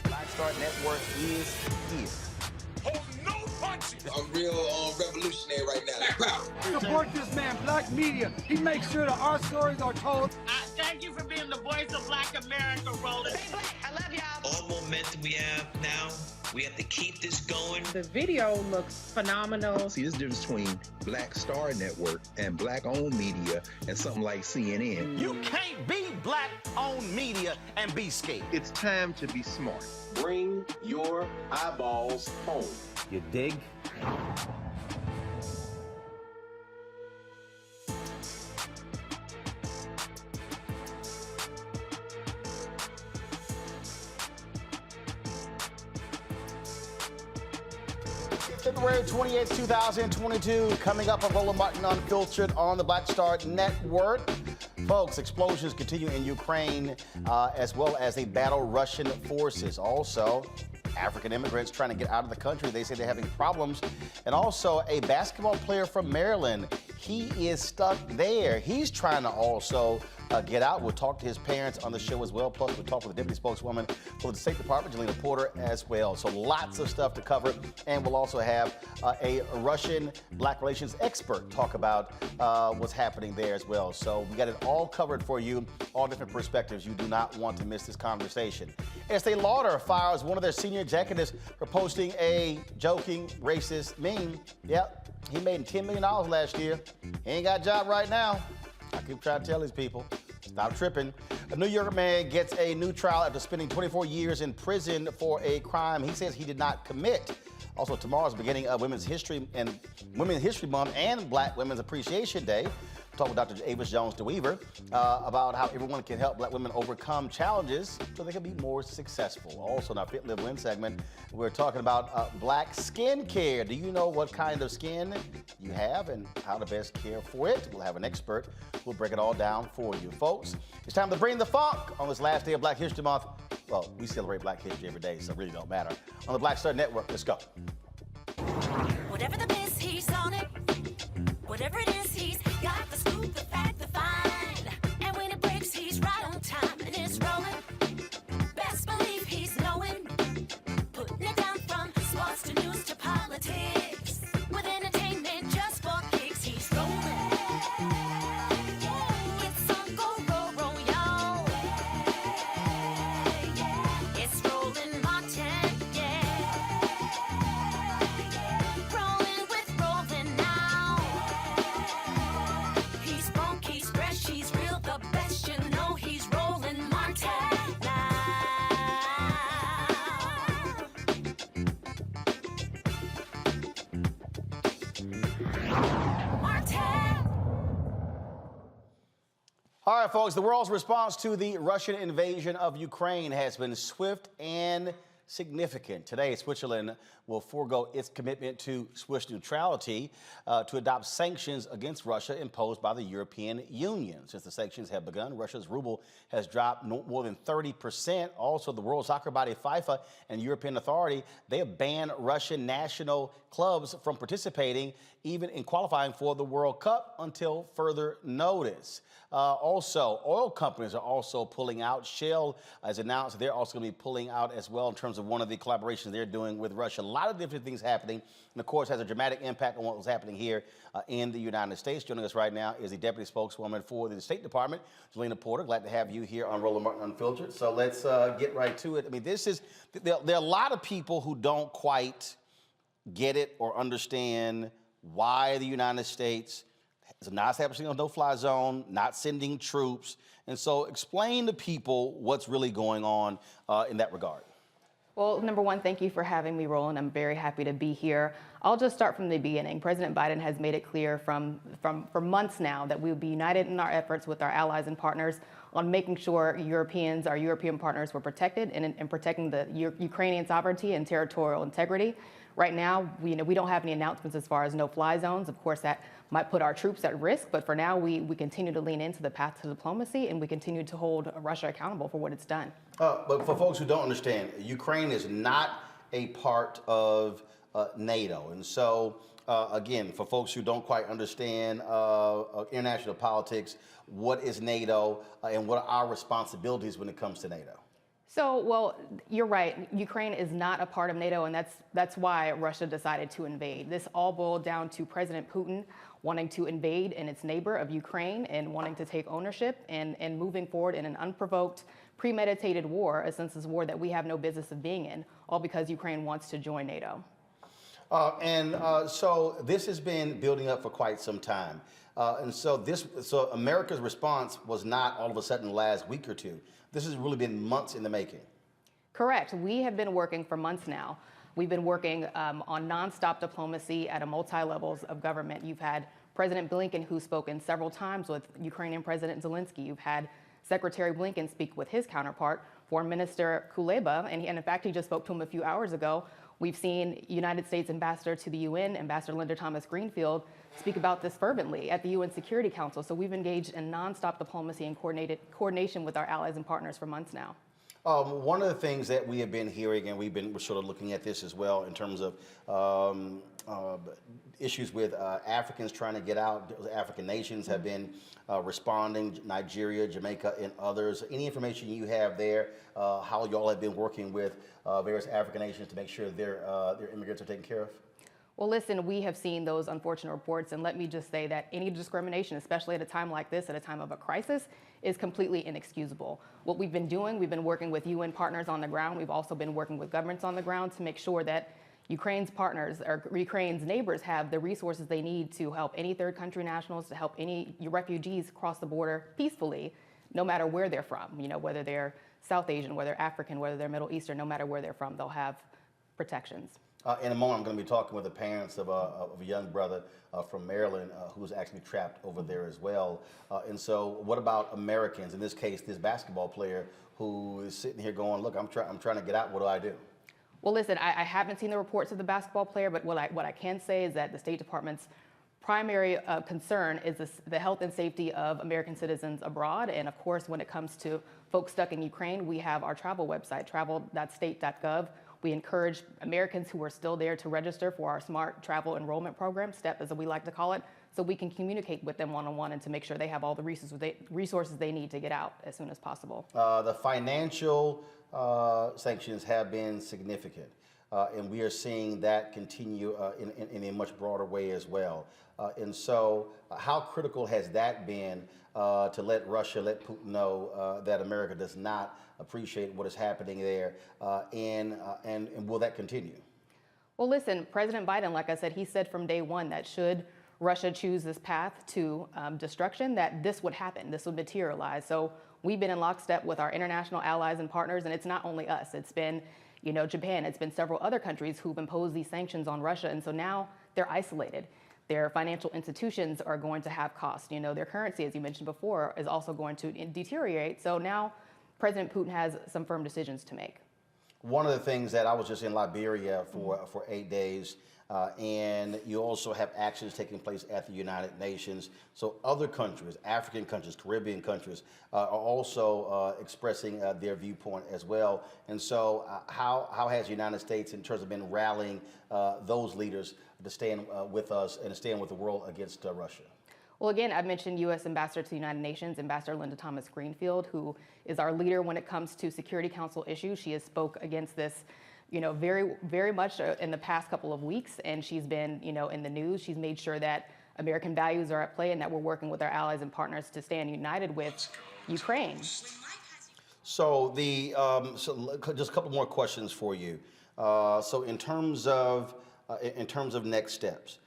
Black Star Network is here. Hold no punches. I'm real revolutionary right now. Black power. Support this man, Black Media. He makes sure that our stories are told. Thank you for being the voice of Black America, Roland. Stay black. I love y'all. All momentum we have now, we have to keep this going. The video looks phenomenal. See, this difference between Black Star Network and Black-owned media and something like CNN. You can't be Black-owned media and be scared. It's time to be smart. Bring your eyeballs home. You dig? February 28th, 2022, coming up on Roland Martin Unfiltered on the Black Star Network. Folks, explosions continue in Ukraine, as well as they battle Russian forces. Also, African immigrants trying to get out of the country. They say they're having problems. And also, a basketball player from Maryland, he is stuck there. He's trying to also get out. We'll talk to his parents on the show as well. Plus, we'll talk with the deputy spokeswoman for the State Department, Jelena Porter, as well. So lots of stuff to cover. And we'll also have a Russian Black relations expert talk about what's happening there as well. So we got it all covered for you, all different perspectives. You do not want to miss this conversation. Estee Lauder fires one of their senior executives for posting a joking, racist meme. Yep, he made $10 million last year. He ain't got a job right now. I keep trying to tell these people, stop tripping. A New York man gets a new trial after spending 24 years in prison for a crime he says he did not commit. Also, tomorrow's beginning of Women's History Month and Black Women's Appreciation Day. Talk with Dr. Avis Jones-DeWeaver about how everyone can help Black women overcome challenges so they can be more successful. Also, in our Fit, Live, Win segment, we're talking about Black skin care. Do you know what kind of skin you have and how to best care for it? We'll have an expert who'll break it all down for you. Folks, it's time to bring the funk on this last day of Black History Month. Well, we celebrate Black History every day, so it really don't matter. On the Black Star Network, let's go. Whatever the miss, he's on it. Whatever it is, he's got the scoop, the fact, the find. And when it breaks, he's right on time and it's rolling. Best believe he's knowing. Putting it down from sports to news to politics. With entertainment just for kicks, he's rolling. It's on go, roll, roll, y'all. It's Roland Martin, yeah. Rolling with Roland now. He's funky, he's fresh, he's real, the best, you know he's Roland Martin now. All right, folks, the world's response to the Russian invasion of Ukraine has been swift and significant. Today, Switzerland will forego its commitment to Swiss neutrality to adopt sanctions against Russia imposed by the European Union. Since the sanctions have begun, Russia's ruble has dropped more than 30%. Also, the World Soccer body FIFA and European Authority, they have banned Russian national clubs from participating even in qualifying for the World Cup until further notice. Also, oil companies are also pulling out. Shell has announced they're also going to be pulling out as well in terms of one of the collaborations they're doing with Russia. A lot of different things happening, and of course has a dramatic impact on what was happening here in the United States. Joining us right now is the Deputy Spokeswoman for the State Department, Jelena Porter. Glad to have you here on Roland Martin Unfiltered. So let's get right to it. I mean, there are a lot of people who don't quite get it or understand why the United States is not establishing a no-fly zone, not sending troops. And so explain to people what's really going on in that regard. Well, number one, thank you for having me, Roland. I'm very happy to be here. I'll just start from the beginning. President Biden has made it clear for months now that we will be united in our efforts with our allies and partners on making sure our European partners were protected and protecting the Ukrainian sovereignty and territorial integrity. Right now, we don't have any announcements as far as no-fly zones. Of course, that might put our troops at risk, but for now, we continue to lean into the path to diplomacy, and we continue to hold Russia accountable for what it's done. But for folks who don't understand, Ukraine is not a part of NATO, and so again, for folks who don't quite understand international politics, what is NATO and what are our responsibilities when it comes to NATO? So, well, you're right. Ukraine is not a part of NATO, and that's why Russia decided to invade. This all boiled down to President Putin wanting to invade in its neighbor of Ukraine and wanting to take ownership and moving forward in an unprovoked, premeditated war, a senseless war that we have no business of being in, all because Ukraine wants to join NATO. So this has been building up for quite some time. So America's response was not all of a sudden the last week or two. This has really been months in the making. Correct. We have been working for months now. We've been working on nonstop diplomacy at a multi-levels of government. You've had President Blinken, who's spoken several times with Ukrainian President Zelensky. You've had Secretary Blinken speak with his counterpart, Foreign Minister Kuleba, and in fact, he just spoke to him a few hours ago. We've seen United States Ambassador to the UN, Ambassador Linda Thomas-Greenfield, speak about this fervently at the UN Security Council. So we've engaged in nonstop diplomacy and coordination with our allies and partners for months now. One of the things that we have been hearing, and we're sort of looking at this as well in terms of issues with Africans trying to get out. African nations have been responding, Nigeria, Jamaica, and others. Any information you have there, how y'all have been working with various African nations to make sure their immigrants are taken care of? Well, listen, we have seen those unfortunate reports, and let me just say that any discrimination, especially at a time like this, at a time of a crisis, is completely inexcusable. What we've been doing, we've been working with UN partners on the ground. We've also been working with governments on the ground to make sure that Ukraine's partners or Ukraine's neighbors have the resources they need to help any third country nationals, to help any refugees cross the border peacefully, no matter where they're from. You know, whether they're South Asian, whether they're African, whether they're Middle Eastern, no matter where they're from, they'll have protections. In a moment, I'm going to be talking with the parents of a young brother from Maryland who's actually trapped over there as well. And so what about Americans? In this case, this basketball player who is sitting here going, look, I'm trying to get out. What do I do? Well, listen, I haven't seen the reports of the basketball player, but what I can say is that the State Department's primary concern is the health and safety of American citizens abroad. And of course, when it comes to folks stuck in Ukraine, we have our travel website, travel.state.gov. We encourage Americans who are still there to register for our Smart Travel Enrollment Program, STEP as we like to call it, so we can communicate with them one-on-one and to make sure they have all the resources they need to get out as soon as possible. The financial sanctions have been significant, and we are seeing that continue in a much broader way as well. And so how critical has that been to let Russia, let Putin know that America does not appreciate what is happening there, and will that continue? Well, listen, President Biden, like I said, he said from day one that should Russia choose this path to destruction, that this would happen, this would materialize. So we've been in lockstep with our international allies and partners, and it's not only us. It's been, you know, Japan. It's been several other countries who've imposed these sanctions on Russia, and so now they're isolated. Their financial institutions are going to have costs. You know, their currency, as you mentioned before, is also going to deteriorate. So now President Putin has some firm decisions to make. One of the things that I was just in Liberia for 8 days, and you also have actions taking place at the United Nations. So other countries, African countries, Caribbean countries, are also expressing their viewpoint as well. And so how has the United States, in terms of been rallying those leaders to stand with us and to stand with the world against Russia? Well, again, I mentioned U.S. Ambassador to the United Nations, Ambassador Linda Thomas-Greenfield, who is our leader when it comes to Security Council issues. She has spoke against this, you know, very, very much in the past couple of weeks, and she's been, you know, in the news. She's made sure that American values are at play and that we're working with our allies and partners to stand united with Ukraine. So just a couple more questions for you. So in terms of next steps.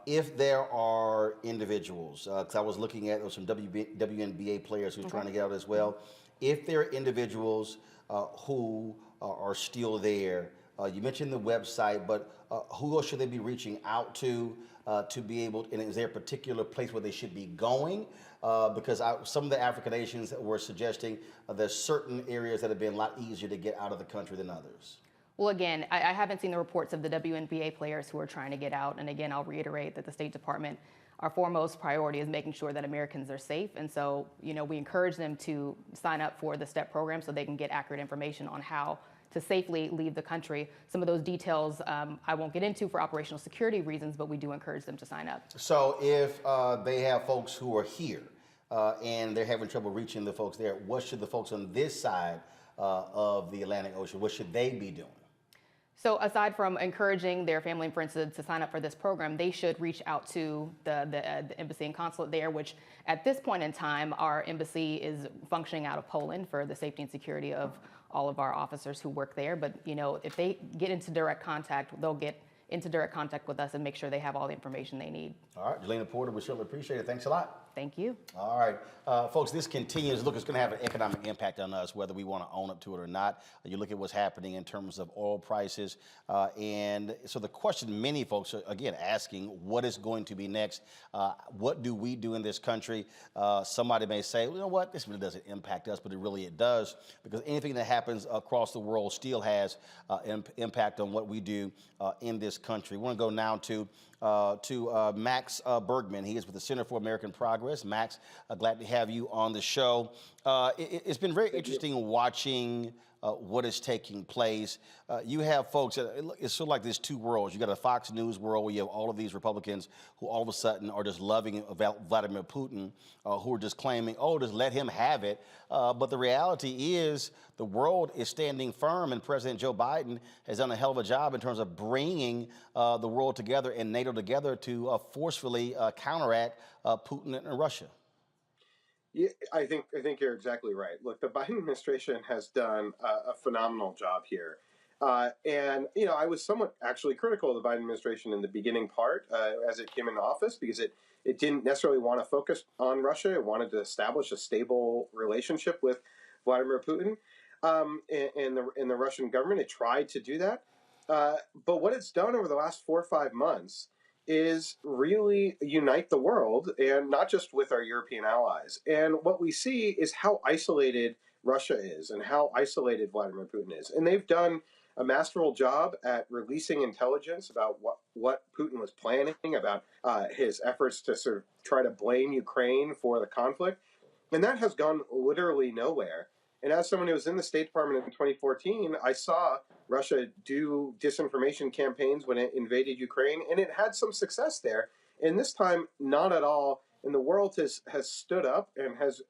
If there are individuals, because I was looking at some WNBA players who are trying to get out as well. If there are individuals who are still there, you mentioned the website, but who else should they be reaching out to be able, and is there a particular place where they should be going? Because some of the African nations were suggesting there's certain areas that have been a lot easier to get out of the country than others. Well, again, I haven't seen the reports of the WNBA players who are trying to get out. And again, I'll reiterate that the State Department, our foremost priority is making sure that Americans are safe. And so, you know, we encourage them to sign up for the STEP program so they can get accurate information on how to safely leave the country. Some of those details I won't get into for operational security reasons, but we do encourage them to sign up. So if they have folks who are here and they're having trouble reaching the folks there, what should the folks on this side of the Atlantic Ocean, what should they be doing? So aside from encouraging their family and friends to sign up for this program, they should reach out to the embassy and consulate there, which at this point in time, our embassy is functioning out of Poland for the safety and security of all of our officers who work there. But, you know, if they get into direct contact, they'll get into direct contact with us and make sure they have all the information they need. All right, Jelena Porter, we certainly appreciate it. Thanks a lot. Thank you. All right, folks, this continues. Look, it's going to have an economic impact on us, whether we want to own up to it or not. You look at what's happening in terms of oil prices. And so the question many folks are, again, asking, what is going to be next? What do we do in this country? Somebody may say, you know what, this really doesn't impact us, but it does, because anything that happens across the world still has impact on what we do in this country. We want to go now to Max Bergman. He is with the Center for American Progress. Max, glad to have you on the show. It's been very interesting watching what is taking place. You have folks, it's sort of like there's two worlds. You got a Fox News world where you have all of these Republicans who all of a sudden are just loving Vladimir Putin, who are just claiming, oh, just let him have it. But the reality is the world is standing firm, and President Joe Biden has done a hell of a job in terms of bringing the world together and NATO together to forcefully counteract Putin and Russia. Yeah, I think you're exactly right. Look, the Biden administration has done a phenomenal job here. And, you know, I was somewhat actually critical of the Biden administration in the beginning part as it came into office, because it didn't necessarily want to focus on Russia. It wanted to establish a stable relationship with Vladimir Putin and the Russian government. It tried to do that. But what it's done over the last 4 or 5 months is really unite the world, and not just with our European allies. And what we see is how isolated Russia is and how isolated Vladimir Putin is. And they've done a masterful job at releasing intelligence about what Putin was planning, about his efforts to sort of try to blame Ukraine for the conflict. And that has gone literally nowhere. And as someone who was in the State Department in 2014, I saw Russia do disinformation campaigns when it invaded Ukraine, and it had some success there. And this time, not at all. And the world has stood up and has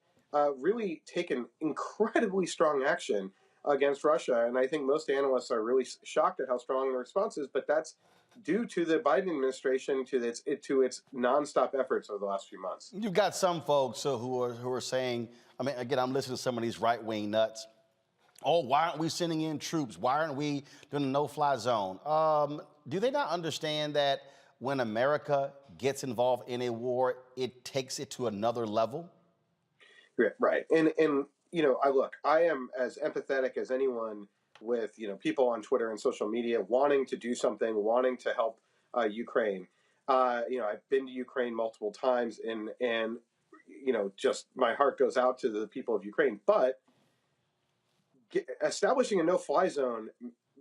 really taken incredibly strong action against Russia. And I think most analysts are really shocked at how strong the response is, but that's due to the Biden administration, to its nonstop efforts over the last few months. You've got some folks who are saying, I mean, again, I'm listening to some of these right-wing nuts. Oh, why aren't we sending in troops? Why aren't we doing a no-fly zone? Do they not understand that when America gets involved in a war, it takes it to another level? Right. And you know, I am as empathetic as anyone with, you know, people on Twitter and social media wanting to do something, wanting to help Ukraine. You know, I've been to Ukraine multiple times, and you know, just my heart goes out to the people of Ukraine. But establishing a no-fly zone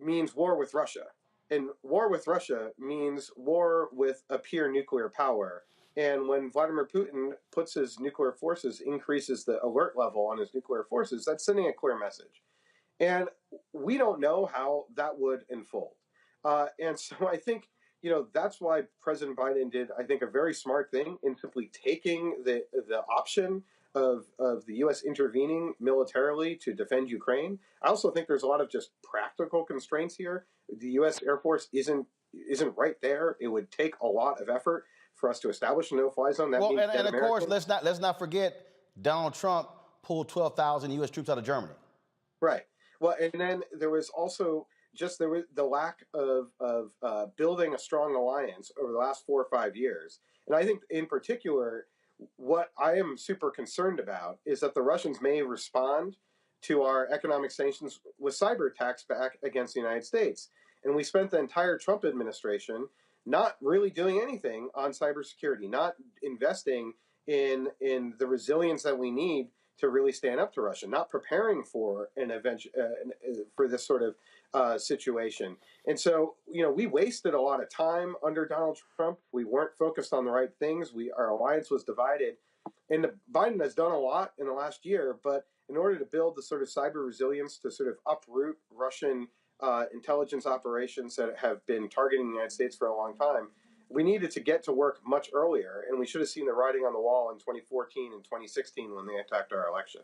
means war with Russia, and war with Russia means war with a peer nuclear power. And when Vladimir Putin puts his nuclear forces, increases the alert level on his nuclear forces, that's sending a clear message. And we don't know how that would unfold. And so I think, you know, that's why President Biden did, I think, a very smart thing in simply taking the option of the U.S. intervening militarily to defend Ukraine. I also think there's a lot of just practical constraints here. The U.S. Air Force isn't right there. It would take a lot of effort for us to establish a no-fly zone. That means and of course, let's not forget Donald Trump pulled 12,000 U.S. troops out of Germany. Right. Well, and then there was also just the lack of building a strong alliance over the last 4 or 5 years. And I think in particular, what I am super concerned about is that the Russians may respond to our economic sanctions with cyber attacks back against the United States. And we spent the entire Trump administration not really doing anything on cybersecurity, not investing in the resilience that we need to really stand up to Russia, not preparing for an event for this sort of situation. And so, you know, we wasted a lot of time under Donald Trump. We weren't focused on the right things. Our alliance was divided. And Biden has done a lot in the last year, but in order to build the sort of cyber resilience to sort of uproot Russian intelligence operations that have been targeting the United States for a long time, we needed to get to work much earlier, and we should have seen the writing on the wall in 2014 and 2016 when they attacked our election.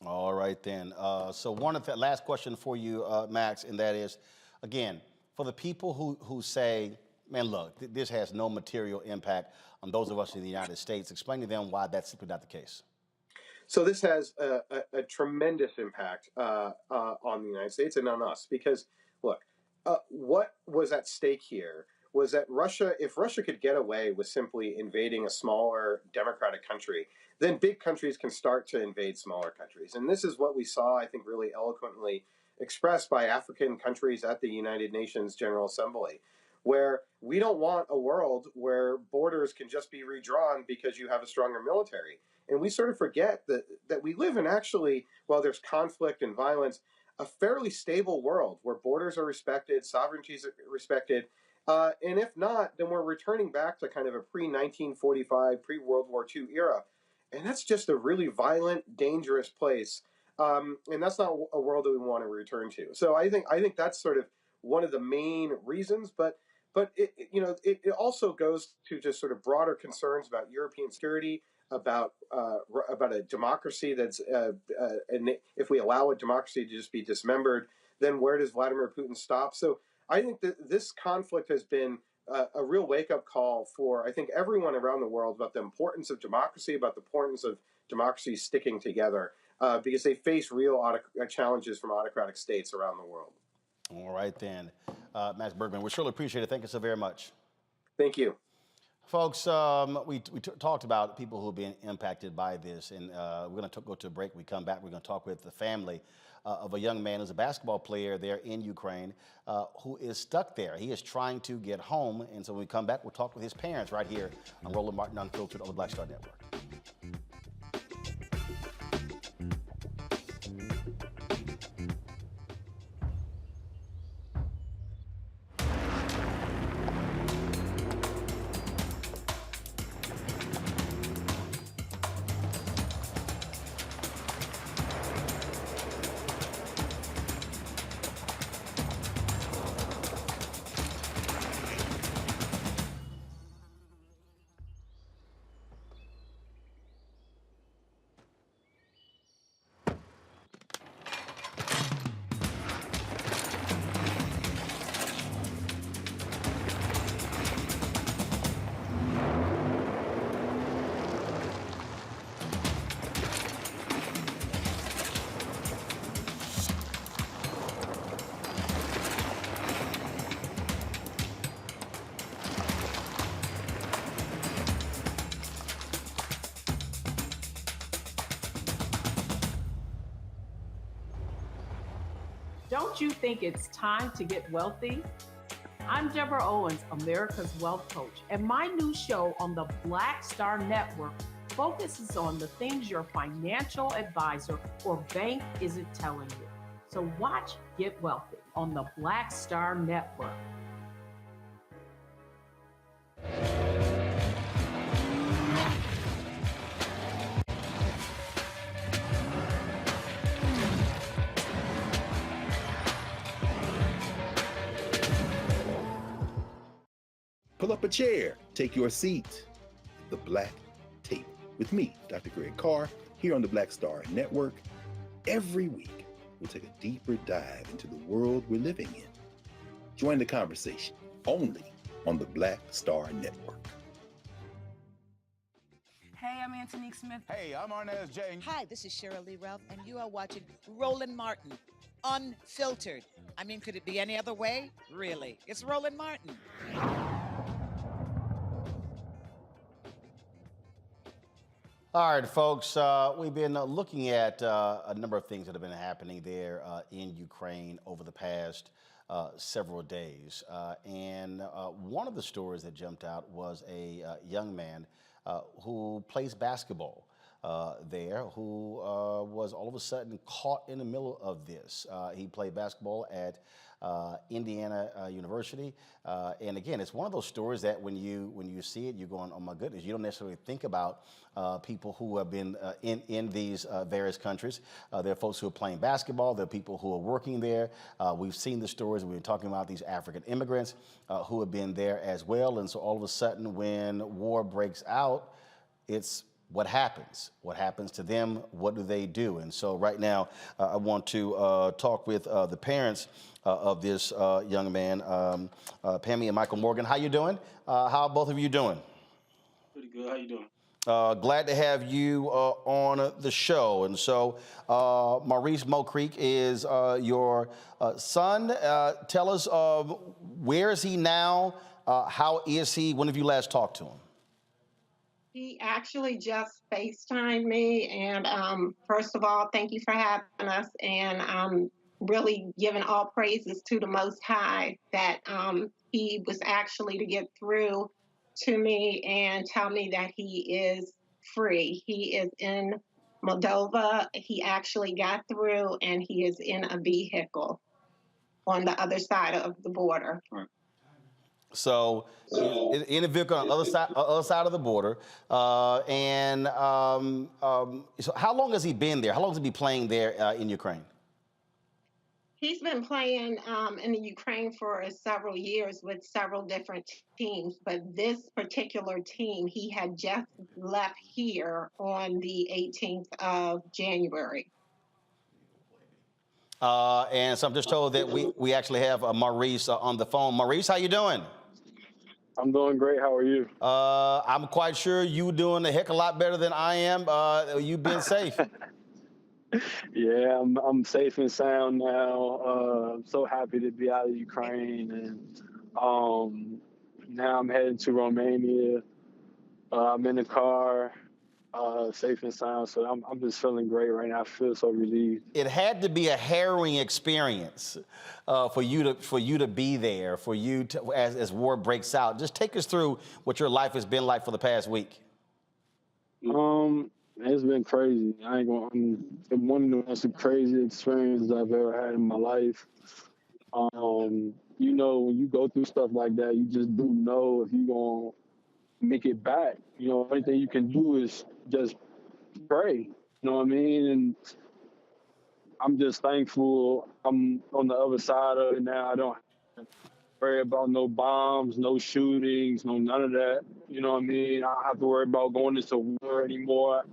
All right, then. So one of the last question for you, Max, and that is, again, for the people who say, man, look, this has no material impact on those of us in the United States, explain to them why that's simply not the case. So this has a tremendous impact on the United States and on us because, look, what was at stake here was that if Russia could get away with simply invading a smaller democratic country, then big countries can start to invade smaller countries. And this is what we saw, I think, really eloquently expressed by African countries at the United Nations General Assembly, where we don't want a world where borders can just be redrawn because you have a stronger military. And we sort of forget that we live in actually, while there's conflict and violence, a fairly stable world where borders are respected, sovereignties are respected. And if not, then we're returning back to kind of a pre-1945, pre-World War II era. And that's just a really violent, dangerous place. And that's not a world that we want to return to. So I think that's sort of one of the main reasons. But it also goes to just sort of broader concerns about European security, about a democracy that's and if we allow a democracy to just be dismembered, then where does Vladimir Putin stop? So I think that this conflict has been a real wake-up call for, I think, everyone around the world about the importance of democracy, about the importance of democracy sticking together, because they face real challenges from autocratic states around the world. All right, then. Max Bergman, we surely appreciate it. Thank you so very much. Thank you. Folks, we talked about people who have been impacted by this, and we're going to go to a break. We come back, we're going to talk with the family of a young man who's a basketball player there in Ukraine who is stuck there. He is trying to get home, and so when we come back, we'll talk with his parents right here on Roland Martin Unfiltered on the Black Star Network. Don't you think it's time to get wealthy? I'm Deborah Owens, America's Wealth Coach, and my new show on the Black Star Network focuses on the things your financial advisor or bank isn't telling you. So watch Get Wealthy on the Black Star Network. Pull up a chair, take your seat. The Black Tape with me, Dr. Greg Carr, here on the Black Star Network. Every week, we'll take a deeper dive into the world we're living in. Join the conversation only on the Black Star Network. Hey, I'm Antonique Smith. Hey, I'm Arnez J. Hi, this is Cheryl Lee Ralph, and you are watching Roland Martin, Unfiltered. I mean, could it be any other way? Really? It's Roland Martin. All right, folks, we've been looking at a number of things that have been happening there in Ukraine over the past several days. And one of the stories that jumped out was a young man who plays basketball there who was all of a sudden caught in the middle of this. He played basketball at Indiana University, and again, it's one of those stories that when you see it, you're going, "Oh my goodness!" You don't necessarily think about people who have been in these various countries. There are folks who are playing basketball. There are people who are working there. We've seen the stories. We've been talking about these African immigrants who have been there as well. And so all of a sudden, when war breaks out, it's what happens? What happens to them? What do they do? And so right now, I want to talk with the parents of this young man, Pammy and Michael Morgan. How you doing? How are both of you doing? Pretty good. How you doing? Glad to have you on the show. And so Maurice Mo Creek is your son. Tell us, where is he now? How is he? When have you last talked to him? He actually just FaceTimed me, and first of all, thank you for having us, and I'm really giving all praises to the Most High that he was actually to get through to me and tell me that he is free. He is in Moldova. He actually got through, and he is in a vehicle on the other side of the border. Right. So in a vehicle on the other side of the border. So how long has he been there? How long has he been playing there in Ukraine? He's been playing in the Ukraine for several years with several different teams, but this particular team, he had just left here on the 18th of January. And so I'm just told that we actually have Maurice on the phone. Maurice, how you doing? I'm doing great. How are you? I'm quite sure you doing a heck of a lot better than I am. You've been safe. Yeah, I'm safe and sound now. I'm so happy to be out of Ukraine, and now I'm heading to Romania. I'm in the car, safe and sound. So I'm just feeling great right now. I feel so relieved. It had to be a harrowing experience for you to be there, for you to, as war breaks out. Just take us through what your life has been like for the past week. It's been crazy. I ain't gonna. It's one of the most crazy experiences I've ever had in my life. You know, when you go through stuff like that, you just do know if you're gonna make it back. You know, only thing you can do is just pray. You know what I mean? And I'm just thankful I'm on the other side of it now. I don't have to worry about no bombs, no shootings, none of that. You know what I mean? I don't have to worry about going into war anymore.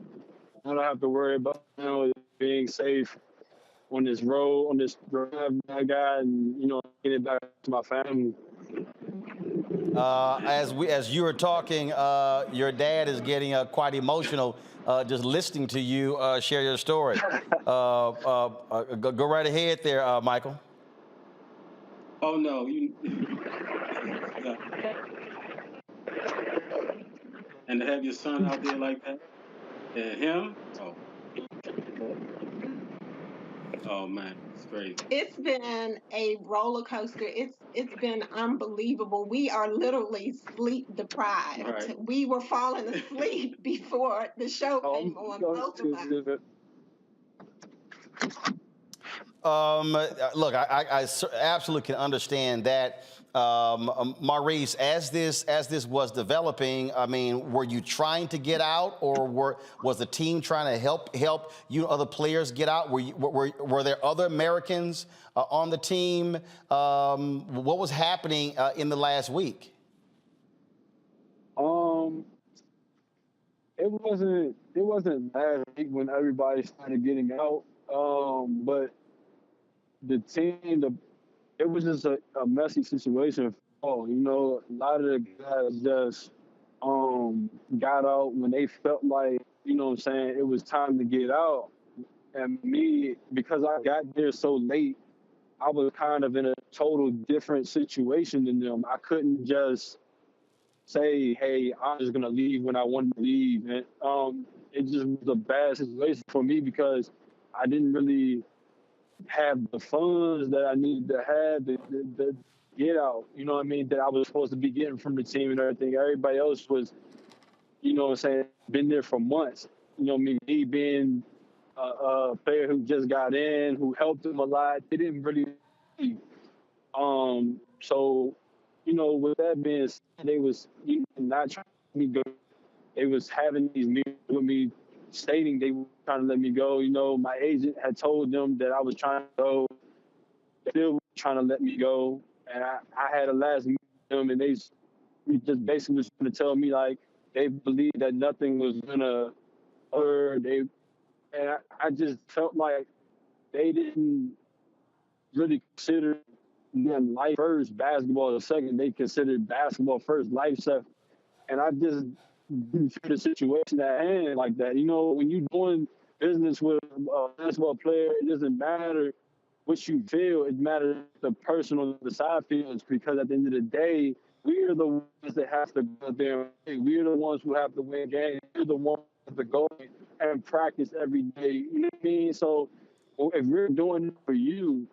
I don't have to worry about being safe on this road, on this drive I got, and getting back to my family. As you were talking, your dad is getting quite emotional just listening to you share your story. Go right ahead there, Michael. Oh no, and to have your son out there like that, and him, oh man, it's crazy. It's been a roller coaster. It's been unbelievable. We are literally sleep deprived. Right. We were falling asleep before the show came on, both of us. Look, I absolutely can understand that. Maurice, as this was developing, I mean, were you trying to get out, or was the team trying to help you other players get out? Were there other Americans on the team? What was happening in the last week? It wasn't last week when everybody started getting out, but the team, it was just a messy situation. A lot of the guys just got out when they felt like, it was time to get out. And me, because I got there so late, I was kind of in a total different situation than them. I couldn't just say, hey, I'm just going to leave when I want to leave. And it just was a bad situation for me because I didn't really have the funds that I needed to have to get out, you know what I mean, that I was supposed to be getting from the team and everything. Everybody else was, been there for months. me being a player who just got in, who helped them a lot. They didn't really. So, with that being said, they was not trying to let me go. They was having these meetings with me, stating they were trying to let me go. My agent had told them that I was trying to go. They still trying to let me go, and I had a last meeting with them, and they just basically was trying to tell me like they believed that nothing was gonna hurt. I just felt like they didn't really consider life first, basketball second. They considered basketball first, life second. And I just didn't feel the situation at hand like that. When you're doing business with a basketball player, it doesn't matter what you feel. It matters the personal, the side feelings, because at the end of the day, we are the ones that have to go there and play. We are the ones who have to win games. We're the ones who have to go and practice every day. You know what I mean? So if we're doing it for you,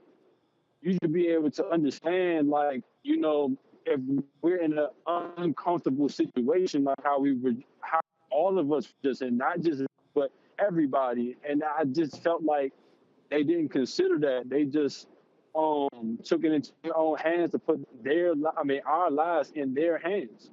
you should be able to understand, like, if we're in an uncomfortable situation, like how all of us just, and not just, but everybody. And I just felt like they didn't consider that. They just took it into their own hands to put our lives in their hands.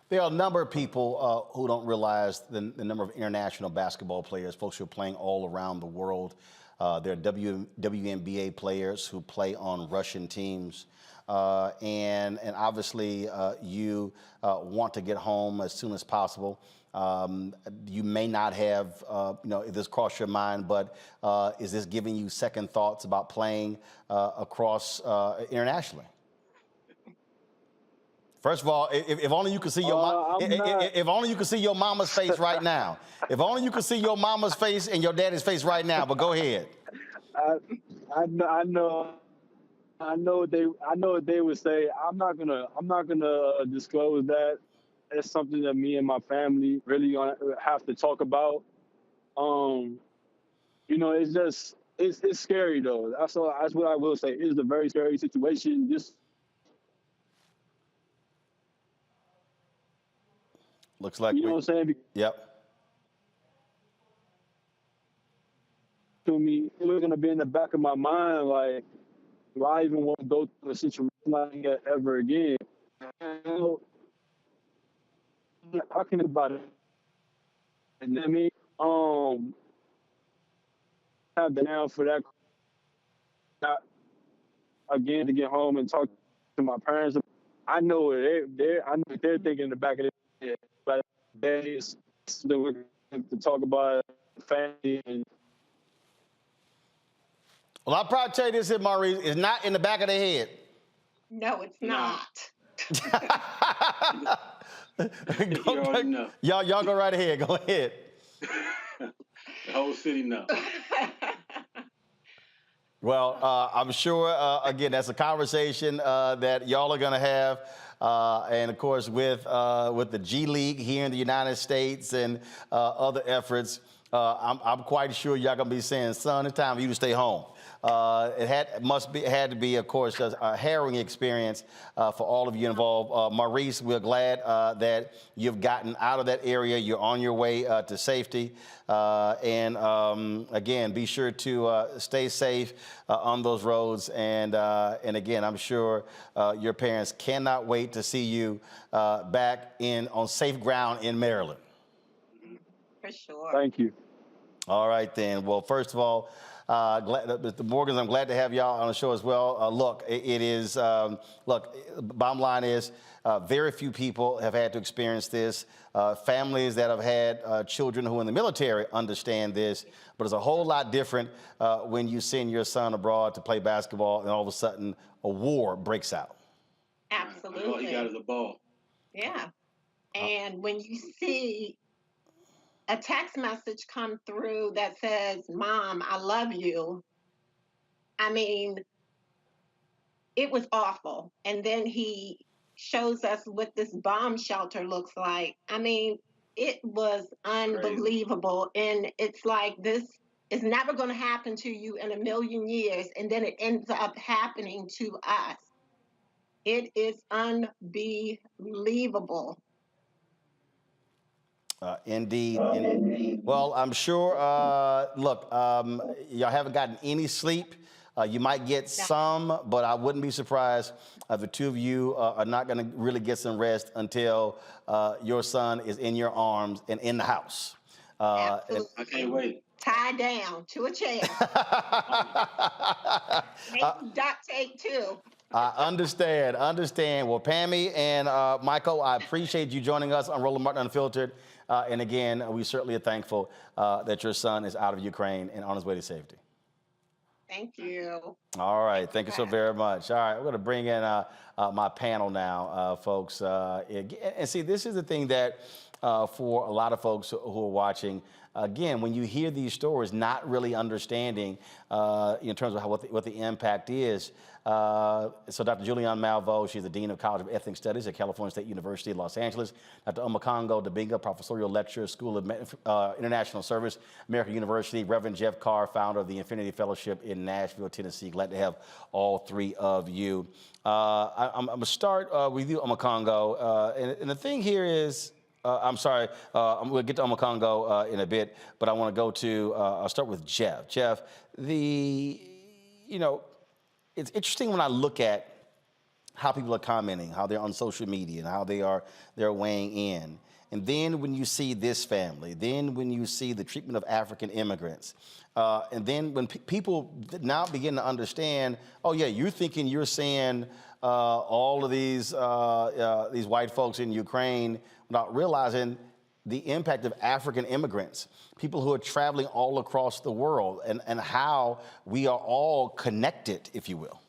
There are a number of people who don't realize the number of international basketball players, folks who are playing all around the world. There are WNBA players who play on Russian teams. And obviously, you want to get home as soon as possible. You may not have, if this crossed your mind, but is this giving you second thoughts about playing across internationally? First of all, if only you could see your if only you could see your mama's face right now. If only you could see your mama's face and your daddy's face right now. But go ahead. I know what they would say. I'm not gonna disclose that. It's something that me and my family really have to talk about. It's scary though. That's what I will say. It's a very scary situation. Just looks like what I'm saying. Yep. To me, it was gonna be in the back of my mind, like, do I even want to go through a situation like that ever again? Talking about it, and then have been down for that again to get home and talk to my parents. I know they're thinking in the back of their head, but days that we're going to talk about family and. Well, I'll probably tell you this, Maurice, it's not in the back of their head. No, it's not. Y'all go right ahead. Go ahead. The whole city knows. Well, I'm sure, again, that's a conversation that y'all are going to have. And, of course, with the G League here in the United States and other efforts, I'm quite sure y'all going to be saying, son, it's time for you to stay home. It had to be, of course, a harrowing experience for all of you involved. Maurice, we're glad that you've gotten out of that area. You're on your way to safety. And again, be sure to stay safe on those roads. And again, I'm sure your parents cannot wait to see you back on safe ground in Maryland. For sure. Thank you. All right, then. Well, first of all, Mr. Morgans, I'm glad to have y'all on the show as well. Look, bottom line is very few people have had to experience this. Families that have had children who are in the military understand this, but it's a whole lot different when you send your son abroad to play basketball and all of a sudden a war breaks out. Absolutely. All he got is a ball. Yeah. And when you see a text message come through that says, "Mom, I love you," I mean, it was awful. And then he shows us what this bomb shelter looks like. I mean, it was unbelievable. And it's like, this is never going to happen to you in a million years. And then it ends up happening to us. It is unbelievable. Indeed. Well, I'm sure, look, y'all haven't gotten any sleep. You might get some, but I wouldn't be surprised if the two of you are not going to really get some rest until your son is in your arms and in the house. Absolutely. I can't wait. Tie down to a chair. Maybe duct tape too. I understand. Well, Pammy and Michael, I appreciate you joining us on Roland Martin Unfiltered. And again, we certainly are thankful that your son is out of Ukraine and on his way to safety. Thank you. All right. Thank you so very much. All right. We're going to bring in my panel now, folks. And see, this is the thing that for a lot of folks who are watching, again, when you hear these stories, not really understanding in terms of what the impact is. So Dr. Julianne Malveaux, she's the Dean of College of Ethnic Studies at California State University in Los Angeles. Dr. Omokongo Dabinga, Professorial Lecturer, School of International Service, American University. Reverend Jeff Carr, founder of the Infinity Fellowship in Nashville, Tennessee. Glad to have all three of you. I'm going to start with you, Omokongo. And the thing here is, I'm sorry, we'll get to Omokongo in a bit, but I want to go to, I'll start with Jeff. Jeff, it's interesting when I look at how people are commenting, how they're on social media, and how they're weighing in. And then when you see this family, then when you see the treatment of African immigrants, and then when people now begin to understand, oh yeah, you're thinking you're saying all of these white folks in Ukraine without realizing the impact of African immigrants, people who are traveling all across the world, and how we are all connected, if you will.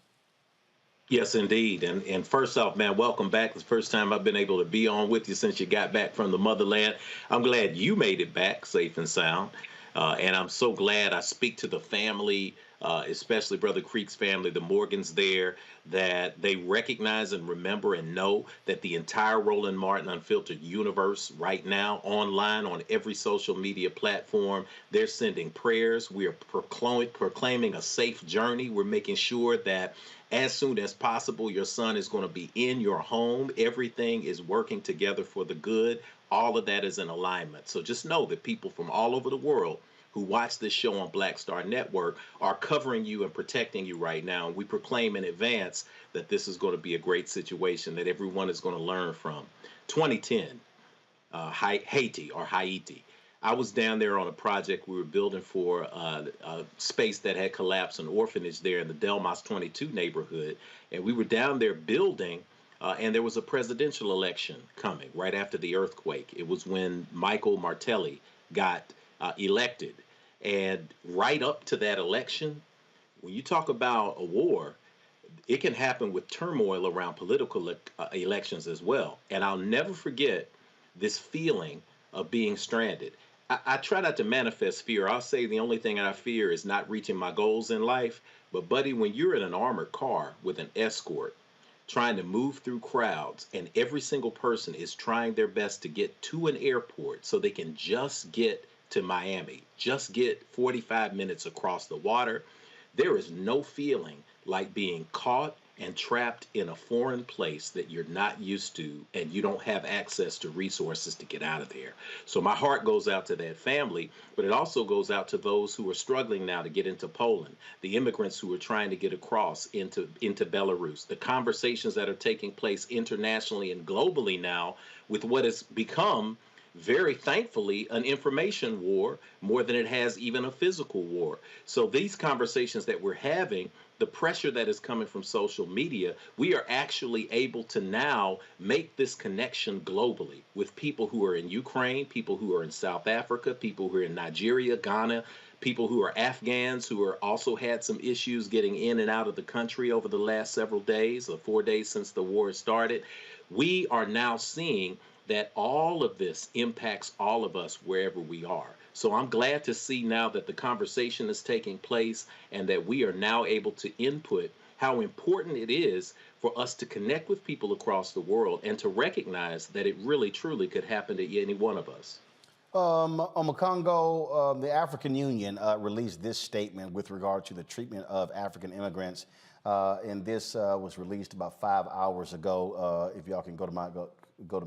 Yes, indeed. And first off, man, welcome back. It's the first time I've been able to be on with you since you got back from the motherland. I'm glad you made it back safe and sound. And I'm so glad I speak to the family, especially Brother Creek's family, the Morgans there, that they recognize and remember and know that the entire Roland Martin Unfiltered universe right now, online on every social media platform, they're sending prayers. We are proclaiming a safe journey. We're making sure that as soon as possible, your son is going to be in your home. Everything is working together for the good. All of that is in alignment. So just know that people from all over the world who watch this show on Black Star Network are covering you and protecting you right now. And we proclaim in advance that this is going to be a great situation that everyone is going to learn from. 2010, Haiti. I was down there on a project we were building for a space that had collapsed, an orphanage there in the Delmas 22 neighborhood. And we were down there building, and there was a presidential election coming right after the earthquake. It was when Michael Martelly got elected. And right up to that election, when you talk about a war, it can happen with turmoil around political elections as well. And I'll never forget this feeling of being stranded. I try not to manifest fear. I'll say the only thing I fear is not reaching my goals in life. But buddy, when you're in an armored car with an escort, trying to move through crowds, and every single person is trying their best to get to an airport so they can just get to Miami, just get 45 minutes across the water, there is no feeling like being caught and trapped in a foreign place that you're not used to, and you don't have access to resources to get out of there. So my heart goes out to that family, but it also goes out to those who are struggling now to get into Poland, the immigrants who are trying to get across into Belarus, the conversations that are taking place internationally and globally now with what has become, very thankfully, an information war more than it has even a physical war. So these conversations that we're having, the pressure that is coming from social media, we are actually able to now make this connection globally with people who are in Ukraine, people who are in South Africa, people who are in Nigeria, Ghana, people who are Afghans who are also had some issues getting in and out of the country over the last several days, or 4 days since the war started. We are now seeing that all of this impacts all of us wherever we are. So I'm glad to see now that the conversation is taking place and that we are now able to input how important it is for us to connect with people across the world and to recognize that it really, truly could happen to any one of us. Omokongo, the African Union released this statement with regard to the treatment of African immigrants. And this was released about 5 hours ago. If y'all can go to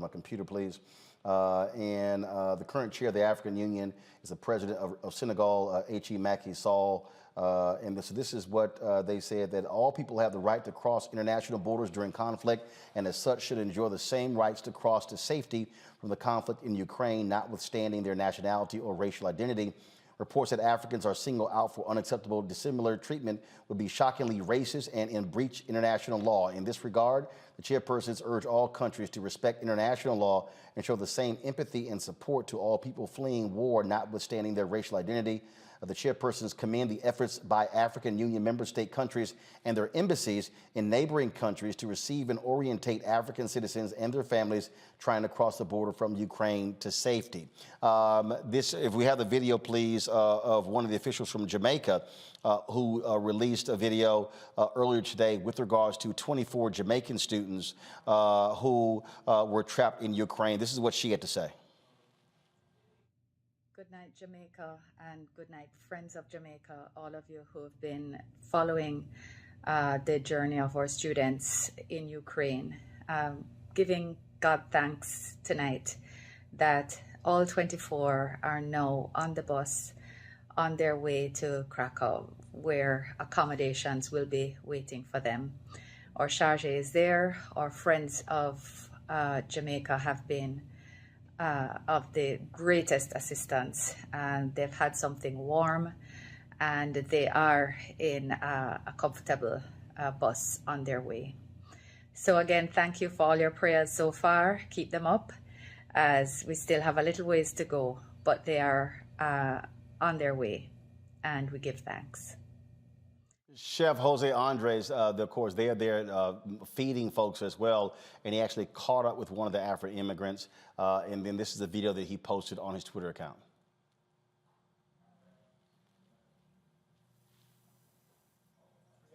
my computer, please. The current chair of the African Union is the president of Senegal, H.E. Macky Sall. This is what they said, that all people have the right to cross international borders during conflict, and as such should enjoy the same rights to cross to safety from the conflict in Ukraine, notwithstanding their nationality or racial identity. Reports that Africans are singled out for unacceptable dissimilar treatment would be shockingly racist and in breach international law. In this regard, the chairpersons urge all countries to respect international law and show the same empathy and support to all people fleeing war, notwithstanding their racial identity. The chairpersons commend the efforts by African Union member state countries and their embassies in neighboring countries to receive and orientate African citizens and their families trying to cross the border from Ukraine to safety. If we have the video, please, of one of the officials from Jamaica who released a video earlier today with regards to 24 Jamaican students who were trapped in Ukraine. This is what she had to say. Good night, Jamaica, and good night, friends of Jamaica, all of you who have been following the journey of our students in Ukraine. Giving God thanks tonight that all 24 are now on the bus on their way to Krakow, where accommodations will be waiting for them. Our charge is there. Our friends of Jamaica have been of the greatest assistance, and they've had something warm, and they are in a comfortable bus on their way. So again, thank you for all your prayers so far. Keep them up, as we still have a little ways to go, but they are on their way, and we give thanks. Chef Jose Andres, of course, they are there feeding folks as well, and he actually caught up with one of the African immigrants, and then this is the video that he posted on his Twitter account.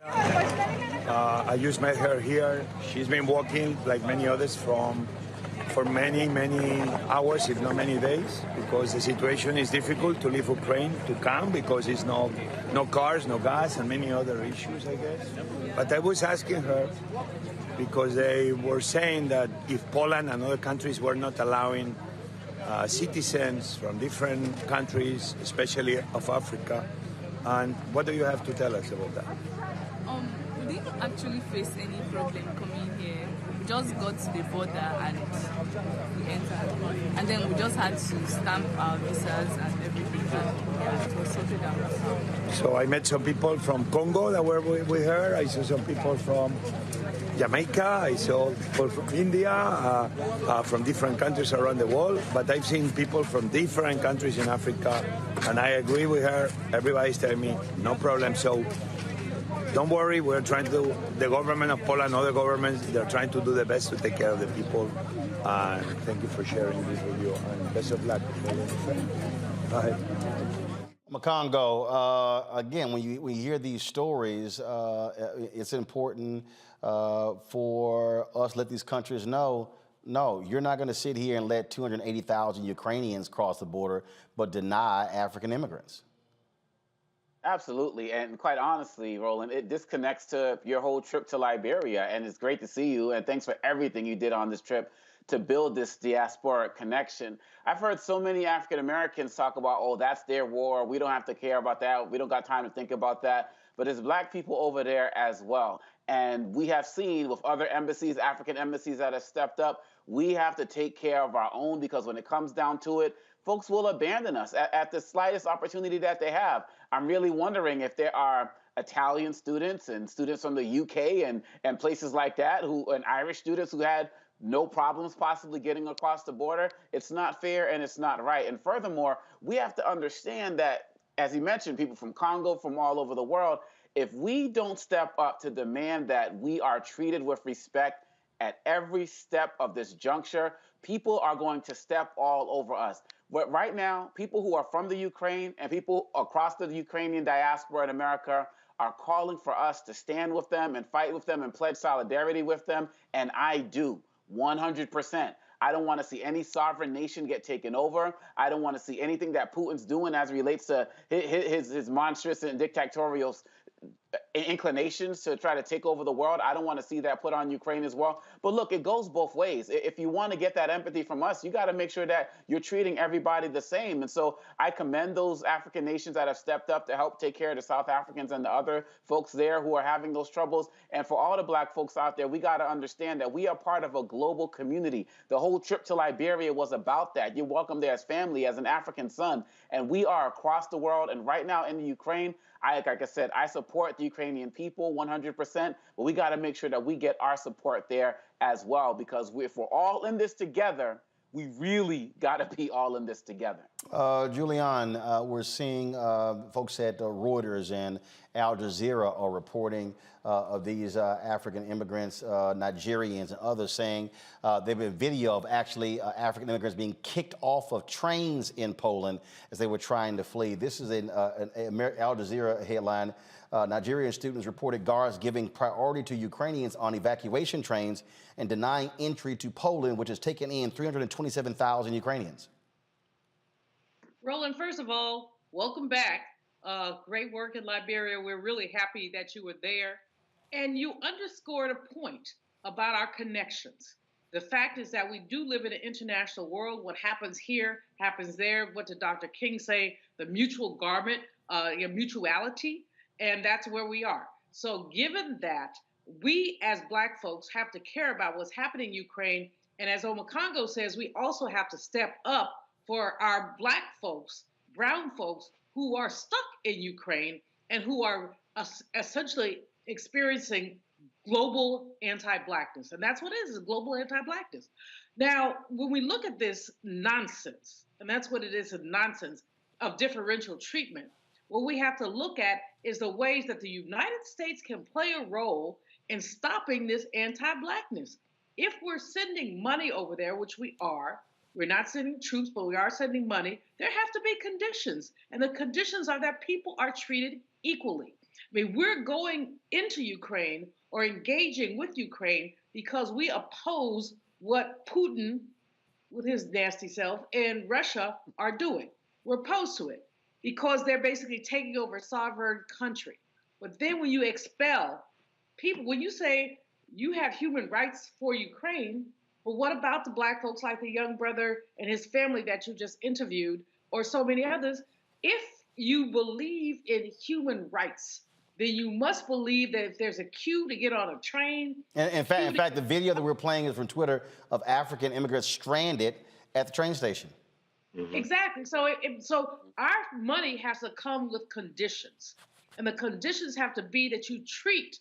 I just met her here. She's been walking, like many others, for many hours, if not many days, because the situation is difficult to leave Ukraine to come, because it's no cars, no gas, and many other issues, I guess. But I was asking her, because they were saying that if Poland and other countries were not allowing citizens from different countries, especially of Africa, and what do you have to tell us about that? We didn't actually face any problem coming here. We just got to the border and we entered. And then we just had to stamp our visas and everything, and it was sorted out. So I met some people from Congo that were with her. I saw some people from Jamaica. I saw people from India, from different countries around the world. But I've seen people from different countries in Africa, and I agree with her. Everybody's telling me, no problem. So don't worry, we're trying to, the government of Poland, other governments, they're trying to do the best to take care of the people. And thank you for sharing this video, and best of luck. Bye. Makongo, again, when you hear these stories, it's important for us to let these countries know, no, you're not going to sit here and let 280,000 Ukrainians cross the border, but deny African immigrants. Absolutely. And quite honestly, Roland, it disconnects to your whole trip to Liberia. And it's great to see you. And thanks for everything you did on this trip to build this diasporic connection. I've heard so many African Americans talk about, oh, that's their war. We don't have to care about that. We don't got time to think about that. But there's Black people over there as well. And we have seen with other embassies, African embassies that have stepped up, we have to take care of our own, because when it comes down to it, folks will abandon us at the slightest opportunity that they have. I'm really wondering if there are Italian students and students from the UK and places like that, and Irish students who had no problems possibly getting across the border. It's not fair and it's not right. And furthermore, we have to understand that, as he mentioned, people from Congo, from all over the world, if we don't step up to demand that we are treated with respect at every step of this juncture, people are going to step all over us. But right now, people who are from the Ukraine and people across the Ukrainian diaspora in America are calling for us to stand with them and fight with them and pledge solidarity with them. And I do, 100%. I don't want to see any sovereign nation get taken over. I don't want to see anything that Putin's doing as it relates to his monstrous and dictatorial inclinations to try to take over the world. I don't want to see that put on Ukraine as well. But look, it goes both ways. If you want to get that empathy from us, you got to make sure that you're treating everybody the same. And so I commend those African nations that have stepped up to help take care of the South Africans and the other folks there who are having those troubles. And for all the black folks out there, we got to understand that we are part of a global community. The whole trip to Liberia was about that. You're welcome there as family, as an African son. And we are across the world. And right now in the Ukraine, like I said, I support the Ukrainian people 100%, but we got to make sure that we get our support there as well, because if we're all in this together, we really got to be all in this together. Julian, we're seeing folks at Reuters and Al Jazeera are reporting of these African immigrants, Nigerians and others, saying there've been video of actually African immigrants being kicked off of trains in Poland as they were trying to flee. This is an Al Jazeera headline. Nigerian students reported guards giving priority to Ukrainians on evacuation trains and denying entry to Poland, which has taken in 327,000 Ukrainians. Roland, first of all, welcome back. Great work in Liberia. We're really happy that you were there. And you underscored a point about our connections. The fact is that we do live in an international world. What happens here happens there. What did Dr. King say? The mutual garment, mutuality, and that's where we are. So given that, we as Black folks have to care about what's happening in Ukraine. And as Omakongo says, we also have to step up for our Black folks, brown folks who are stuck in Ukraine and who are essentially experiencing global anti-Blackness. And that's what it is global anti-Blackness. Now, when we look at this nonsense, and that's what it is, a nonsense of differential treatment, what we have to look at is the ways that the United States can play a role in stopping this anti-Blackness. If we're sending money over there, which we are, we're not sending troops, but we are sending money, there have to be conditions. And the conditions are that people are treated equally. I mean, we're going into Ukraine or engaging with Ukraine because we oppose what Putin, with his nasty self, and Russia are doing. We're opposed to it because they're basically taking over a sovereign country. But then when you expel people, when you say you have human rights for Ukraine, but what about the Black folks like the young brother and his family that you just interviewed, or so many others? If you believe in human rights, then you must believe that if there's a queue to get on a train. And in fact, the video that we're playing is from Twitter of African immigrants stranded at the train station. Mm-hmm. Exactly. So our money has to come with conditions. And the conditions have to be that you treat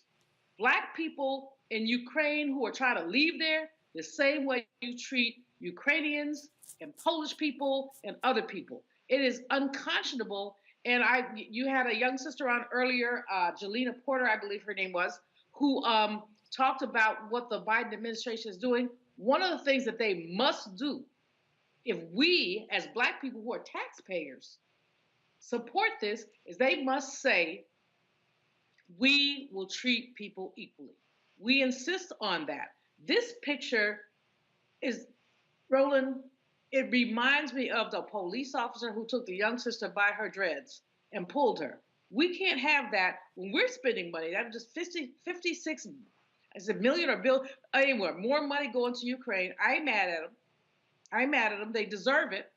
Black people in Ukraine who are trying to leave there the same way you treat Ukrainians and Polish people and other people. It is unconscionable. And you had a young sister on earlier, Jelena Porter, I believe her name was, who talked about what the Biden administration is doing. One of the things that they must do, if we as Black people who are taxpayers support this, is they must say, we will treat people equally. We insist on that. This picture is, Roland, it reminds me of the police officer who took the young sister by her dreads and pulled her. We can't have that when we're spending money. That was just 56, is it million or bill? Anywhere, more money going to Ukraine. I'm mad at them. They deserve it,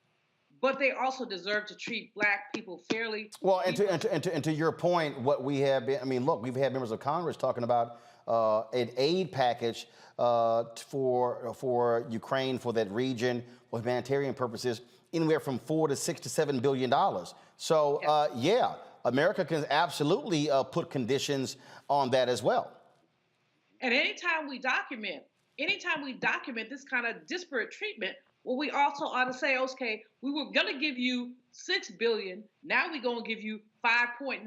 but they also deserve to treat Black people fairly. Well, and to your point, what we have been, I mean, look, we've had members of Congress talking about an aid package for Ukraine, for that region, for humanitarian purposes, anywhere from $4 to $6 to $7 billion. So, yeah, America can absolutely put conditions on that as well. And anytime we document this kind of disparate treatment, well, we also ought to say, okay, we were going to give you $6 billion. Now we're going to give you 5.9.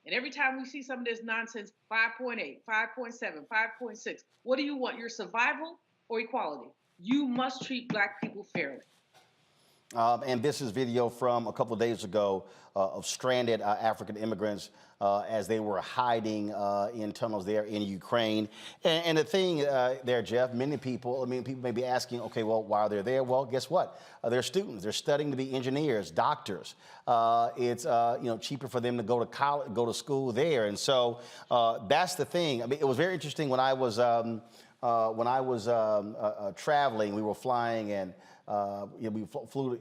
And every time we see some of this nonsense, 5.8, 5.7, 5.6, what do you want? Your survival or equality? You must treat Black people fairly. And this is video from a couple of days ago of stranded African immigrants as they were hiding in tunnels there in Ukraine. And the thing there, Jeff, many people, people may be asking, okay, well, why are they there? Well, guess what? They're students. They're studying to be engineers, doctors. It's cheaper for them to go to college, go to school there. And so that's the thing. It was very interesting when I was traveling. We were flying and we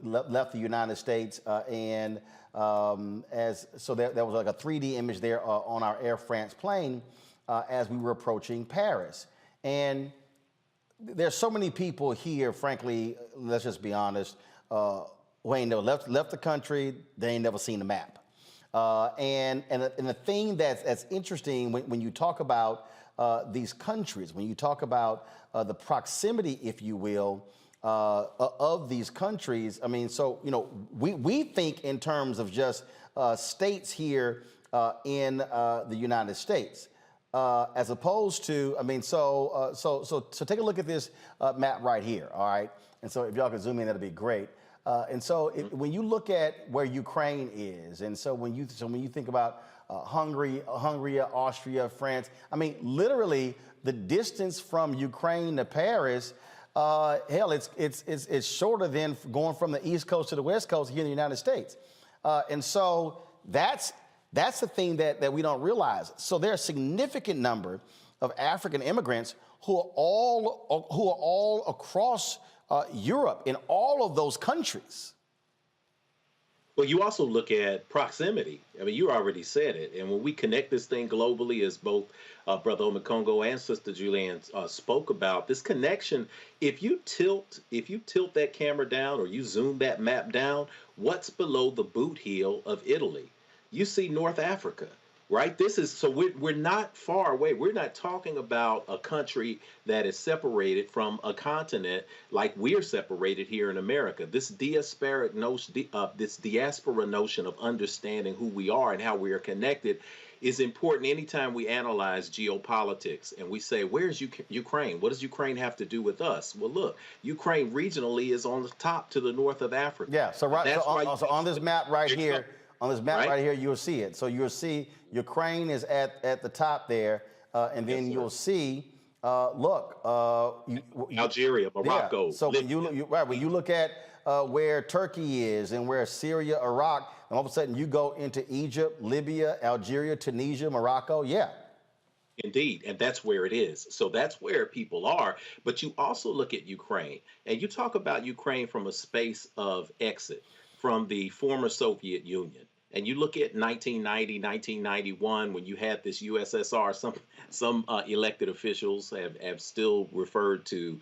left the United States, and so there was like a 3D image there on our Air France plane as we were approaching Paris. And there's so many people here, frankly, let's just be honest, who ain't never left the country, they ain't never seen the map. And the thing that's interesting when you talk about these countries, when you talk about the proximity, if you will, of these countries. We think in terms of just states here in the United States, as opposed to, so take a look at this map right here, all right? And so if y'all could zoom in, that'd be great. When you look at where Ukraine is, and so when you think about Hungary, Austria, France, literally the distance from Ukraine to Paris, hell, it's shorter than going from the East Coast to the West Coast here in the United States. And so that's the thing that we don't realize. So there are a significant number of African immigrants who are all across Europe, in all of those countries. Well, you also look at proximity. You already said it. And when we connect this thing globally, as both Brother Omekongo and Sister Julianne spoke about, this connection, if you tilt that camera down or you zoom that map down, what's below the boot heel of Italy? You see North Africa, right? We're not far away. We're not talking about a country that is separated from a continent like we're separated here in America. This diaspora notion of understanding who we are and how we are connected is important anytime we analyze geopolitics and we say, where's Ukraine? What does Ukraine have to do with us? Well, look, Ukraine regionally is on the top to the north of Africa. Yeah, so on this map right here, right here, you'll see it. So you'll see Ukraine is at the top there, and then you'll see, Algeria, Morocco. Yeah. So when you look at where Turkey is and where Syria, Iraq, and all of a sudden you go into Egypt, Libya, Algeria, Tunisia, Morocco. Yeah. Indeed, and that's where it is. So that's where people are. But you also look at Ukraine, and you talk about Ukraine from a space of exit from the former Soviet Union. And you look at 1990, 1991, when you had this USSR, some elected officials have still referred to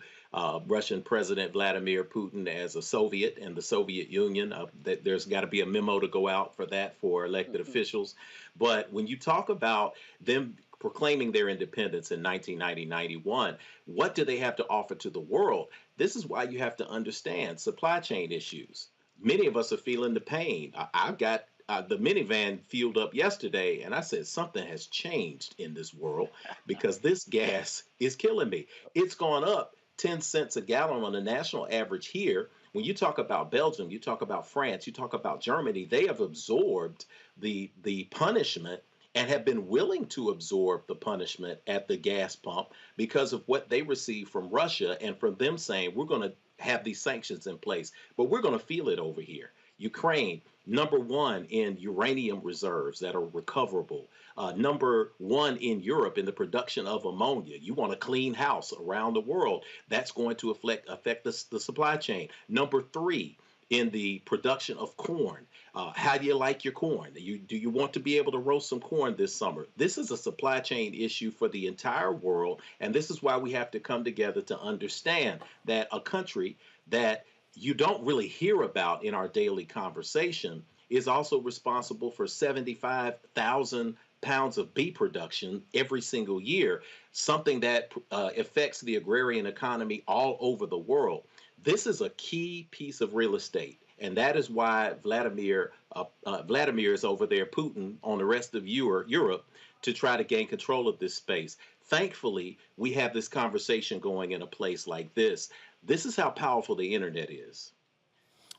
Russian President Vladimir Putin as a Soviet and the Soviet Union. There's got to be a memo to go out for that for elected officials. But when you talk about them proclaiming their independence in 1990-91, what do they have to offer to the world? This is why you have to understand supply chain issues. Many of us are feeling the pain. I've got the minivan fueled up yesterday, and I said something has changed in this world because this gas is killing me. It's gone up 10 cents a gallon on the national average here. When you talk about Belgium, you talk about France, you talk about Germany, they have absorbed the punishment and have been willing to absorb the punishment at the gas pump because of what they receive from Russia and from them saying, we're going to have these sanctions in place, but we're going to feel it over here. Ukraine, #1 in uranium reserves that are recoverable. #1 in Europe in the production of ammonia. You want a clean house around the world. That's going to affect the supply chain. #3 in the production of corn. How do you like your corn? Do you want to be able to roast some corn this summer? This is a supply chain issue for the entire world, and this is why we have to come together to understand that a country that you don't really hear about in our daily conversation is also responsible for 75,000 pounds of beef production every single year, something that affects the agrarian economy all over the world. This is a key piece of real estate, and that is why Vladimir is over there, Putin, on the rest of Europe to try to gain control of this space. Thankfully, we have this conversation going in a place like this. This is how powerful the internet is.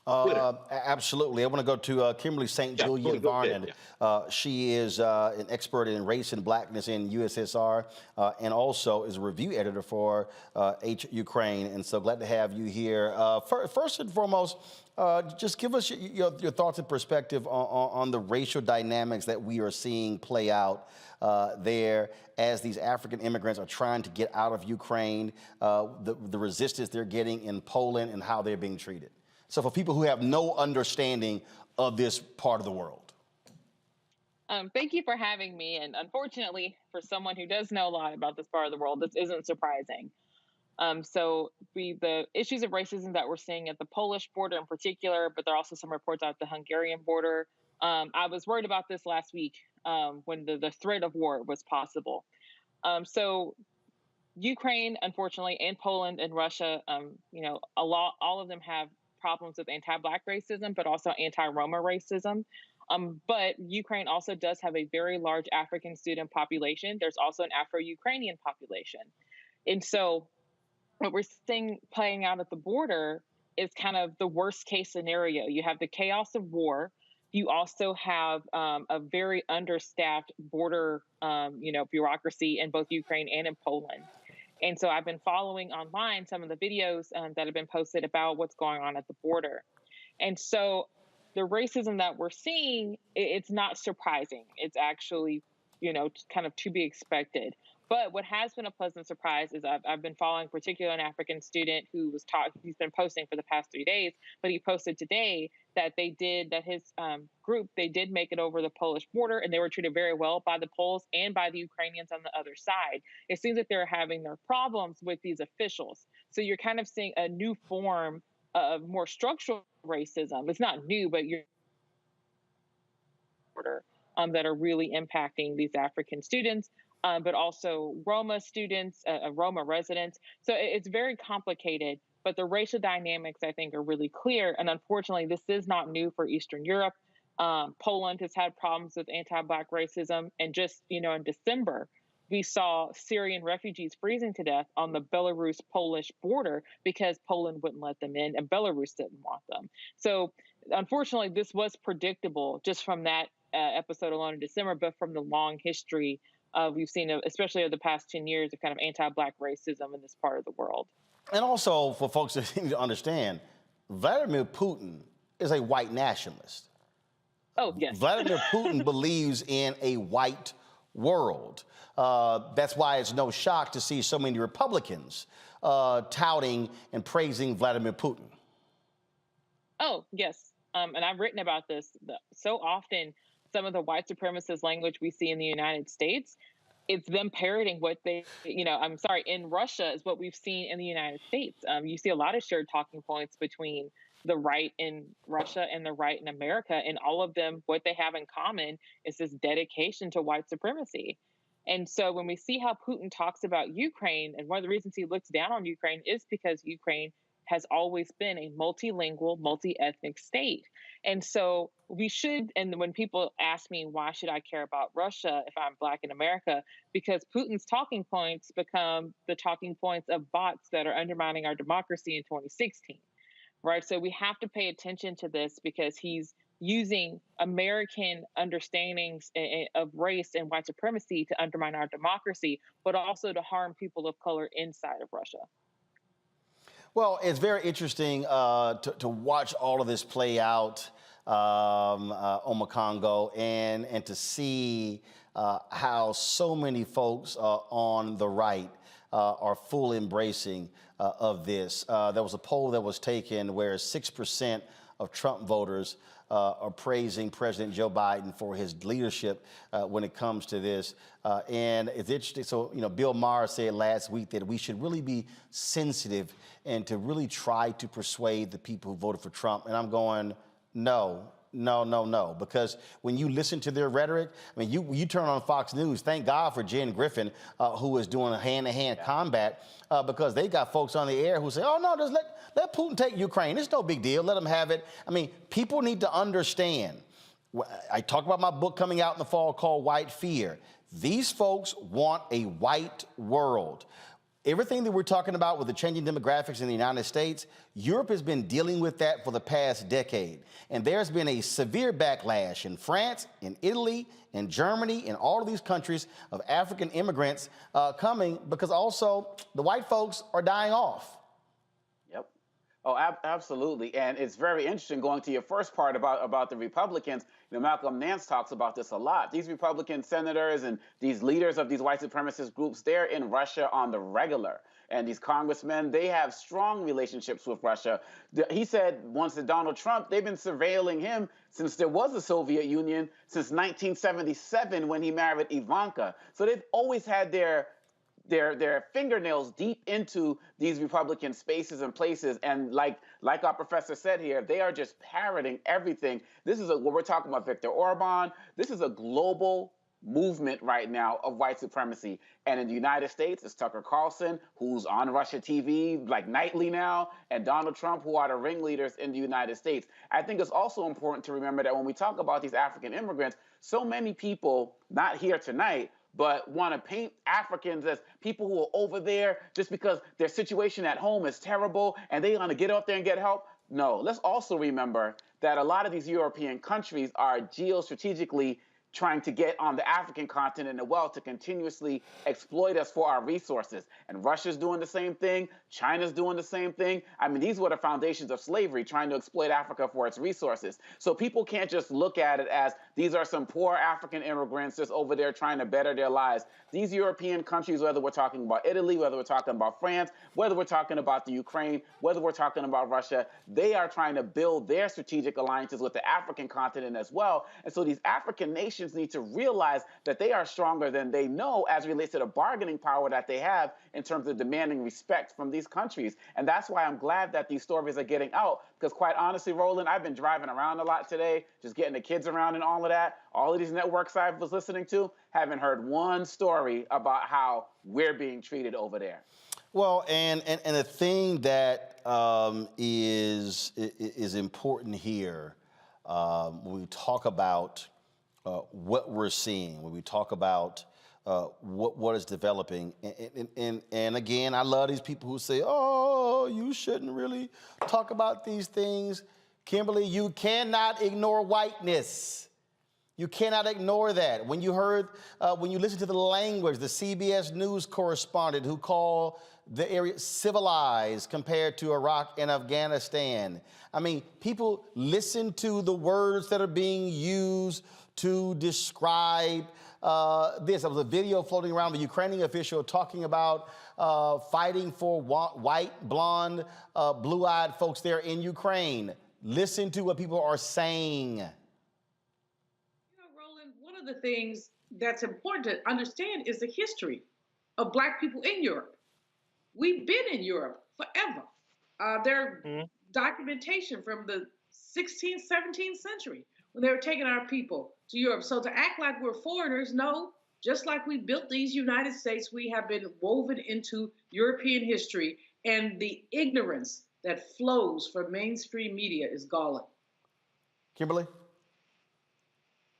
Absolutely. I want to go to Kimberly St. Julian Varnon. She is an expert in race and blackness in USSR and also is a review editor for H Ukraine. And so glad to have you here. First and foremost, just give us your thoughts and perspective on the racial dynamics that we are seeing play out there as these African immigrants are trying to get out of Ukraine, the resistance they're getting in Poland and how they're being treated. So for people who have no understanding of this part of the world. Thank you for having me. And unfortunately, for someone who does know a lot about this part of the world, this isn't surprising. The issues of racism that we're seeing at the Polish border in particular, but there are also some reports at the Hungarian border. I was worried about this last week when the threat of war was possible. So Ukraine, unfortunately, and Poland and Russia, all of them have problems with anti-Black racism, but also anti-Roma racism. But Ukraine also does have a very large African student population. There's also an Afro-Ukrainian population. And so what we're seeing playing out at the border is kind of the worst case scenario. You have the chaos of war. You also have a very understaffed border, bureaucracy in both Ukraine and in Poland. And so I've been following online some of the videos that have been posted about what's going on at the border. And so the racism that we're seeing, it's not surprising. It's actually, kind of to be expected. But what has been a pleasant surprise is I've been following particularly an African student who was he's been posting for the past 3 days, but he posted today that his group did make it over the Polish border and they were treated very well by the Poles and by the Ukrainians on the other side. It seems that they're having their problems with these officials. So you're kind of seeing a new form of more structural racism. It's not new, but you're that are really impacting these African students. But also Roma students, Roma residents. So it's very complicated, but the racial dynamics, I think, are really clear. And unfortunately, this is not new for Eastern Europe. Poland has had problems with anti-Black racism. And just, in December, we saw Syrian refugees freezing to death on the Belarus-Polish border because Poland wouldn't let them in and Belarus didn't want them. So unfortunately, this was predictable just from that episode alone in December, but from the long history we've seen, especially over the past 10 years, of kind of anti-Black racism in this part of the world. And also, for folks that need to understand, Vladimir Putin is a white nationalist. Oh, yes. Vladimir Putin believes in a white world. That's why it's no shock to see so many Republicans touting and praising Vladimir Putin. Oh, yes. And I've written about this so often. Some of the white supremacist language we see in the United States, it's them parroting what they, in Russia is what we've seen in the United States. You see a lot of shared talking points between the right in Russia and the right in America, and all of them, what they have in common is this dedication to white supremacy. And so when we see how Putin talks about Ukraine, and one of the reasons he looks down on Ukraine is because Ukraine has always been a multilingual, multi-ethnic state. And so we should, and when people ask me, why should I care about Russia if I'm Black in America? Because Putin's talking points become the talking points of bots that are undermining our democracy in 2016, right? So we have to pay attention to this because he's using American understandings of race and white supremacy to undermine our democracy, but also to harm people of color inside of Russia. Well, it's very interesting to watch all of this play out on Congo and to see how so many folks on the right are full embracing of this. There was a poll that was taken where 6% of Trump voters are praising President Joe Biden for his leadership when it comes to this. And it's interesting. So, Bill Maher said last week that we should really be sensitive and to really try to persuade the people who voted for Trump. And I'm going, no. Because when you listen to their rhetoric, I mean, you turn on Fox News, thank God for Jen Griffin, who is doing a hand-to-hand combat, because they got folks on the air who say, oh, no, just let Putin take Ukraine. It's no big deal. Let him have it. I mean, people need to understand. I talk about my book coming out in the fall called White Fear. These folks want a white world. Everything that we're talking about with the changing demographics in the United States, Europe has been dealing with that for the past decade. And there's been a severe backlash in France, in Italy, in Germany, in all of these countries of African immigrants coming because also the white folks are dying off. Yep. Oh, absolutely. And it's very interesting going to your first part about the Republicans. You know, Malcolm Nance talks about this a lot. These Republican senators and these leaders of these white supremacist groups, they're in Russia on the regular. And these congressmen, they have strong relationships with Russia. He said once to Donald Trump, they've been surveilling him since there was a Soviet Union, since 1977 when he married Ivanka. So they've always had their fingernails deep into these Republican spaces and places. And like our professor said here, they are just parroting everything. This is what we're talking about, Viktor Orban. This is a global movement right now of white supremacy. And in the United States, it's Tucker Carlson, who's on Russia TV like nightly now, and Donald Trump, who are the ringleaders in the United States. I think it's also important to remember that when we talk about these African immigrants, so many people, not here tonight, but want to paint Africans as people who are over there just because their situation at home is terrible and they want to get out there and get help. No, let's also remember that a lot of these European countries are geostrategically trying to get on the African continent as well to continuously exploit us for our resources. And Russia's doing the same thing. China's doing the same thing. I mean, these were the foundations of slavery, trying to exploit Africa for its resources. So people can't just look at it as these are some poor African immigrants just over there trying to better their lives. These European countries, whether we're talking about Italy, whether we're talking about France, whether we're talking about the Ukraine, whether we're talking about Russia, they are trying to build their strategic alliances with the African continent as well. And so these African nations need to realize that they are stronger than they know as it relates to the bargaining power that they have in terms of demanding respect from these countries. And that's why I'm glad that these stories are getting out, because quite honestly, Roland, I've been driving around a lot today, just getting the kids around and all of that. All of these networks I was listening to, haven't heard one story about how we're being treated over there. Well, and the thing that is important here when we talk about what we're seeing, when we talk about what is developing, and again, I love these people who say, "Oh, you shouldn't really talk about these things." Kimberly, you cannot ignore whiteness. You cannot ignore that. When you listen to the language, the CBS News correspondent who called the area civilized compared to Iraq and Afghanistan. I mean, people listen to the words that are being used to describe this. There was a video floating around, the Ukrainian official talking about fighting for white, blonde, blue-eyed folks there in Ukraine. Listen to what people are saying. One of the things that's important to understand is the history of Black people in Europe. We've been in Europe forever. There's documentation from the 16th, 17th century when they were taking our people to Europe. So to act like we're foreigners, no, just like we built these United States, we have been woven into European history, and the ignorance that flows from mainstream media is galling. Kimberly?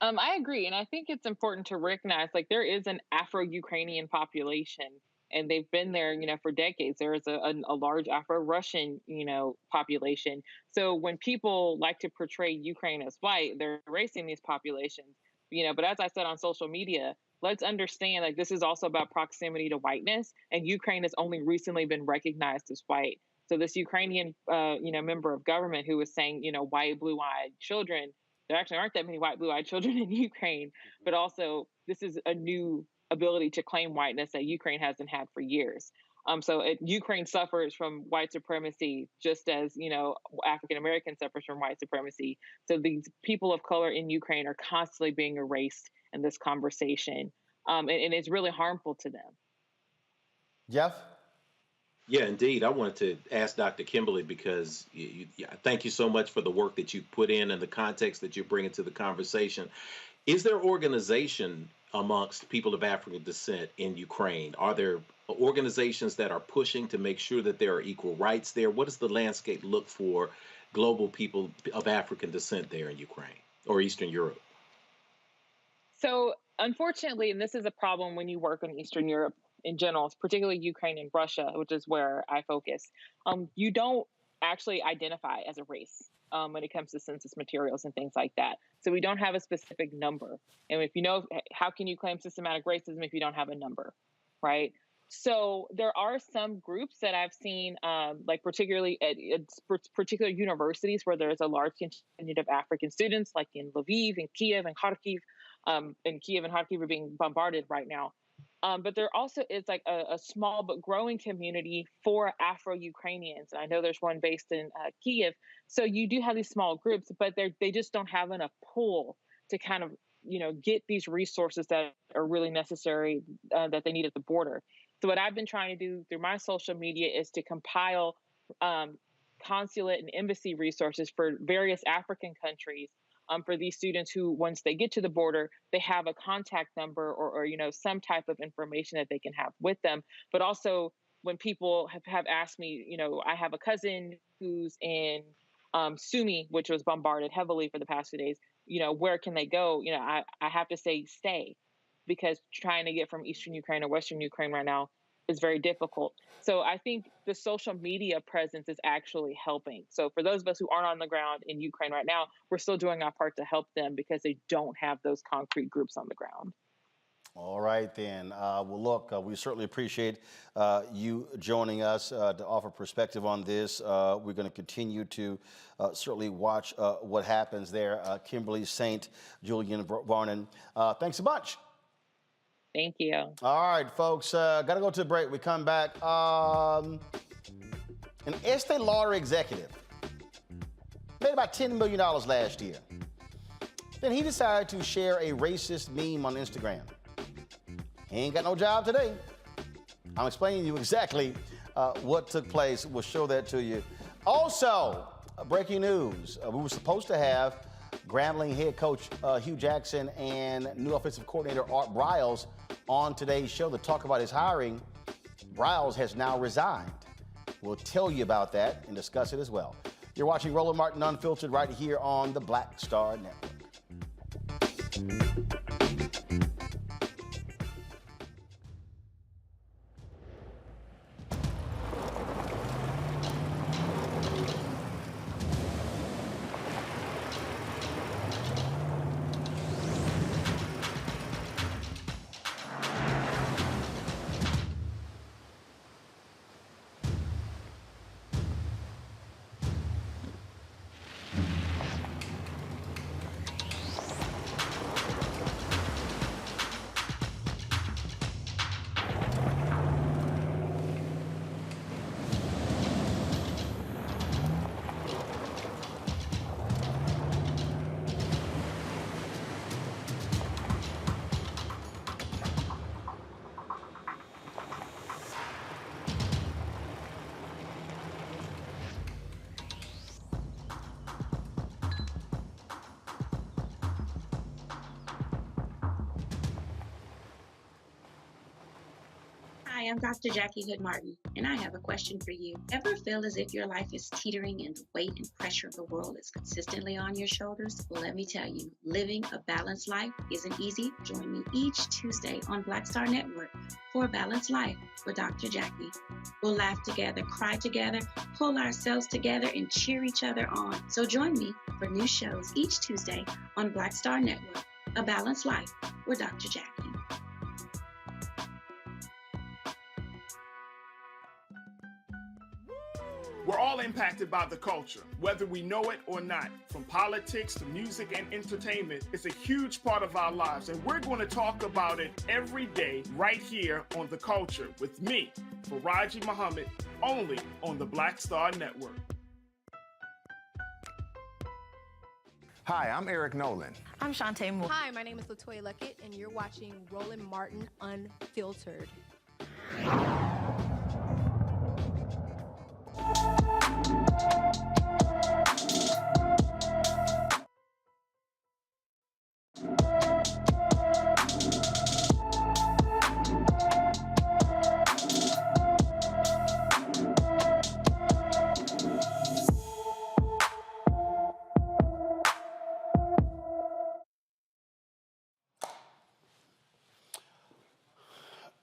I agree. And I think it's important to recognize, like, there is an Afro-Ukrainian population, and they've been there, for decades. There is a large Afro-Russian, population. So when people like to portray Ukraine as white, they're erasing these populations, but as I said on social media, let's understand, like, this is also about proximity to whiteness, and Ukraine has only recently been recognized as white. So this Ukrainian, member of government who was saying, white, blue-eyed children, there actually aren't that many white, blue-eyed children in Ukraine, but also this is a new ability to claim whiteness that Ukraine hasn't had for years. Ukraine suffers from white supremacy just as, African American suffers from white supremacy. So these people of color in Ukraine are constantly being erased in this conversation, and it's really harmful to them. Jeff? Yeah, indeed. I wanted to ask Dr. Kimberly because thank you so much for the work that you put in and the context that you bring into the conversation. Is there organization amongst people of African descent in Ukraine? Are there organizations that are pushing to make sure that there are equal rights there? What does the landscape look for global people of African descent there in Ukraine or Eastern Europe? So unfortunately, and this is a problem when you work in Eastern Europe, in general, particularly Ukraine and Russia, which is where I focus, you don't actually identify as a race when it comes to census materials and things like that. So we don't have a specific number. And if you know, how can you claim systematic racism if you don't have a number, right? So there are some groups that I've seen, like particularly at particular universities where there's a large contingent of African students, like in Lviv and Kiev and Kharkiv. And Kiev and Kharkiv are being bombarded right now. But there also is like a small but growing community for Afro-Ukrainians. And I know there's one based in Kiev. So you do have these small groups, but they just don't have enough pull to kind of, get these resources that are really necessary that they need at the border. So what I've been trying to do through my social media is to compile consulate and embassy resources for various African countries for these students who, once they get to the border, they have a contact number or some type of information that they can have with them. But also when people have asked me, I have a cousin who's in Sumy, which was bombarded heavily for the past few days, where can they go? I have to say stay, because trying to get from Eastern Ukraine or Western Ukraine right now is very difficult. So I think the social media presence is actually helping. So for those of us who aren't on the ground in Ukraine right now, we're still doing our part to help them because they don't have those concrete groups on the ground. All right, then. Well, look, we certainly appreciate you joining us to offer perspective on this. We're going to continue to certainly watch what happens there. Kimberly St. Julian Varnon, thanks a bunch. Thank you. All right, folks, got to go to the break. We come back. An Estee Lauder executive made about $10 million last year. Then he decided to share a racist meme on Instagram. He ain't got no job today. I'm explaining to you exactly what took place. We'll show that to you. Also, breaking news. We were supposed to have Grambling head coach Hugh Jackson and new offensive coordinator Art Briles on today's show to talk about his hiring. Briles has now resigned. We'll tell you about that and discuss it as well. You're watching Roland Martin Unfiltered right here on the Black Star Network. Hi, I'm Dr. Jackie Hood Martin, and I have a question for you. Ever feel as if your life is teetering and the weight and pressure of the world is consistently on your shoulders? Well, let me tell you, living a balanced life isn't easy. Join me each Tuesday on Black Star Network for A Balanced Life with Dr. Jackie. We'll laugh together, cry together, pull ourselves together, and cheer each other on. So join me for new shows each Tuesday on Black Star Network, A Balanced Life with Dr. Jackie. We're all impacted by the culture, whether we know it or not. From politics to music and entertainment, it's a huge part of our lives, and we're going to talk about it every day right here on The Culture with me, Faraji Muhammad, only on the Black Star Network. Hi, I'm Eric Nolan. I'm Shantae Moore. Hi, my name is Latoya Luckett, and you're watching Roland Martin Unfiltered.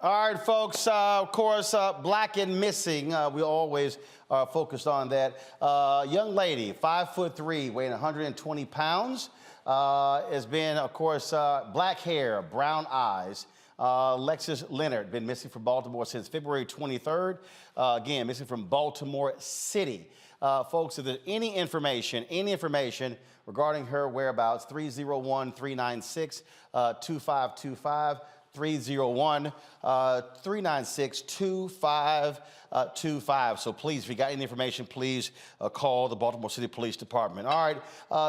All right, folks. Of course, black and missing. We always are focused on that. Young lady, 5'3", weighing 120 pounds, has been, of course, black hair, brown eyes. Lexus Leonard, been missing from Baltimore since February 23rd. Again, missing from Baltimore City. Folks, if there's any information regarding her whereabouts, 301-396-2525. 301-396-2525. So please, if you got any information, please call the Baltimore City Police Department. All right,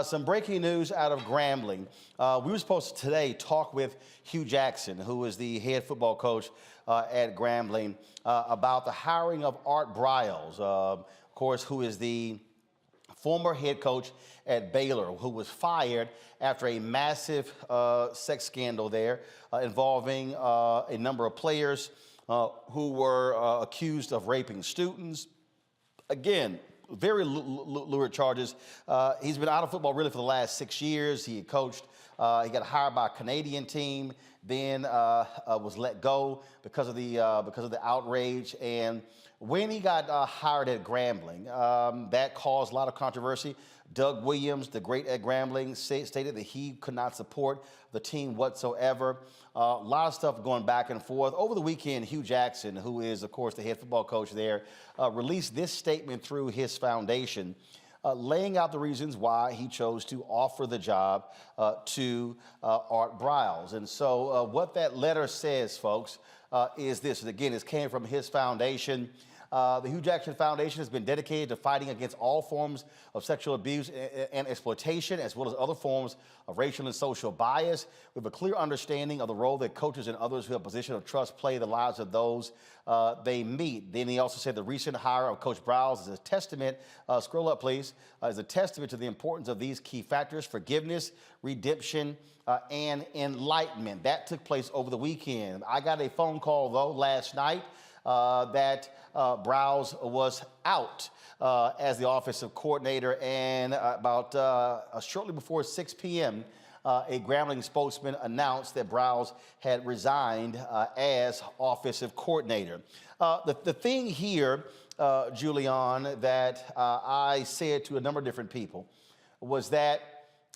some breaking news out of Grambling. We were supposed to today talk with Hugh Jackson, who is the head football coach at Grambling, about the hiring of Art Briles, of course, who is the former head coach at Baylor, who was fired after a massive sex scandal there involving a number of players who were accused of raping students. Again, very lurid charges. He's been out of football really for the last 6 years. He had coached, he got hired by a Canadian team, then was let go because of the outrage. And when he got hired at Grambling, that caused a lot of controversy. Doug Williams, the great at Grambling, stated that he could not support the team whatsoever. A lot of stuff going back and forth. Over the weekend, Hugh Jackson, who is, of course, the head football coach there, released this statement through his foundation, laying out the reasons why he chose to offer the job to Art Briles. And so what that letter says, folks, is this. And again, it came from his foundation. The Hugh Jackson Foundation has been dedicated to fighting against all forms of sexual abuse and exploitation, as well as other forms of racial and social bias. We have a clear understanding of the role that coaches and others who have a position of trust play in the lives of those they meet. Then he also said the recent hire of Coach Briles is a testament, scroll up please, is a testament to the importance of these key factors: forgiveness, redemption, and enlightenment. That took place over the weekend. I got a phone call, though, last night that Briles was out as the offensive coordinator, and about shortly before 6 p.m., a Grambling spokesman announced that Briles had resigned as offensive coordinator. The thing here, Julian, that I said to a number of different people was that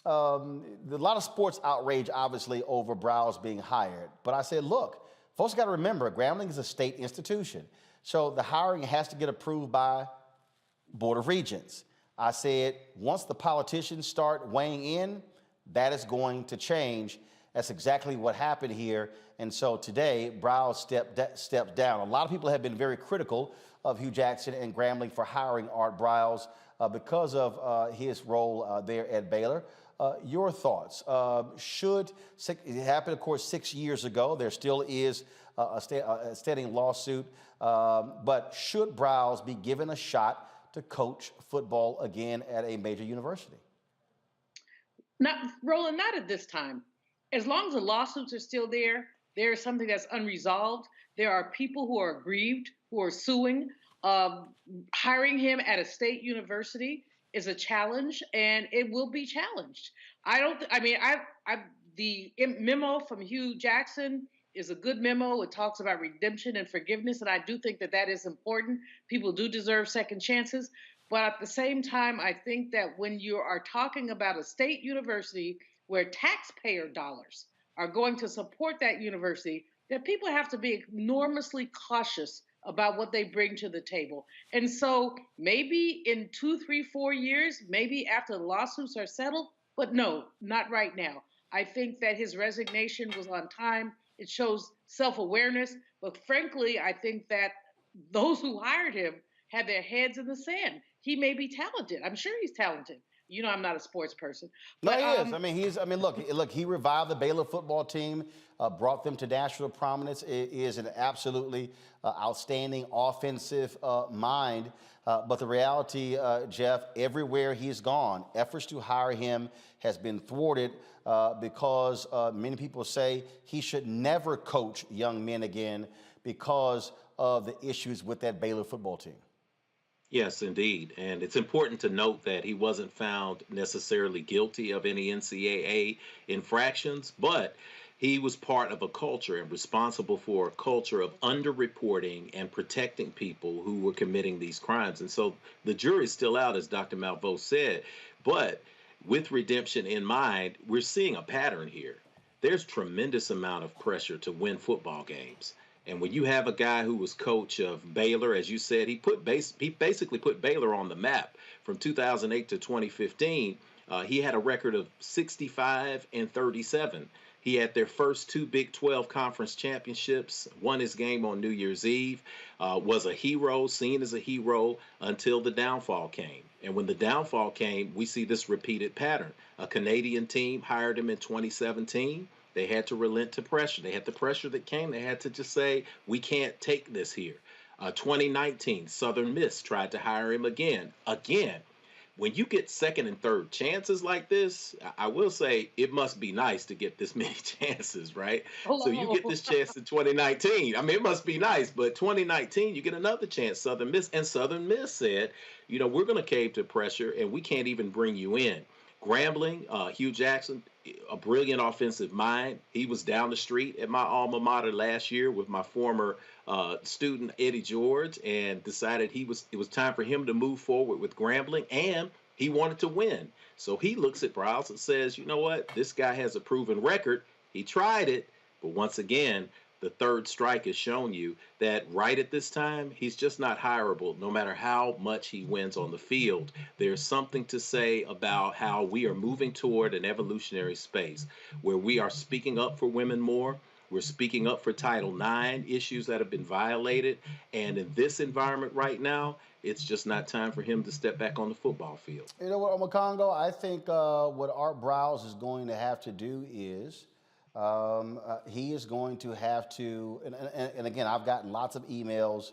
a lot of sports outrage, obviously, over Briles being hired. But I said, look, folks got to remember, Grambling is a state institution. So the hiring has to get approved by Board of Regents. I said, once the politicians start weighing in, that is going to change. That's exactly what happened here. And so today, Briles stepped down. A lot of people have been very critical of Hugh Jackson and Grambling for hiring Art Briles because of his role there at Baylor. Your thoughts? It happened, of course, 6 years ago. There still is a standing lawsuit. But should Briles be given a shot to coach football again at a major university? Roland, not at this time. As long as the lawsuits are still there, there is something that's unresolved. There are people who are aggrieved, who are suing. Hiring him at a state university is a challenge, and it will be challenged. The memo from Hugh Jackson is a good memo. It talks about redemption and forgiveness, and I do think that that is important. People do deserve second chances. But at the same time, I think that when you are talking about a state university where taxpayer dollars are going to support that university, that people have to be enormously cautious about what they bring to the table. And so maybe in 2, 3, 4 years, maybe after the lawsuits are settled, but no, not right now. I think that his resignation was on time. It shows self-awareness. But frankly, I think that those who hired him had their heads in the sand. He may be talented. I'm sure he's talented. You know, I'm not a sports person. But, no, he is. Look, he revived the Baylor football team, brought them to national prominence. It is an absolutely outstanding offensive mind. But the reality, Jeff, everywhere he's gone, efforts to hire him has been thwarted because many people say he should never coach young men again because of the issues with that Baylor football team. Yes, indeed. And it's important to note that he wasn't found necessarily guilty of any NCAA infractions, but He was part of a culture and responsible for a culture of underreporting and protecting people who were committing these crimes. And so the jury's still out, as Dr. Malveaux said. But with redemption in mind, we're seeing a pattern here. There's tremendous amount of pressure to win football games. And when you have a guy who was coach of Baylor, as you said, he basically put Baylor on the map from 2008 to 2015. He had a record of 65-37. He had their first two Big 12 conference championships, won his game on New Year's Eve, was a hero, seen as a hero until the downfall came. And when the downfall came, we see this repeated pattern. A Canadian team hired him in 2017. They had to relent to pressure. They had the pressure that came. They had to just say, we can't take this here. 2019, Southern Miss tried to hire him again. When you get second and third chances like this, I will say it must be nice to get this many chances, right? So you get this chance in 2019. I mean, it must be nice, but 2019, you get another chance, Southern Miss. And Southern Miss said, we're going to cave to pressure, and we can't even bring you in. Grambling, Hugh Jackson, a brilliant offensive mind. He was down the street at my alma mater last year with my former student Eddie George, and decided it was time for him to move forward with Grambling, and he wanted to win. So he looks at Briles and says, you know what? This guy has a proven record. He tried it, but once again, the third strike has shown you that right at this time, he's just not hireable, no matter how much he wins on the field. There's something to say about how we are moving toward an evolutionary space where we are speaking up for women more. We're speaking up for Title IX issues that have been violated. And in this environment right now, it's just not time for him to step back on the football field. You know what, Omokongo? I think what Art Briles is going to have to do is he is going to have to, and again, I've gotten lots of emails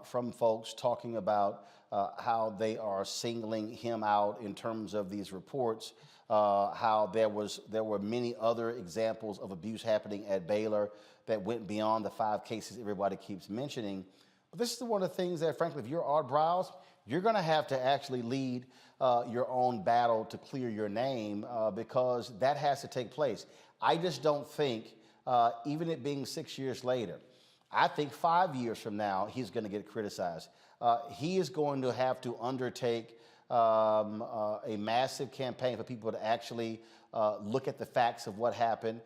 from folks talking about how they are singling him out in terms of these reports, how there were many other examples of abuse happening at Baylor that went beyond the 5 cases everybody keeps mentioning. But this is one of the things that, frankly, if you're Art Briles, you're going to have to actually lead your own battle to clear your name because that has to take place. I just don't think, even it being 6 years later, I think 5 years from now, he's going to get criticized. He is going to have to undertake a massive campaign for people to actually look at the facts of what happened.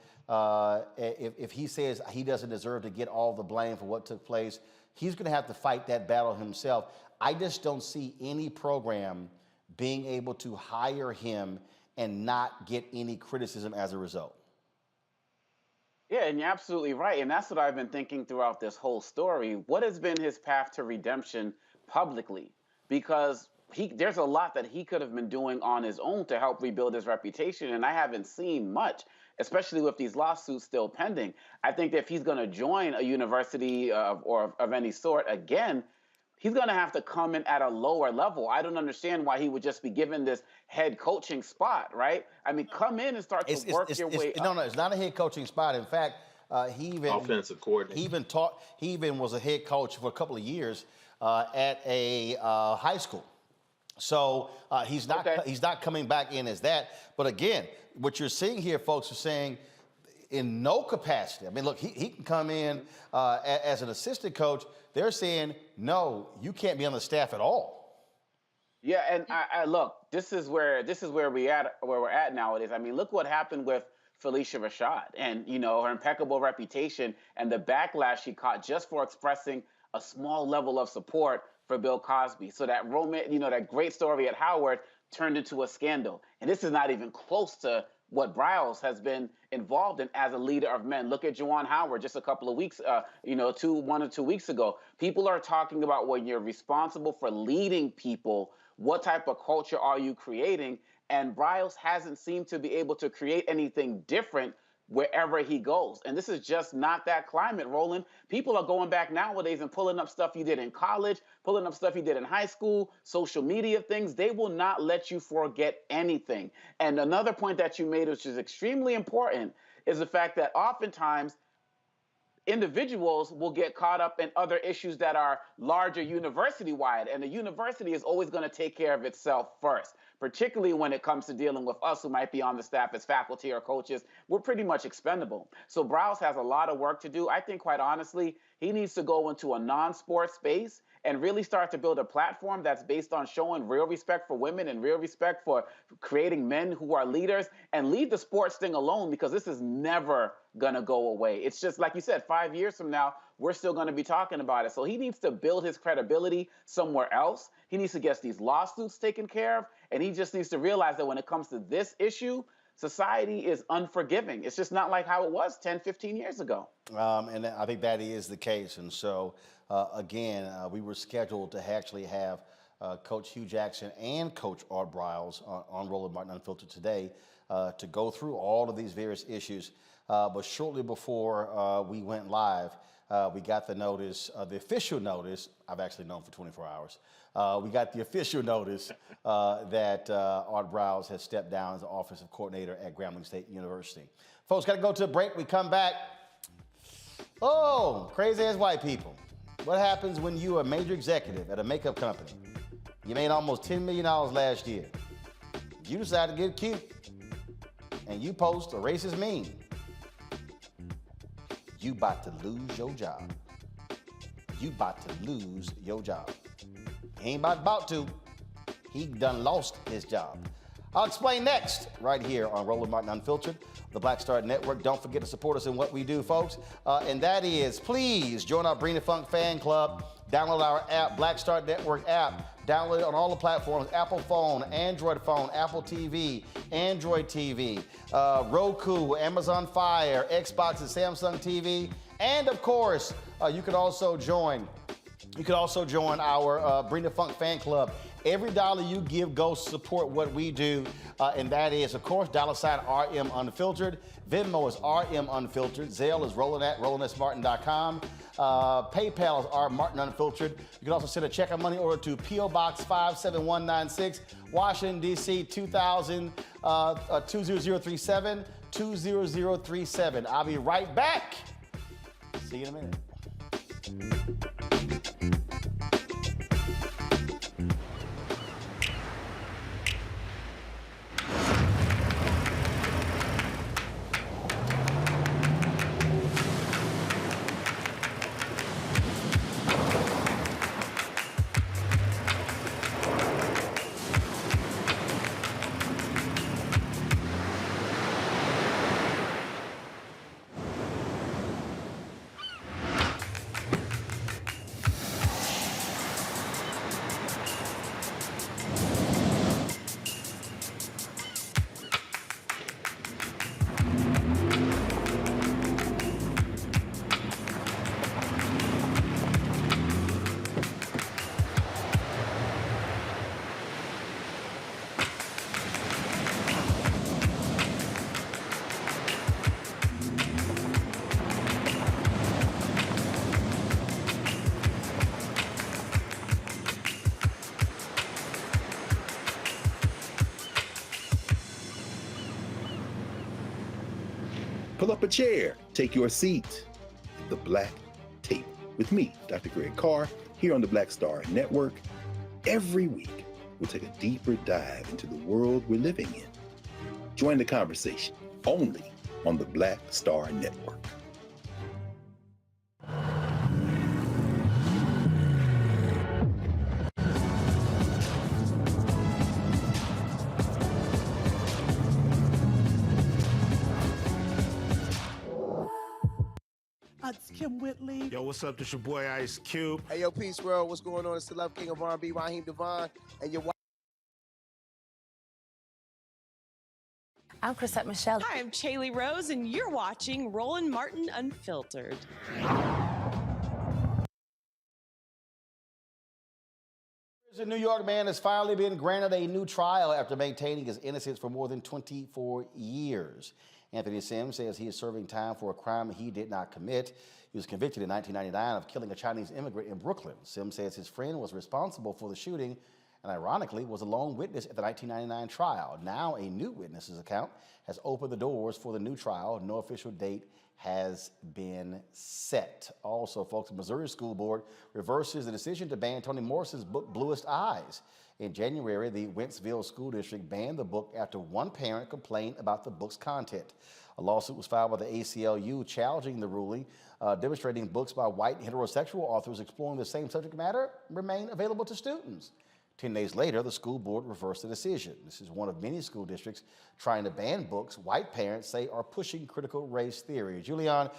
If he says he doesn't deserve to get all the blame for what took place, he's going to have to fight that battle himself. I just don't see any program being able to hire him and not get any criticism as a result. Yeah, and you're absolutely right. And that's what I've been thinking throughout this whole story. What has been his path to redemption publicly? Because there's a lot that he could have been doing on his own to help rebuild his reputation, and I haven't seen much, especially with these lawsuits still pending. I think that if he's going to join a university or of any sort again, he's going to have to come in at a lower level. I don't understand why he would just be given this head coaching spot, right? I mean, come in and start to work your way up. No, it's not a head coaching spot. In fact, he even offensive coordinator. He even was a head coach for a couple of years at a high school. So he's not coming back in as that. But again, what you're seeing here, folks, are saying in no capacity. I mean, look, he can come in as an assistant coach. They're saying, no, you can't be on the staff at all. Yeah, and I look, this is where we're at nowadays. I mean, look what happened with Felicia Rashad and, her impeccable reputation and the backlash she caught just for expressing a small level of support for Bill Cosby. So that that great story at Howard turned into a scandal. And this is not even close to what Briles has been involved in as a leader of men. Look at Juwan Howard just a couple of weeks, 1 or 2 weeks ago. People are talking about when you're responsible for leading people, what type of culture are you creating? And Briles hasn't seemed to be able to create anything different wherever he goes. And this is just not that climate, Roland. People are going back nowadays and pulling up stuff you did in college, pulling up stuff you did in high school, social media things. They will not let you forget anything. And another point that you made, which is extremely important, is the fact that oftentimes individuals will get caught up in other issues that are larger university-wide, and the university is always going to take care of itself first. particularly when it comes to dealing with us who might be on the staff as faculty or coaches. We're pretty much expendable. So Browse has a lot of work to do. I think, quite honestly, he needs to go into a non-sport space and really start to build a platform that's based on showing real respect for women and real respect for creating men who are leaders, and leave the sports thing alone, because this is never gonna go away. It's just like you said, 5 years from now, we're still gonna be talking about it. So he needs to build his credibility somewhere else. He needs to get these lawsuits taken care of, and he just needs to realize that when it comes to this issue, society is unforgiving. It's just not like how it was 10, 15 years ago. And I think that is the case. And so, again, we were scheduled to actually have Coach Hugh Jackson and Coach Art Briles on Roland Martin Unfiltered today to go through all of these various issues. But shortly before we went live, we got the notice, the official notice. I've actually known for 24 hours. We got the official notice that Art Briles has stepped down as the offensive coordinator at Grambling State University. Folks, got to go to a break. We come back. Oh, crazy as white people. What happens when you are a major executive at a makeup company? You made almost $10 million last year. You decide to get cute, and you post a racist meme. You about to lose your job. You about to lose your job. He ain't about to. He done lost his job. I'll explain next, right here on Roland Martin Unfiltered, the Black Star Network. Don't forget to support us in what we do, folks. And that is, please join our Bring the Funk fan club. Download our app, Black Star Network app. Download it on all the platforms: Apple phone, Android phone, Apple TV, Android TV, Roku, Amazon Fire, Xbox and Samsung TV. And of course, you can also join our Bring the Funk fan club. Every dollar you give goes to support what we do, and that is, of course, $RM Unfiltered. Venmo is RM Unfiltered. Zelle is roland@rolandsmartin.com. PayPal is rmartin Unfiltered. You can also send a check or money order to P.O. Box 57196, Washington, D.C. 20037, 20037. I'll be right back. See you in a minute. Pull up a chair, take your seat at the Black Table with me, Dr. Greg Carr, here on the Black Star Network. Every week, we'll take a deeper dive into the world we're living in. Join the conversation only on the Black Star Network. It's Kim Whitley. Yo, what's up? This your boy Ice Cube. Hey, yo, Peace World. What's going on? It's the Love King of R&B, Raheem Devon, and you're I'm Chrisette Michelle. Hi, I'm Chaley Rose, and you're watching Roland Martin Unfiltered. A New York man has finally been granted a new trial after maintaining his innocence for more than 24 years. Anthony Sims says he is serving time for a crime he did not commit. He was convicted in 1999 of killing a Chinese immigrant in Brooklyn. Sims says his friend was responsible for the shooting and ironically was a lone witness at the 1999 trial. Now a new witness's account has opened the doors for the new trial. No official date has been set. Also, folks, the Missouri School Board reverses the decision to ban Toni Morrison's book, Bluest Eyes. In January, the Wentzville School District banned the book after one parent complained about the book's content. A lawsuit was filed by the ACLU challenging the ruling, demonstrating books by white heterosexual authors exploring the same subject matter remain available to students. 10 days later, the school board reversed the decision. This is one of many school districts trying to ban books white parents say are pushing critical race theory. Julian,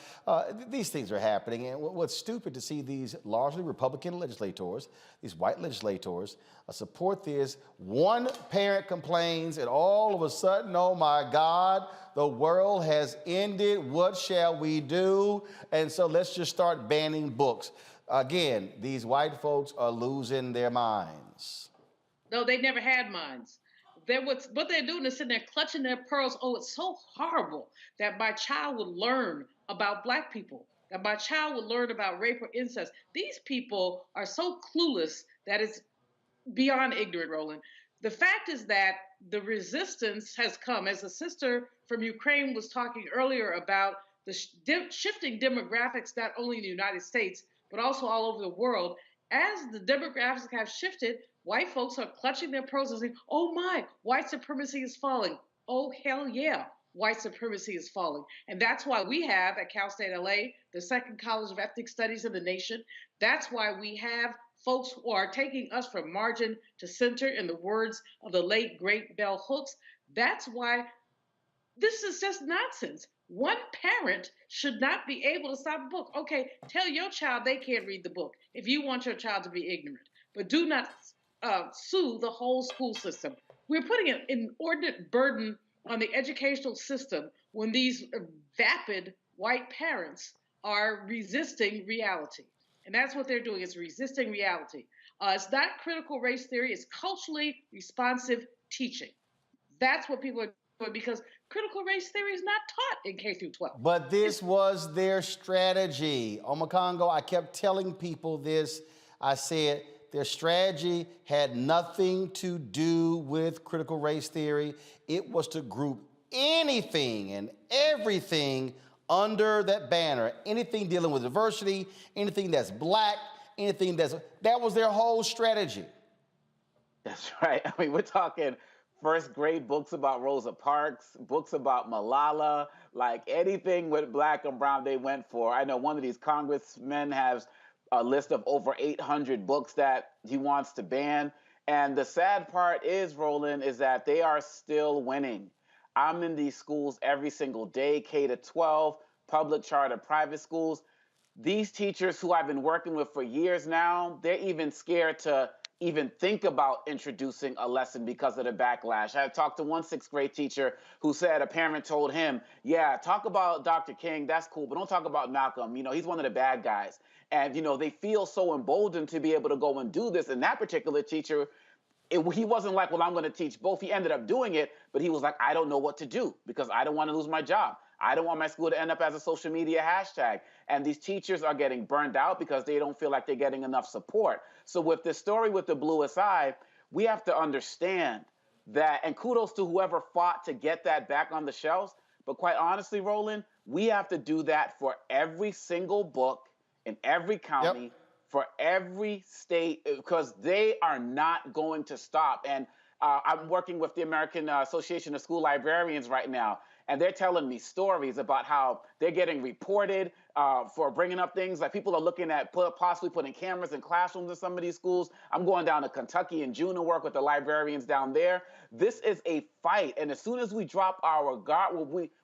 these things are happening, and what's stupid to see these largely Republican legislators, these white legislators, support this. One parent complains, and all of a sudden, oh my God, the world has ended. What shall we do? And so let's just start banning books. Again, these white folks are losing their minds. No, they never had minds. What they're doing is sitting there clutching their pearls. Oh, it's so horrible that my child would learn about Black people, that my child would learn about rape or incest. These people are so clueless that it's beyond ignorant, Roland. The fact is that the resistance has come, as a sister from Ukraine was talking earlier about the shifting demographics, not only in the United States, but also all over the world. As the demographics have shifted, white folks are clutching their pearls and saying, oh my, white supremacy is falling. Oh, hell yeah, white supremacy is falling. And that's why we have at Cal State LA, the second college of ethnic studies in the nation. That's why we have folks who are taking us from margin to center, in the words of the late, great Bell Hooks. That's why this is just nonsense. One parent should not be able to stop a book. Okay, tell your child they can't read the book if you want your child to be ignorant, but do not sue the whole school system. We're putting an inordinate burden on the educational system when these vapid white parents are resisting reality. And that's what they're doing, is resisting reality. It's not critical race theory, it's culturally responsive teaching. That's what people are doing, because critical race theory is not taught in K through 12. But this was their strategy. Omekongo, I kept telling people this. I said their strategy had nothing to do with critical race theory. It was to group anything and everything under that banner. Anything dealing with diversity, anything that's Black, that was their whole strategy. That's right. I mean, we're talking first grade books about Rosa Parks, books about Malala, like anything with Black and brown they went for. I know one of these congressmen has a list of over 800 books that he wants to ban. And the sad part is, Roland, is that they are still winning. I'm in these schools every single day, K to 12, public, charter, private schools. These teachers who I've been working with for years now, they're even scared to even think about introducing a lesson because of the backlash. I talked to one 6th grade teacher who said a parent told him, yeah, talk about Dr. King, that's cool, but don't talk about Malcolm. You know, he's one of the bad guys. And, you know, they feel so emboldened to be able to go and do this. And that particular teacher, he wasn't like, well, I'm going to teach both. He ended up doing it, but he was like, I don't know what to do because I don't want to lose my job. I don't want my school to end up as a social media hashtag. And these teachers are getting burned out because they don't feel like they're getting enough support. So with this story with the bluest eye, we have to understand that, and kudos to whoever fought to get that back on the shelves. But quite honestly, Roland, we have to do that for every single book in every county. Yep. For every state, because they are not going to stop. And I'm working with the American Association of School Librarians right now, and they're telling me stories about how they're getting reported for bringing up things like people are looking at possibly putting cameras in classrooms in some of these schools. I'm going down to Kentucky in June to work with the librarians down there. This is a fight, and as soon as we drop our guard,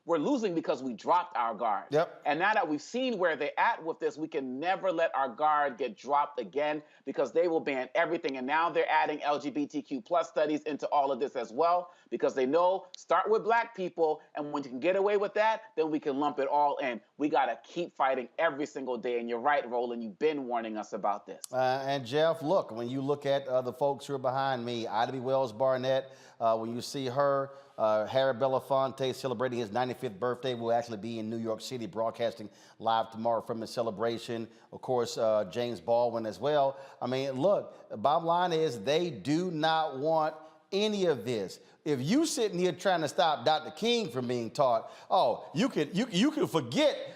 we're losing because we dropped our guard. Yep. And now that we've seen where they're at with this, we can never let our guard get dropped again because they will ban everything. And now they're adding LGBTQ plus studies into all of this as well because they know start with Black people, and when you can get away with that, then we can lump it all in. We got to keep fighting every single day. And you're right, Roland, you've been warning us about this. And Jeff, look, when you look at the folks who are behind me, Ida B. Wells Barnett, when you see her, Harry Belafonte celebrating his 95th birthday, will actually be in New York City broadcasting live tomorrow from his celebration. Of course, James Baldwin as well. I mean, look, the bottom line is they do not want any of this. If you sitting here trying to stop Dr. King from being taught, oh, you could forget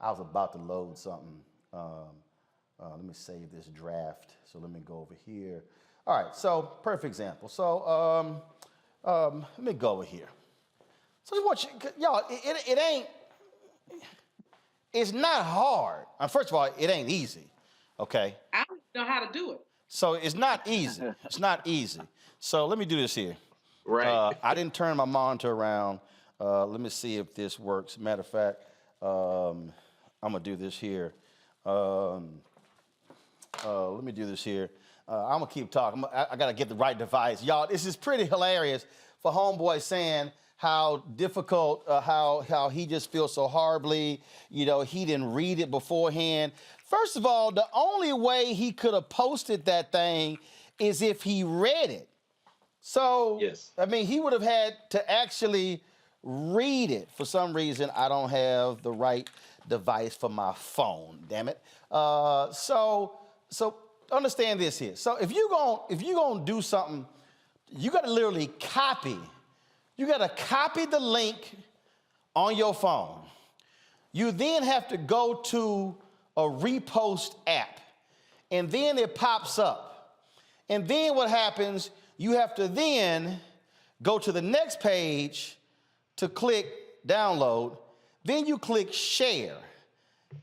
I was about to load something. Let me save this draft. So let me go over here. All right, so perfect example. So let me go over here. So just want you, y'all, it ain't, it's not hard. First of all, it ain't easy, okay? I don't know how to do it. So it's not easy. It's not easy. So let me do this here. Right. I didn't turn my monitor around. Let me see if this works. Matter of fact, I'm gonna do this here. Let me do this here. I'm gonna keep talking. I gotta get the right device. Y'all, this is pretty hilarious for Homeboy saying how difficult, how he just feels so horribly. You know, he didn't read it beforehand. First of all, the only way he could have posted that thing is if he read it. So, yes. I mean, he would have had to actually read it. For some reason, I don't have the right device for my phone, damn it. So understand this here. So if you're gonna do something, you gotta literally copy. You gotta copy the link on your phone. You then have to go to a repost app, and then it pops up. And then what happens, you have to then go to the next page to click download. Then you click share.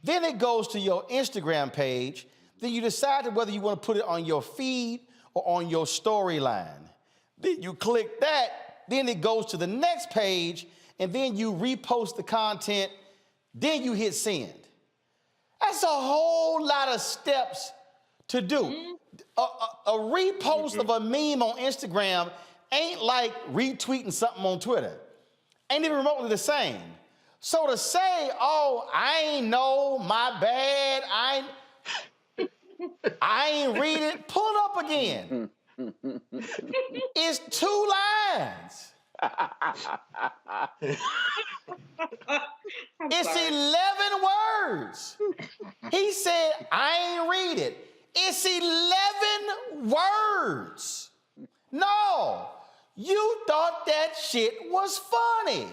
Then it goes to your Instagram page. Then you decide whether you want to put it on your feed or on your storyline. Then you click that. Then it goes to the next page, and then you repost the content. Then you hit send. That's a whole lot of steps to do. A repost of a meme on Instagram ain't like retweeting something on Twitter. Ain't even remotely the same. So to say, oh, I ain't know, my bad, I ain't read it, pull it up again. It's 2 lines. It's 11 words. He said, I ain't read it. It's 11 words. No, you thought that shit was funny.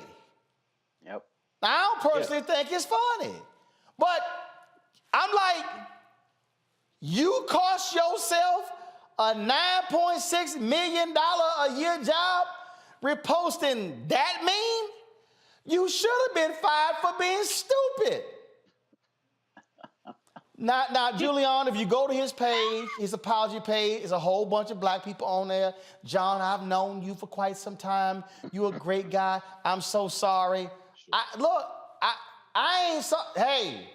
Yep. Now, I don't personally think it's funny, but I'm like, you cost yourself a $9.6 million a year job reposting that meme? You should have been fired for being stupid. Now, Julian, if you go to his page, his apology page, there's a whole bunch of black people on there. John, I've known you for quite some time. You're a great guy. I'm so sorry. I ain't sorry. Hey,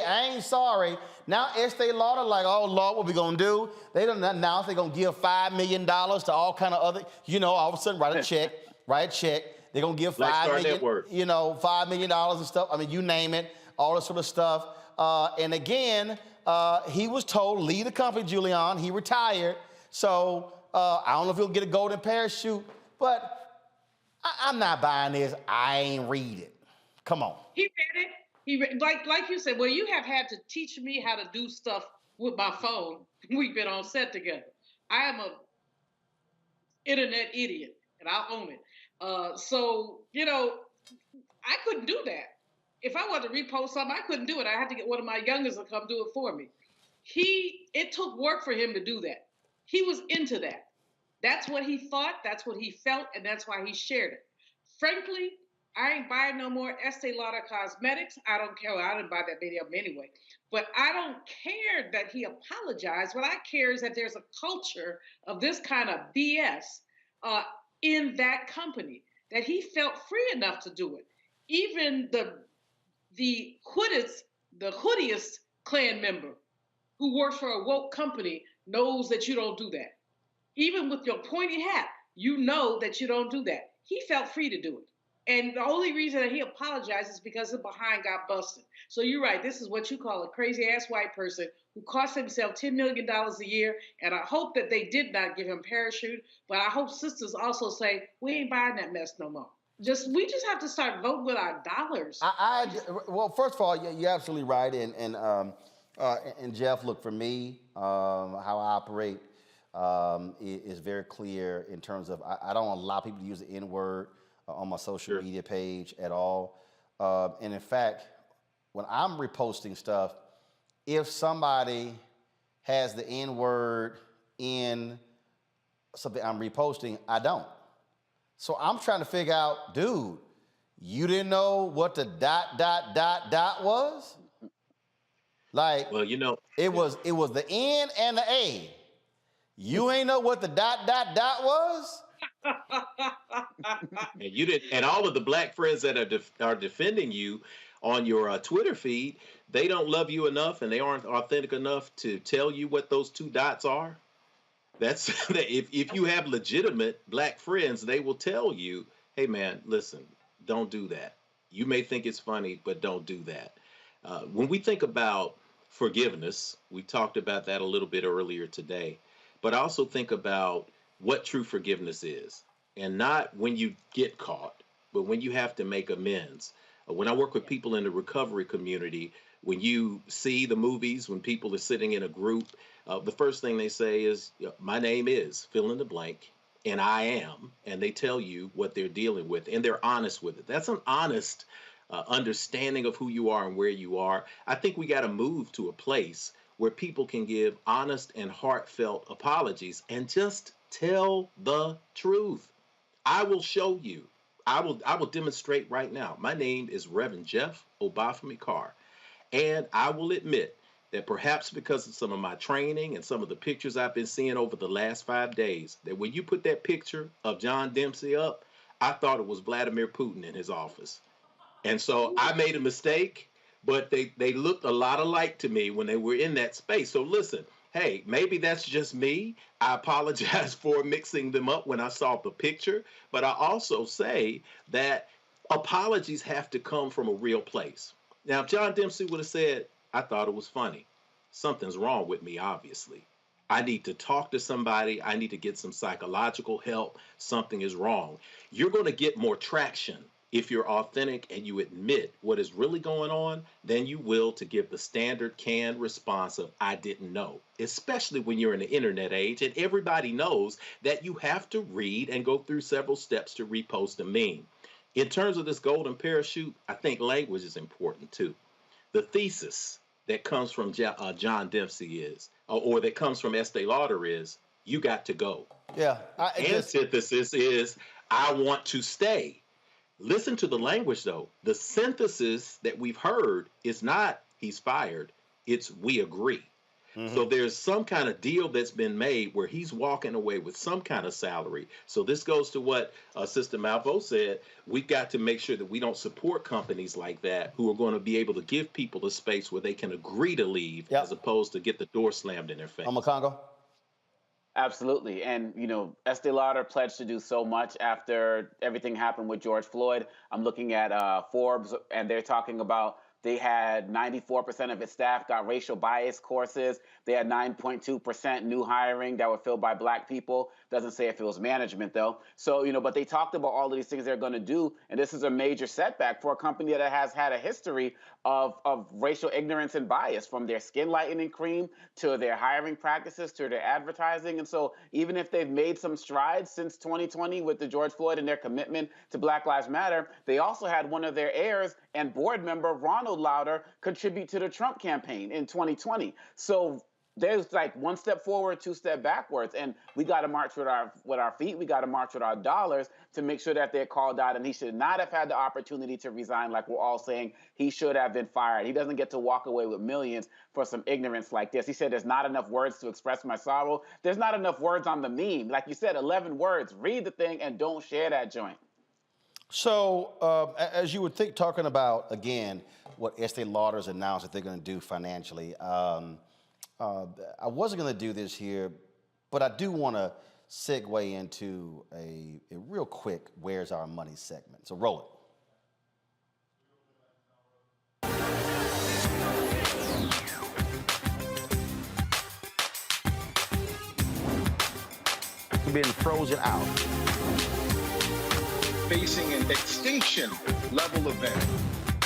I ain't sorry. Now Estee Lauder like, oh, Lord, what we gonna do? They don't announce they're gonna give $5 million to all kind of other, all of a sudden write a check. They're gonna give $5 million, $5 million and stuff. I mean, you name it, all this sort of stuff. And again, he was told, leave the company, Julian. He retired. So I don't know if he'll get a golden parachute, but I'm not buying this. I ain't read it. Come on. He read it. Like you said, well, you have had to teach me how to do stuff with my phone. We've been on set together. I am a internet idiot, and I own it. So, I couldn't do that. If I wanted to repost something, I couldn't do it. I had to get one of my youngest to come do it for me. It took work for him to do that. He was into that. That's what he thought, that's what he felt, and that's why he shared it. Frankly, I ain't buying no more Estee Lauder cosmetics. I don't care. I didn't buy that many of them anyway. But I don't care that he apologized. What I care is that there's a culture of this kind of BS in that company, that he felt free enough to do it. Even the hoodiest Klan member who works for a woke company knows that you don't do that. Even with your pointy hat, you know that you don't do that. He felt free to do it. And the only reason that he apologized is because his behind got busted. So you're right. This is what you call a crazy-ass white person who cost himself $10 million a year. And I hope that they did not give him parachute. But I hope sisters also say, we ain't buying that mess no more. We just have to start voting with our dollars. Well, first of all, you're absolutely right. And Jeff, look, for me, how I operate is very clear in terms of I don't allow people to use the N-word on my social media page at all. And in fact, when I'm reposting stuff, if somebody has the N-word in something I'm reposting, I don't. So I'm trying to figure out, dude, you didn't know what the ... was? Like, well, you know, it was the N and the A. You ain't know what the ... was? and you didn't, and all of the black friends that are defending you on your Twitter feed, they don't love you enough, and they aren't authentic enough to tell you what those two dots are. That's if you have legitimate black friends, they will tell you, hey man, listen, don't do that. You may think it's funny, but don't do that. When we think about forgiveness, we talked about that a little bit earlier today, but I also think about what true forgiveness is, and not when you get caught, but when you have to make amends. When I work with people in the recovery community, when you see the movies, when people are sitting in a group, the first thing they say is, my name is fill in the blank, and I am, and they tell you what they're dealing with, and they're honest with it. That's an honest understanding of who you are and where you are. I think we got to move to a place where people can give honest and heartfelt apologies and just tell the truth. I will show you. I will demonstrate right now. My name is Reverend Jeff Obafemi Carr, and I will admit that perhaps because of some of my training and some of the pictures I've been seeing over the last 5 days, that when you put that picture of John Dempsey up, I thought it was Vladimir Putin in his office. And so I made a mistake, but they looked a lot alike to me when they were in that space. So listen, hey, maybe that's just me. I apologize for mixing them up when I saw the picture, but I also say that apologies have to come from a real place. Now, if John Dempsey would have said, I thought it was funny, something's wrong with me, obviously. I need to talk to somebody. I need to get some psychological help. Something is wrong. You're going to get more traction if you're authentic and you admit what is really going on than you will to give the standard canned response of, I didn't know, especially when you're in the internet age and everybody knows that you have to read and go through several steps to repost a meme. In terms of this golden parachute, I think language is important too. The thesis that comes from John Dempsey is, or that comes from Estee Lauder is, you got to go. Yeah. Antithesis is, I want to stay. Listen to the language, though. The synthesis that we've heard is not he's fired, it's we agree. Mm-hmm. So there's some kind of deal that's been made where he's walking away with some kind of salary. So this goes to what Sister Malvo said. We've got to make sure that we don't support companies like that who are going to be able to give people a space where they can agree to leave as opposed to get the door slammed in their face. Congo? Absolutely. And, you know, Estee Lauder pledged to do so much after everything happened with George Floyd. I'm looking at Forbes, and they're talking about they had 94% of its staff got racial bias courses. They had 9.2% new hiring that were filled by black people. Doesn't say if it was management, though. So, you know, but they talked about all of these things they're going to do. And this is a major setback for a company that has had a history of racial ignorance and bias, from their skin lightening cream to their hiring practices to their advertising. And so even if they've made some strides since 2020 with the George Floyd and their commitment to Black Lives Matter, they also had one of their heirs and board member, Ronald Lauder, contribute to the Trump campaign in 2020. So there's like one step forward, two step backwards, and we got to march with our feet. We got to march with our dollars to make sure that they're called out. And he should not have had the opportunity to resign, like we're all saying. He should have been fired. He doesn't get to walk away with millions for some ignorance like this. He said, "There's not enough words to express my sorrow." There's not enough words on the meme. Like you said, 11 words. Read the thing and don't share that joint. So, as you would think, talking about again what Estee Lauder's announced that they're going to do financially. I wasn't going to do this here, but I do want to segue into a real quick Where's Our Money segment. So roll it. We've been frozen out. Facing an extinction level event.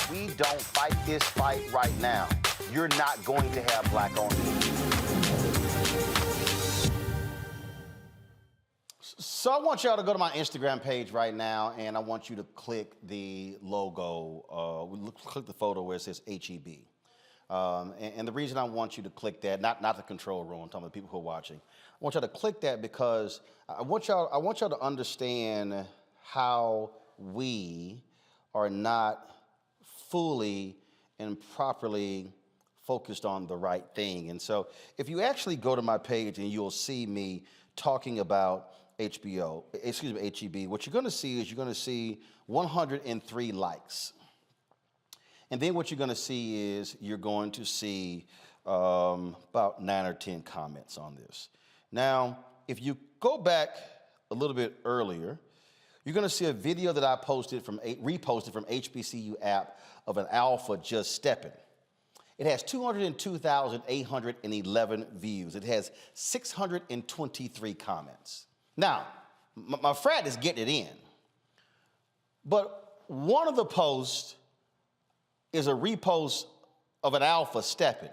We don't fight this fight right now, you're not going to have black ownership. So I want y'all to go to my Instagram page right now, and I want you to click the logo, click the photo where it says HEB. And the reason I want you to click that, not the control room, I'm talking about the people who are watching. I want y'all to click that because I want y'all to understand how we are not fully and properly focused on the right thing. And so if you actually go to my page and you'll see me talking about HEB, what you're gonna see is you're gonna see 103 likes. And then what you're gonna see is you're going to see about 9 or 10 comments on this. Now, if you go back a little bit earlier, you're gonna see a video that I reposted from HBCU app of an alpha just stepping. It has 202,811 views. It has 623 comments. Now, my frat is getting it in, but one of the posts is a repost of an alpha stepping.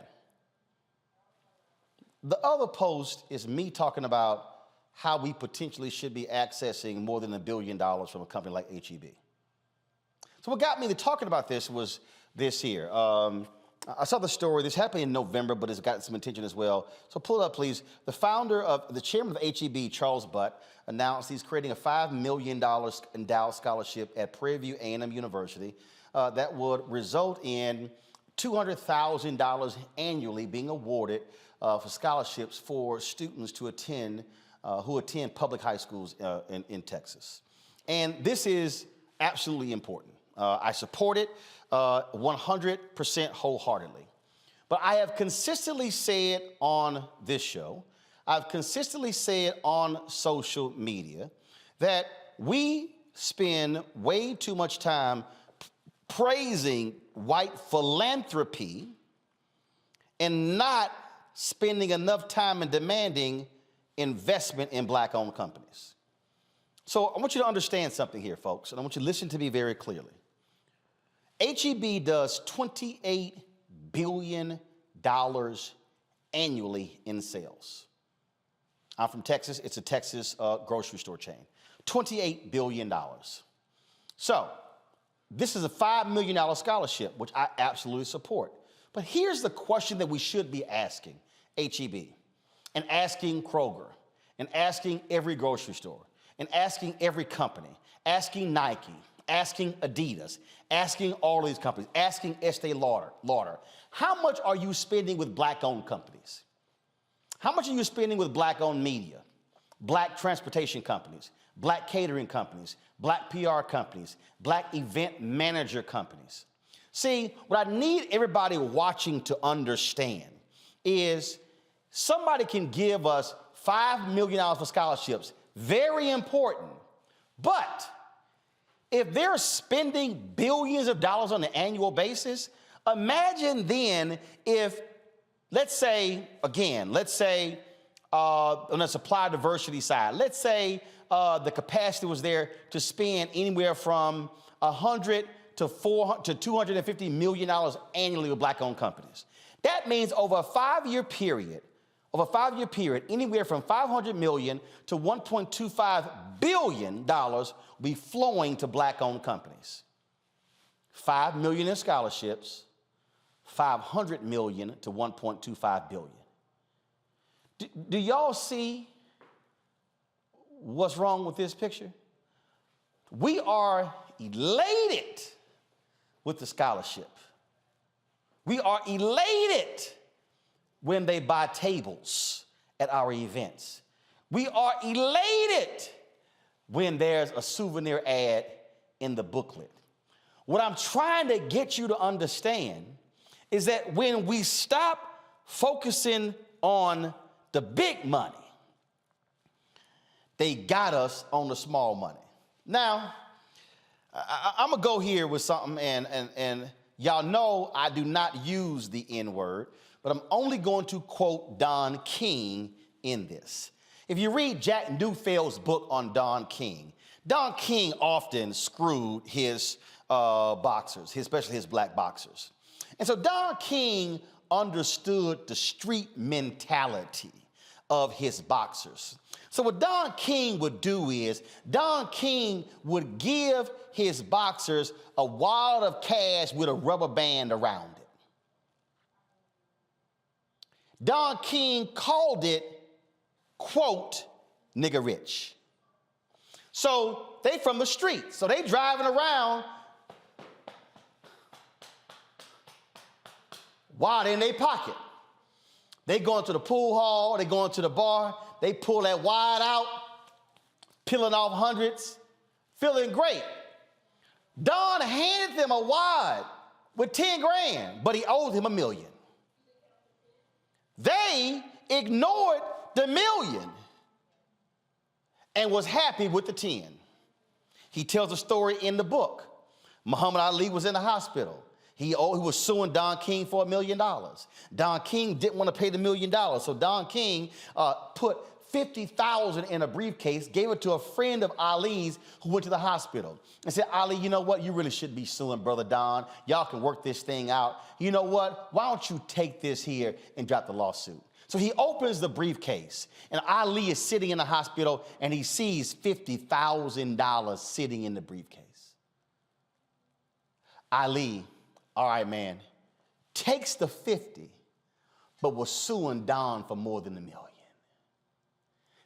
The other post is me talking about how we potentially should be accessing more than $1 billion from a company like HEB. So what got me to talking about this was this here. I saw the story. This happened in November, but it's gotten some attention as well. So pull it up, please. The chairman of HEB, Charles Butt, announced he's creating a $5 million endowed scholarship at Prairie View A&M University that would result in $200,000 annually being awarded for scholarships for students to attend who attend public high schools in Texas. And this is absolutely important. I support it 100% wholeheartedly. But I have consistently said on this show, I've consistently said on social media that we spend way too much time praising white philanthropy and not spending enough time and demanding investment in black-owned companies. So I want you to understand something here, folks, and I want you to listen to me very clearly. HEB does $28 billion annually in sales. I'm from Texas. It's a Texas grocery store chain. $28 billion. So this is a $5 million scholarship, which I absolutely support. But here's the question that we should be asking HEB and asking Kroger and asking every grocery store and asking every company, asking Nike, asking Adidas, asking all of these companies, asking Estee Lauder. How much are you spending with black-owned companies? How much are you spending with black-owned media, black transportation companies, black catering companies, black PR companies, black event manager companies? See, what I need everybody watching to understand is somebody can give us $5 million for scholarships, very important, but if they're spending billions of dollars on an annual basis, imagine then if, let's say on the supply diversity side, let's say the capacity was there to spend anywhere from $100 to $250 million annually with black-owned companies. That means over a five-year period, anywhere from $500 million to $1.25 billion will be flowing to black-owned companies. $5 million in scholarships, $500 million to $1.25 billion. Do y'all see what's wrong with this picture? We are elated with the scholarship. We are elated when they buy tables at our events. We are elated when there's a souvenir ad in the booklet. What I'm trying to get you to understand is that when we stop focusing on the big money, they got us on the small money. Now, I'm gonna go here with something, and y'all know I do not use the N-word, but I'm only going to quote Don King in this. If you read Jack Newfield's book on Don King often screwed his boxers, especially his black boxers. And so Don King understood the street mentality of his boxers. So what Don King would do is, Don King would give his boxers a wad of cash with a rubber band around it. Don King called it, quote, nigga rich. So they from the street. So they driving around, wad in their pocket. They going to the pool hall, they going to the bar, they pull that wad out, peeling off hundreds, feeling great. Don handed them a wad with 10 grand, but he owed him $1 million. They ignored the $1 million and was happy with the 10. He tells a story in the book. Muhammad Ali was in the hospital. He was suing Don King for $1 million. Don King didn't want to pay the $1 million, so Don King put $50,000 in a briefcase, gave it to a friend of Ali's who went to the hospital and said, Ali, you know what? You really shouldn't be suing Brother Don. Y'all can work this thing out. You know what? Why don't you take this here and drop the lawsuit? So he opens the briefcase, and Ali is sitting in the hospital, and he sees $50,000 sitting in the briefcase. Ali, all right, man, takes the 50, but was suing Don for more than $1 million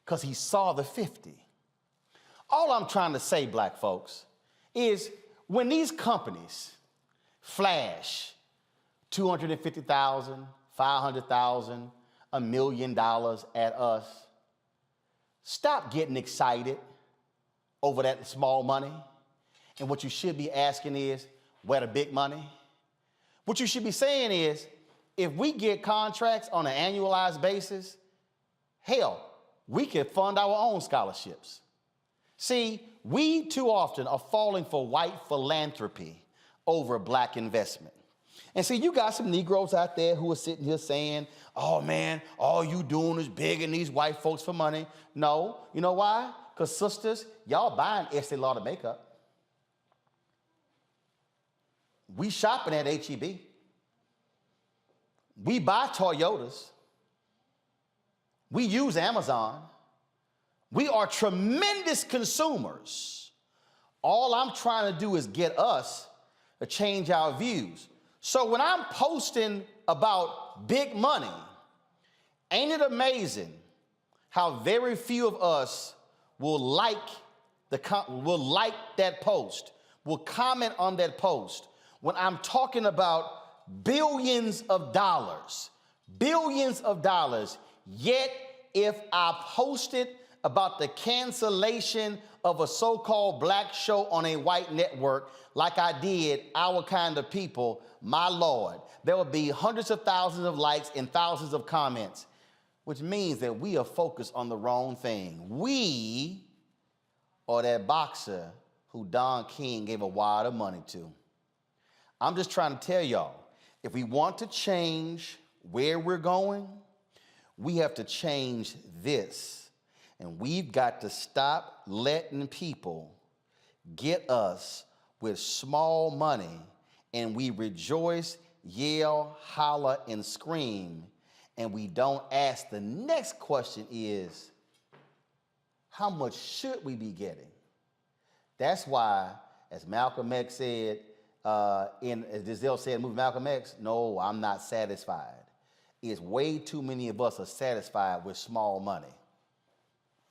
because he saw the 50. All I'm trying to say, black folks, is when these companies flash $250,000, $500,000, $1 million at us, stop getting excited over that small money. And what you should be asking is, where the big money? What you should be saying is, if we get contracts on an annualized basis, hell, we can fund our own scholarships. See, we too often are falling for white philanthropy over black investment. And see, you got some Negroes out there who are sitting here saying, oh man, all you doing is begging these white folks for money. No, you know why? Because sisters, y'all buying Estee Lauder makeup. We shopping at H-E-B. We buy Toyotas. We use Amazon. We are tremendous consumers. All I'm trying to do is get us to change our views. So when I'm posting about big money, ain't it amazing how very few of us will like that post, will comment on that post when I'm talking about billions of dollars, yet if I posted about the cancellation of a so-called black show on a white network like I did Our Kind of People, my Lord, there will be hundreds of thousands of likes and thousands of comments, which means that we are focused on the wrong thing. We are that boxer who Don King gave a wad of money to. I'm just trying to tell y'all, if we want to change where we're going, we have to change this. And we've got to stop letting people get us with small money, and we rejoice, yell, holler, and scream, and we don't ask the next question is, how much should we be getting? That's why, as Malcolm X said, as Giselle said in the movie Malcolm X, no, I'm not satisfied. It's way too many of us are satisfied with small money.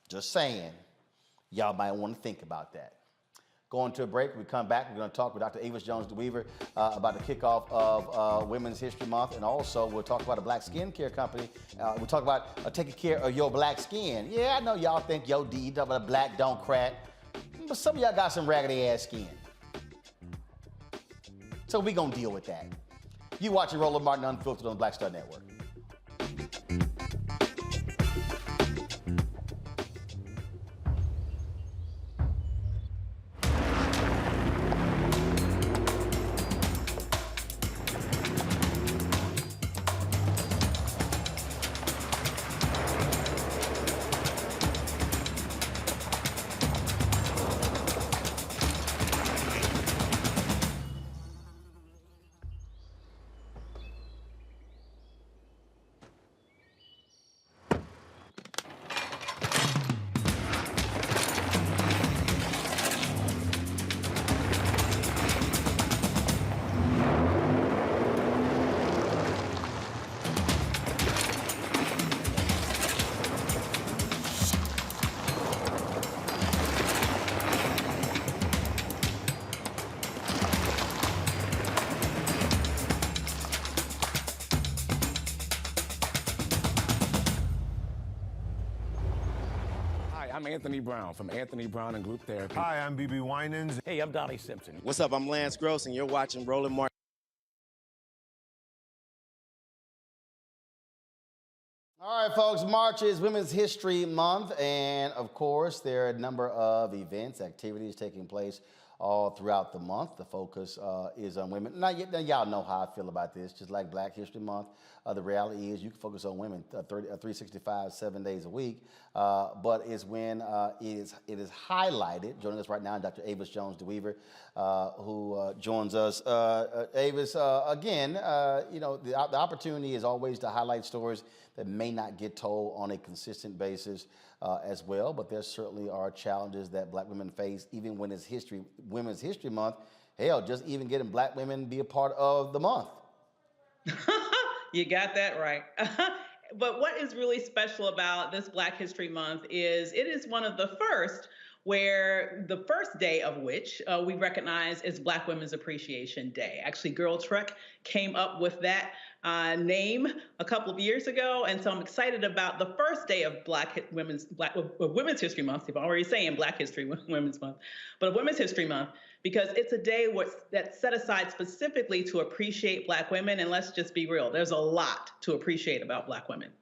Just saying, y'all might want to think about that. Going to a break, we come back, we're going to talk with Dr. Avis Jones-DeWeaver about the kickoff of Women's History Month, and also we'll talk about a black skincare company. We'll talk about taking care of your black skin. Yeah, I know y'all think, yo, D, you talk about black don't crack, but some of y'all got some raggedy ass skin. So we're going to deal with that. You watching Roland Martin Unfiltered on the Black Star Network. I'm Anthony Brown from Anthony Brown and Group Therapy. Hi, I'm BB Winans. Hey, I'm Donnie Simpson. What's up? I'm Lance Gross, and you're watching Roland Martin. All right, folks, March is Women's History Month, and of course, there are a number of events, activities taking place all throughout the month. The focus is on women. Now, y'all know how I feel about this, just like Black History Month. The reality is you can focus on women 365, 7 days a week, but it's when it is highlighted. Joining us right now, Dr. Avis Jones-DeWeaver, who joins us. Avis, again, the opportunity is always to highlight stories that may not get told on a consistent basis as well, but there certainly are challenges that Black women face, even when it's Women's History Month. Hell, just even getting Black women be a part of the month. You got that right. But what is really special about this Black History Month is it is one of the first where the first day of which we recognize is Black Women's Appreciation Day. Actually, Girl Truck came up with that name a couple of years ago, and so I'm excited about the first day of Women's History Month. I'm already saying Black History Women's Month, but Women's History Month, because it's a day that's set aside specifically to appreciate Black women, and let's just be real, there's a lot to appreciate about Black women.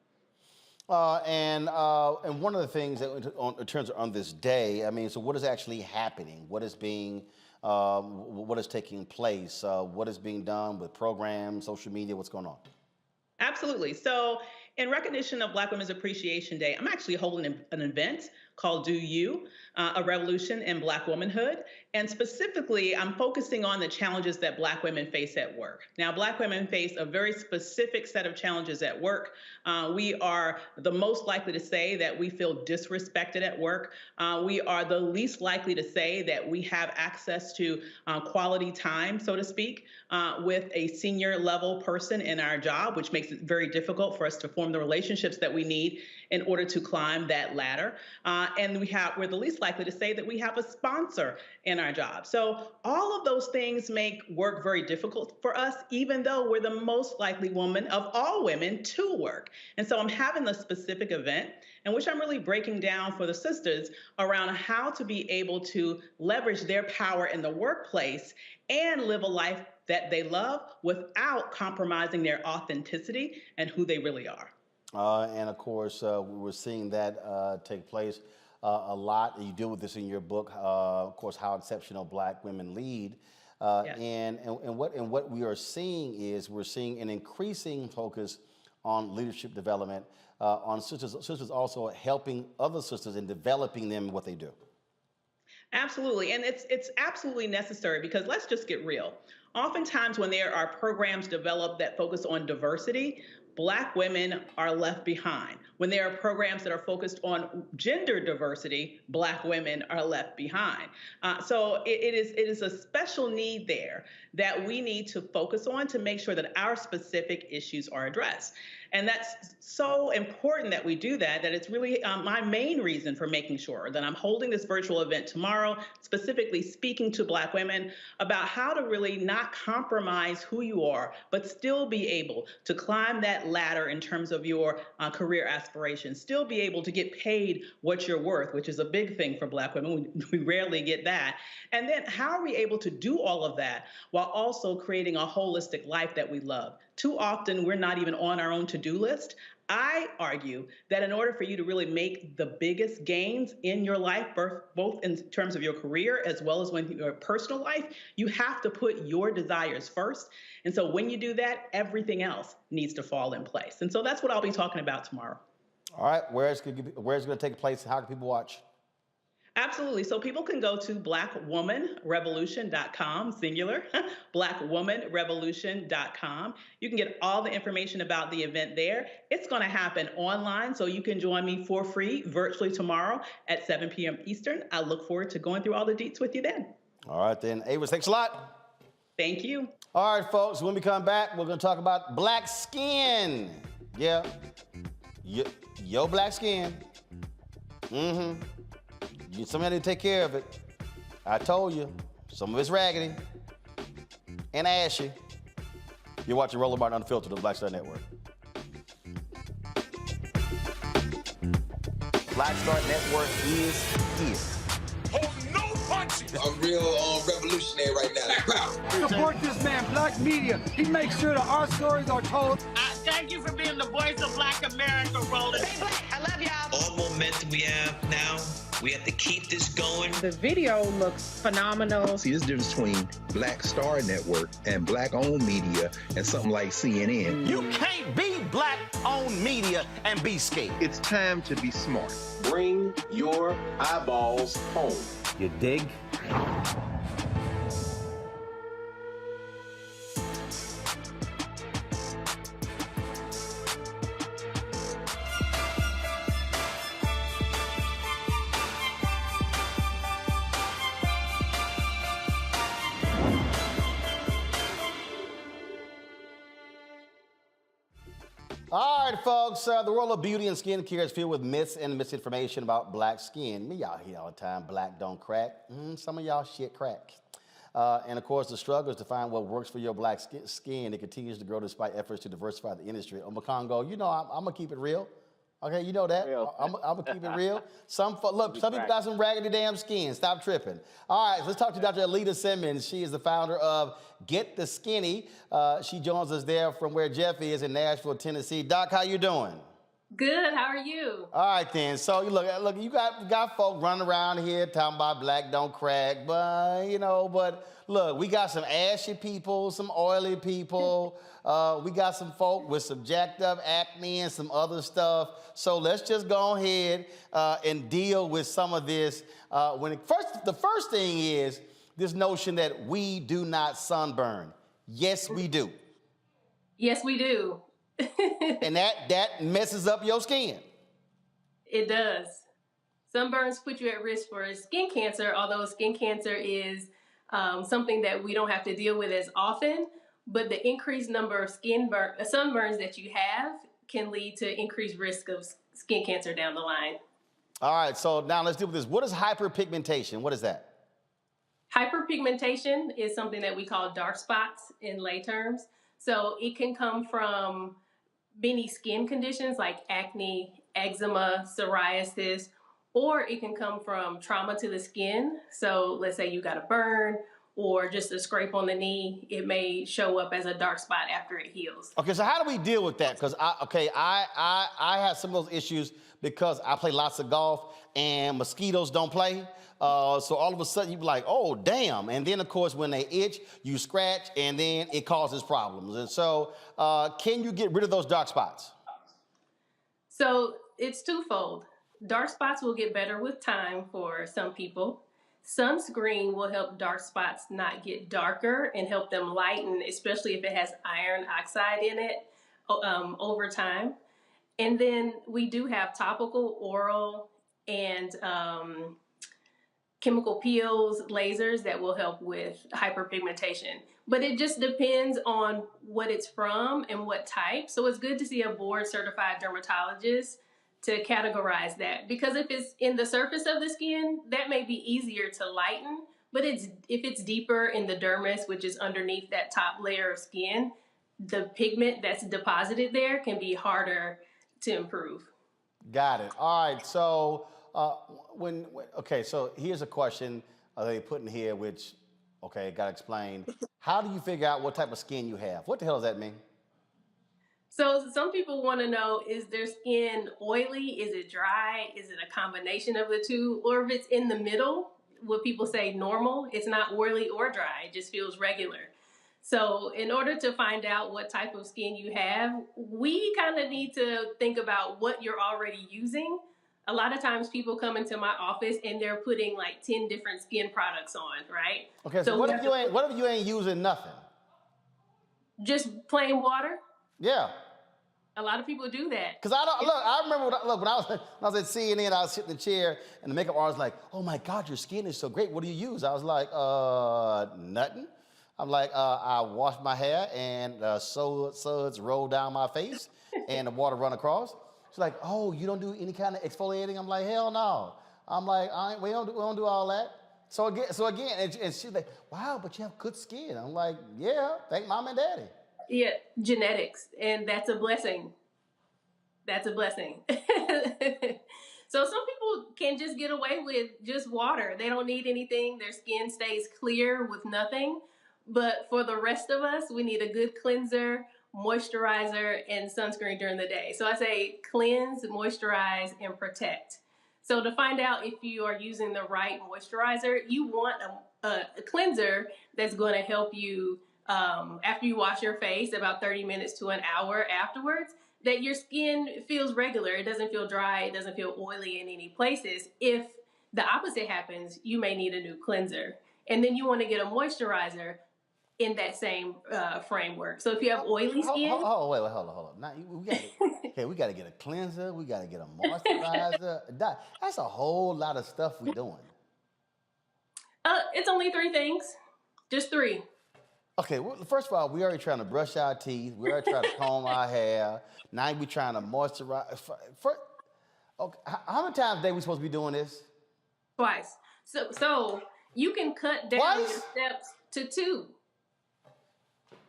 And one of the things that in terms of on this day, I mean, so what is actually happening? What is taking place? What is being done with programs, social media? What's going on? Absolutely. So in recognition of Black Women's Appreciation Day, I'm actually holding an event called Do You, a Revolution in Black Womanhood. And specifically, I'm focusing on the challenges that Black women face at work. Now, Black women face a very specific set of challenges at work. We are the most likely to say that we feel disrespected at work. We are the least likely to say that we have access to quality time, so to speak, with a senior level person in our job, which makes it very difficult for us to form the relationships that we need in order to climb that ladder. And we're the least likely to say that we have a sponsor in our job. So all of those things make work very difficult for us, even though we're the most likely woman of all women to work. And so I'm having a specific event in which I'm really breaking down for the sisters around how to be able to leverage their power in the workplace and live a life that they love without compromising their authenticity and who they really are. And of course, we're seeing that take place a lot. You deal with this in your book, of course, How Exceptional Black Women Lead. Yes. And what we are seeing is we're seeing an increasing focus on leadership development, on sisters also helping other sisters and developing them in what they do. Absolutely. And it's absolutely necessary, because let's just get real. Oftentimes when there are programs developed that focus on diversity, Black women are left behind. When there are programs that are focused on gender diversity, Black women are left behind. So it is a special need there that we need to focus on to make sure that our specific issues are addressed. And that's so important that we do that it's really my main reason for making sure that I'm holding this virtual event tomorrow, specifically speaking to Black women about how to really not compromise who you are, but still be able to climb that ladder in terms of your career aspirations, still be able to get paid what you're worth, which is a big thing for Black women. We rarely get that. And then how are we able to do all of that while also creating a holistic life that we love? Too often, we're not even on our own to-do list. I argue that in order for you to really make the biggest gains in your life, both in terms of your career as well as when your personal life, you have to put your desires first. And so when you do that, everything else needs to fall in place. And so that's what I'll be talking about tomorrow. All right, where's it going to take place? How can people watch? Absolutely. So people can go to blackwomanrevolution.com, singular, blackwomanrevolution.com. You can get all the information about the event there. It's going to happen online, so you can join me for free virtually tomorrow at 7 p.m. Eastern. I look forward to going through all the deets with you then. All right, then. Avis, thanks a lot. Thank you. All right, folks, when we come back, we're going to talk about black skin. Yeah. Your black skin. Mm-hmm. Somebody to take care of it. I told you, some of it's raggedy and ashy. You're watching Roland Martin Unfiltered on the Black Star Network. Black Star Network is here. I'm real revolutionary right now. Support this man, Black Media. He makes sure that our stories are told. Thank you for being the voice of Black America, Roland. Stay black. I love y'all. All momentum we have now, we have to keep this going. The video looks phenomenal. See, there's a difference between Black Star Network and Black-owned media and something like CNN. You can't be Black-owned media and be scared. It's time to be smart. Bring your eyeballs home. You dig? All right, folks, the world of beauty and skincare is filled with myths and misinformation about black skin. Me, y'all hear all the time, black don't crack. Some of y'all shit crack. And of course, the struggle is to find what works for your black skin. It continues to grow despite efforts to diversify the industry. Congo, you know, I'm gonna keep it real. Okay, you know that. I'm gonna keep it real. Some people got some raggedy damn skin. Stop tripping. All right, let's talk to Dr. Alita Simmons. She is the founder of Get the Skinny. She joins us there from where Jeff is in Nashville, Tennessee. Doc, how you doing? Good. How are you? All right then. So you look, you got folk running around here talking about black don't crack, but look, we got some ashy people, some oily people. We got some folk with some jacked up acne and some other stuff. So let's just go ahead and deal with some of this. The first thing is this notion that we do not sunburn. Yes, we do. Yes, we do. And that messes up your skin. It does. Sunburns put you at risk for skin cancer, although skin cancer is something that we don't have to deal with as often. But the increased number of sunburns that you have can lead to increased risk of skin cancer down the line. All right, so now let's deal with this. What is hyperpigmentation? What is that? Hyperpigmentation is something that we call dark spots in lay terms. So it can come from many skin conditions like acne, eczema, psoriasis, or it can come from trauma to the skin. So let's say you got a burn or just a scrape on the knee. It may show up as a dark spot after it heals. Okay, so how do we deal with that? Because I have some of those issues because I play lots of golf and mosquitoes don't play. So all of a sudden you be like, oh, damn. And then, of course, when they itch, you scratch, and then it causes problems. And so can you get rid of those dark spots? So it's twofold. Dark spots will get better with time for some people. Sunscreen will help dark spots not get darker and help them lighten, especially if it has iron oxide in it over time. And then we do have topical, oral, and chemical peels, lasers that will help with hyperpigmentation. But it just depends on what it's from and what type. So it's good to see a board-certified dermatologist to categorize that. Because if it's in the surface of the skin, that may be easier to lighten. But if it's deeper in the dermis, which is underneath that top layer of skin, the pigment that's deposited there can be harder to improve. Got it. All right, so so here's a question they put in here, which, got to explain. How do you figure out what type of skin you have? What the hell does that mean? So some people want to know, is their skin oily? Is it dry? Is it a combination of the two? Or if it's in the middle, what people say normal, it's not oily or dry. It just feels regular. So in order to find out what type of skin you have, we kind of need to think about what you're already using. A lot of times people come into my office and they're putting like 10 different skin products on, right? Okay, so what if you ain't using nothing? Just plain water? Yeah. A lot of people do that. Because I remember when I was at CNN, I was sitting in the chair and the makeup artist was like, oh my God, your skin is so great. What do you use? I was like, nothing. I'm like, I wash my hair and suds roll down my face and the water run across. She's like, oh, you don't do any kind of exfoliating? I'm like, hell no. I'm like, we don't do all that. So again, and she's like, wow, but you have good skin. I'm like, yeah, thank mom and daddy. Yeah, genetics, and that's a blessing. That's a blessing. So So some people can just get away with just water. They don't need anything. Their skin stays clear with nothing. But for the rest of us, we need a good cleanser, moisturizer, and sunscreen during the day. So I say cleanse, moisturize, and protect. So to find out if you are using the right moisturizer, you want a cleanser that's going to help you after you wash your face, about 30 minutes to an hour afterwards, that your skin feels regular. It doesn't feel dry. It doesn't feel oily in any places. If the opposite happens, you may need a new cleanser. And then you want to get a moisturizer in that same framework. So if you have oily skin... Wait, hold on. Now, we got to get a cleanser. We got to get a moisturizer. That's a whole lot of stuff we're doing. It's only 3 things. Just 3. Okay, well, first of all, we already trying to brush our teeth. We already trying to comb our hair. Now we trying to moisturize. Okay, how many times a day we supposed to be doing this? Twice. So you can cut down your steps to 2.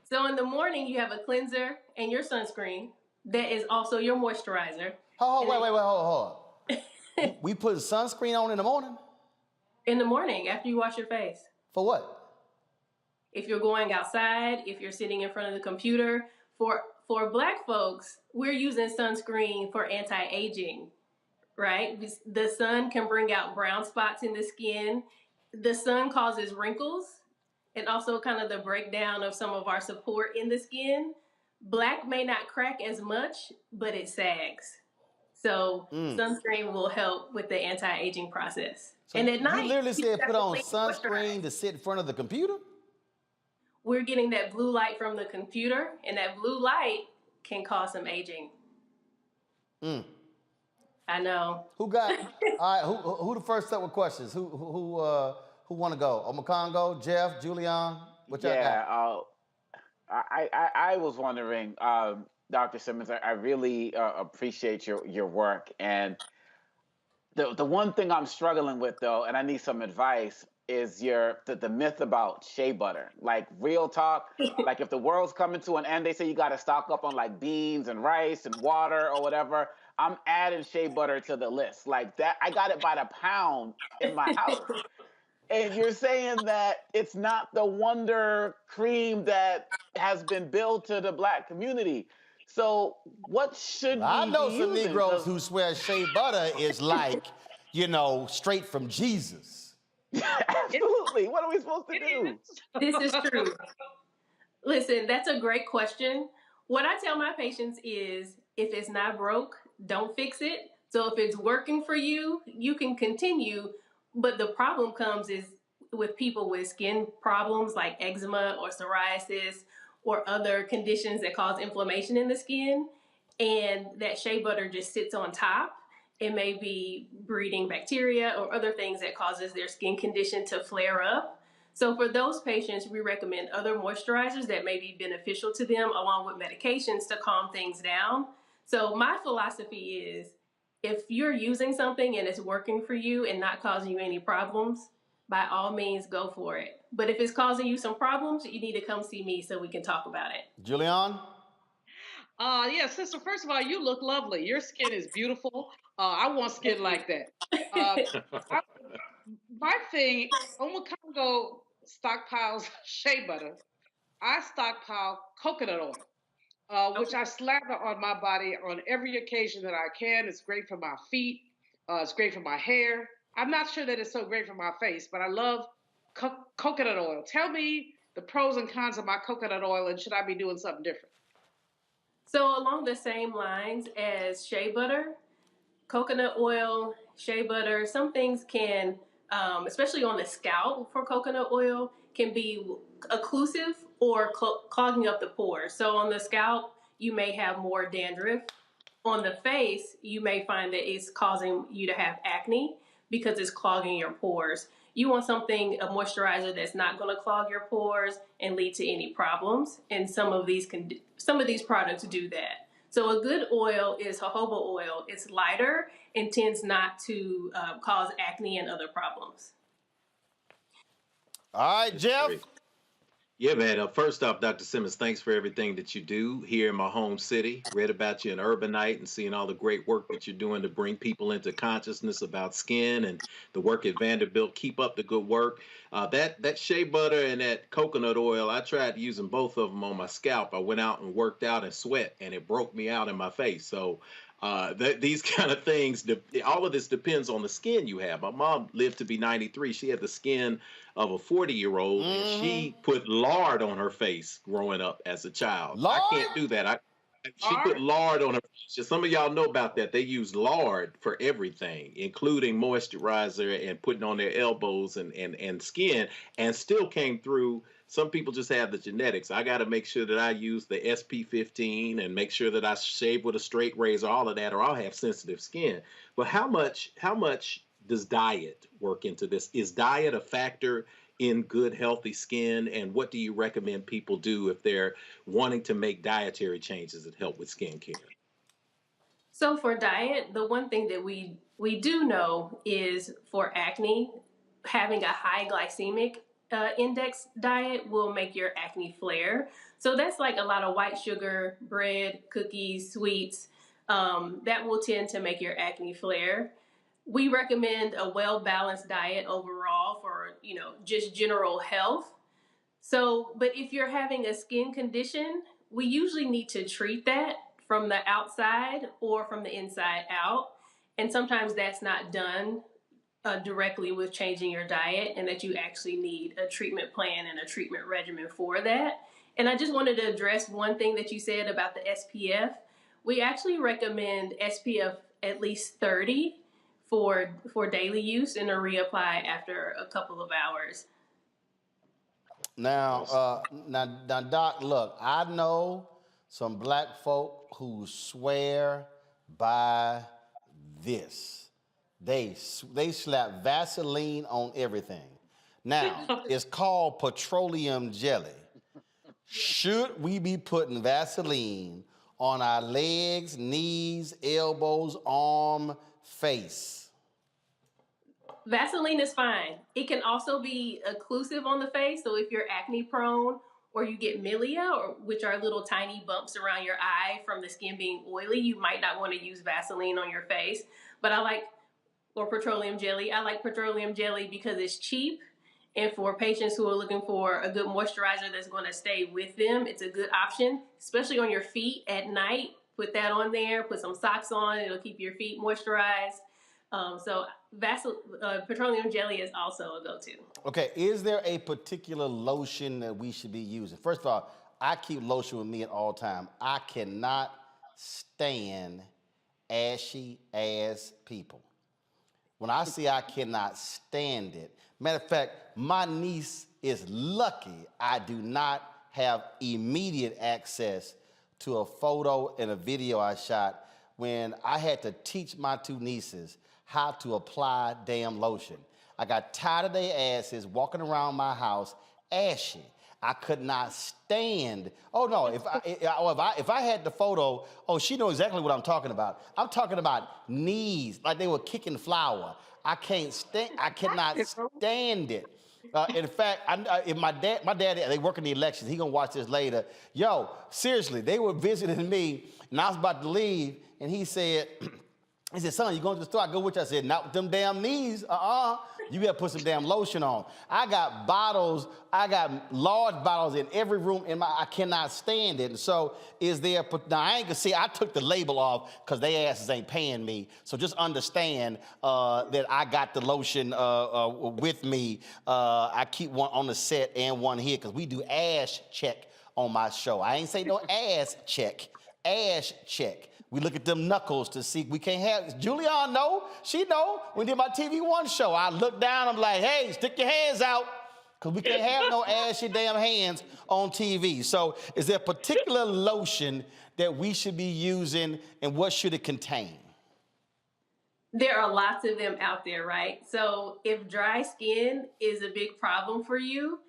So in the morning, you have a cleanser and your sunscreen that is also your moisturizer. Hold on. We put sunscreen on in the morning? In the morning, after you wash your face. For what? If you're going outside, if you're sitting in front of the computer. For Black folks, we're using sunscreen for anti-aging, right? The sun can bring out brown spots in the skin. The sun causes wrinkles and also kind of the breakdown of some of our support in the skin. Black may not crack as much, but it sags. So sunscreen will help with the anti-aging process. So and at night, you literally said put on sunscreen to sit in front of the computer? We're getting that blue light from the computer, and that blue light can cause some aging. I know. Who got? All right. Who the first set with questions? Who want to go? Omakongo, Jeff, Julian. What y'all got? I was wondering, Dr. Simmons. I really appreciate your work, and the one thing I'm struggling with though, and I need some advice, is the myth about shea butter. Like, real talk, like if the world's coming to an end, they say you got to stock up on like beans and rice and water or whatever. I'm adding shea butter to the list. Like that, I got it by the pound in my house. And you're saying that it's not the wonder cream that has been billed to the Black community. So what should we be using? I know some Negroes who swear shea butter is like, straight from Jesus. Absolutely. What are we supposed to do? This is true. Listen, that's a great question. What I tell my patients is, if it's not broke, don't fix it. So if it's working for you, you can continue. But the problem comes is with people with skin problems like eczema or psoriasis or other conditions that cause inflammation in the skin, and that shea butter just sits on top. It may be breeding bacteria or other things that causes their skin condition to flare up. So for those patients, we recommend other moisturizers that may be beneficial to them, along with medications to calm things down. So my philosophy is, if you're using something and it's working for you and not causing you any problems, by all means, go for it. But if it's causing you some problems, you need to come see me so we can talk about it. Julian? Yeah, sister, first of all, you look lovely. Your skin is beautiful. I want skin like that. My thing, Omakongo stockpiles shea butter. I stockpile coconut oil, which I slather on my body on every occasion that I can. It's great for my feet. It's great for my hair. I'm not sure that it's so great for my face, but I love coconut oil. Tell me the pros and cons of my coconut oil, and should I be doing something different? So along the same lines as shea butter, coconut oil, shea butter, some things can, especially on the scalp for coconut oil, can be occlusive or clogging up the pores. So on the scalp, you may have more dandruff. On the face, you may find that it's causing you to have acne because it's clogging your pores. You want something, a moisturizer that's not going to clog your pores and lead to any problems. And some of these products do that. So a good oil is jojoba oil. It's lighter and tends not to cause acne and other problems. All right, Jeff. Yeah, man. First off, Dr. Simmons, thanks for everything that you do here in my home city. Read about you in Urbanite and seeing all the great work that you're doing to bring people into consciousness about skin and the work at Vanderbilt. Keep up the good work. That shea butter and that coconut oil, I tried using both of them on my scalp. I went out and worked out and sweat, and it broke me out in my face. So these kind of things, all of this depends on the skin you have. My mom lived to be 93. She had the skin of a 40-year-old, and she put lard on her face growing up as a child. Lard? I can't do that. She put lard on her face. Some of y'all know about that. They use lard for everything, including moisturizer and putting on their elbows and skin, and still came through. Some people just have the genetics. I got to make sure that I use the SP15 and make sure that I shave with a straight razor, all of that, or I'll have sensitive skin. But how much does diet work into this? Is diet a factor in good, healthy skin? And what do you recommend people do if they're wanting to make dietary changes that help with skin care? So for diet, the one thing that we do know is for acne, having a high glycemic index diet will make your acne flare. So that's like a lot of white sugar, bread, cookies, sweets. That will tend to make your acne flare. We recommend a well-balanced diet overall for, just general health. So, but if you're having a skin condition, we usually need to treat that from the outside or from the inside out. And sometimes that's not done directly with changing your diet, and that you actually need a treatment plan and a treatment regimen for that. And I just wanted to address one thing that you said about the SPF. We actually recommend SPF at least 30 for daily use and to reapply after a couple of hours. Now, Doc, look, I know some black folk who swear by this. They slap Vaseline on everything. Now, it's called petroleum jelly. Should we be putting Vaseline on our legs, knees, elbows, arm, face? Vaseline is fine. It can also be occlusive on the face. So if you're acne prone or you get milia, which are little tiny bumps around your eye from the skin being oily, you might not want to use Vaseline on your face. But or petroleum jelly. I like petroleum jelly because it's cheap. And for patients who are looking for a good moisturizer that's going to stay with them, it's a good option, especially on your feet at night. Put that on there, put some socks on, it'll keep your feet moisturized. So petroleum jelly is also a go-to. Okay, is there a particular lotion that we should be using? First of all, I keep lotion with me at all times. I cannot stand ashy ass people. When I say I cannot stand it, matter of fact, my niece is lucky I do not have immediate access to a photo and a video I shot when I had to teach my two nieces how to apply damn lotion. I got tired of their asses walking around my house ashy. I could not stand. Oh no! If I had the photo, she knows exactly what I'm talking about. I'm talking about knees, like they were kicking flour. I can't stand. I cannot stand it. In fact, if my dad, they work in the elections. He gonna watch this later. Yo, seriously, they were visiting me, and I was about to leave, and he said, son, you going to the store? I go with you. I said, not with them damn knees. You got to put some damn lotion on. I got large bottles in every room I cannot stand it. And so now I ain't gonna see, I took the label off because they asses ain't paying me. So just understand that I got the lotion with me. I keep one on the set and one here because we do ash check on my show. I ain't say no ass check, ash check. We look at them knuckles to see, we can't have, Julianne know, she know. When we did my TV One show, I look down, I'm like, hey, stick your hands out, because we can't have no ashy damn hands on TV. So is there a particular lotion that we should be using, and what should it contain? There are lots of them out there, right? So if dry skin is a big problem for you,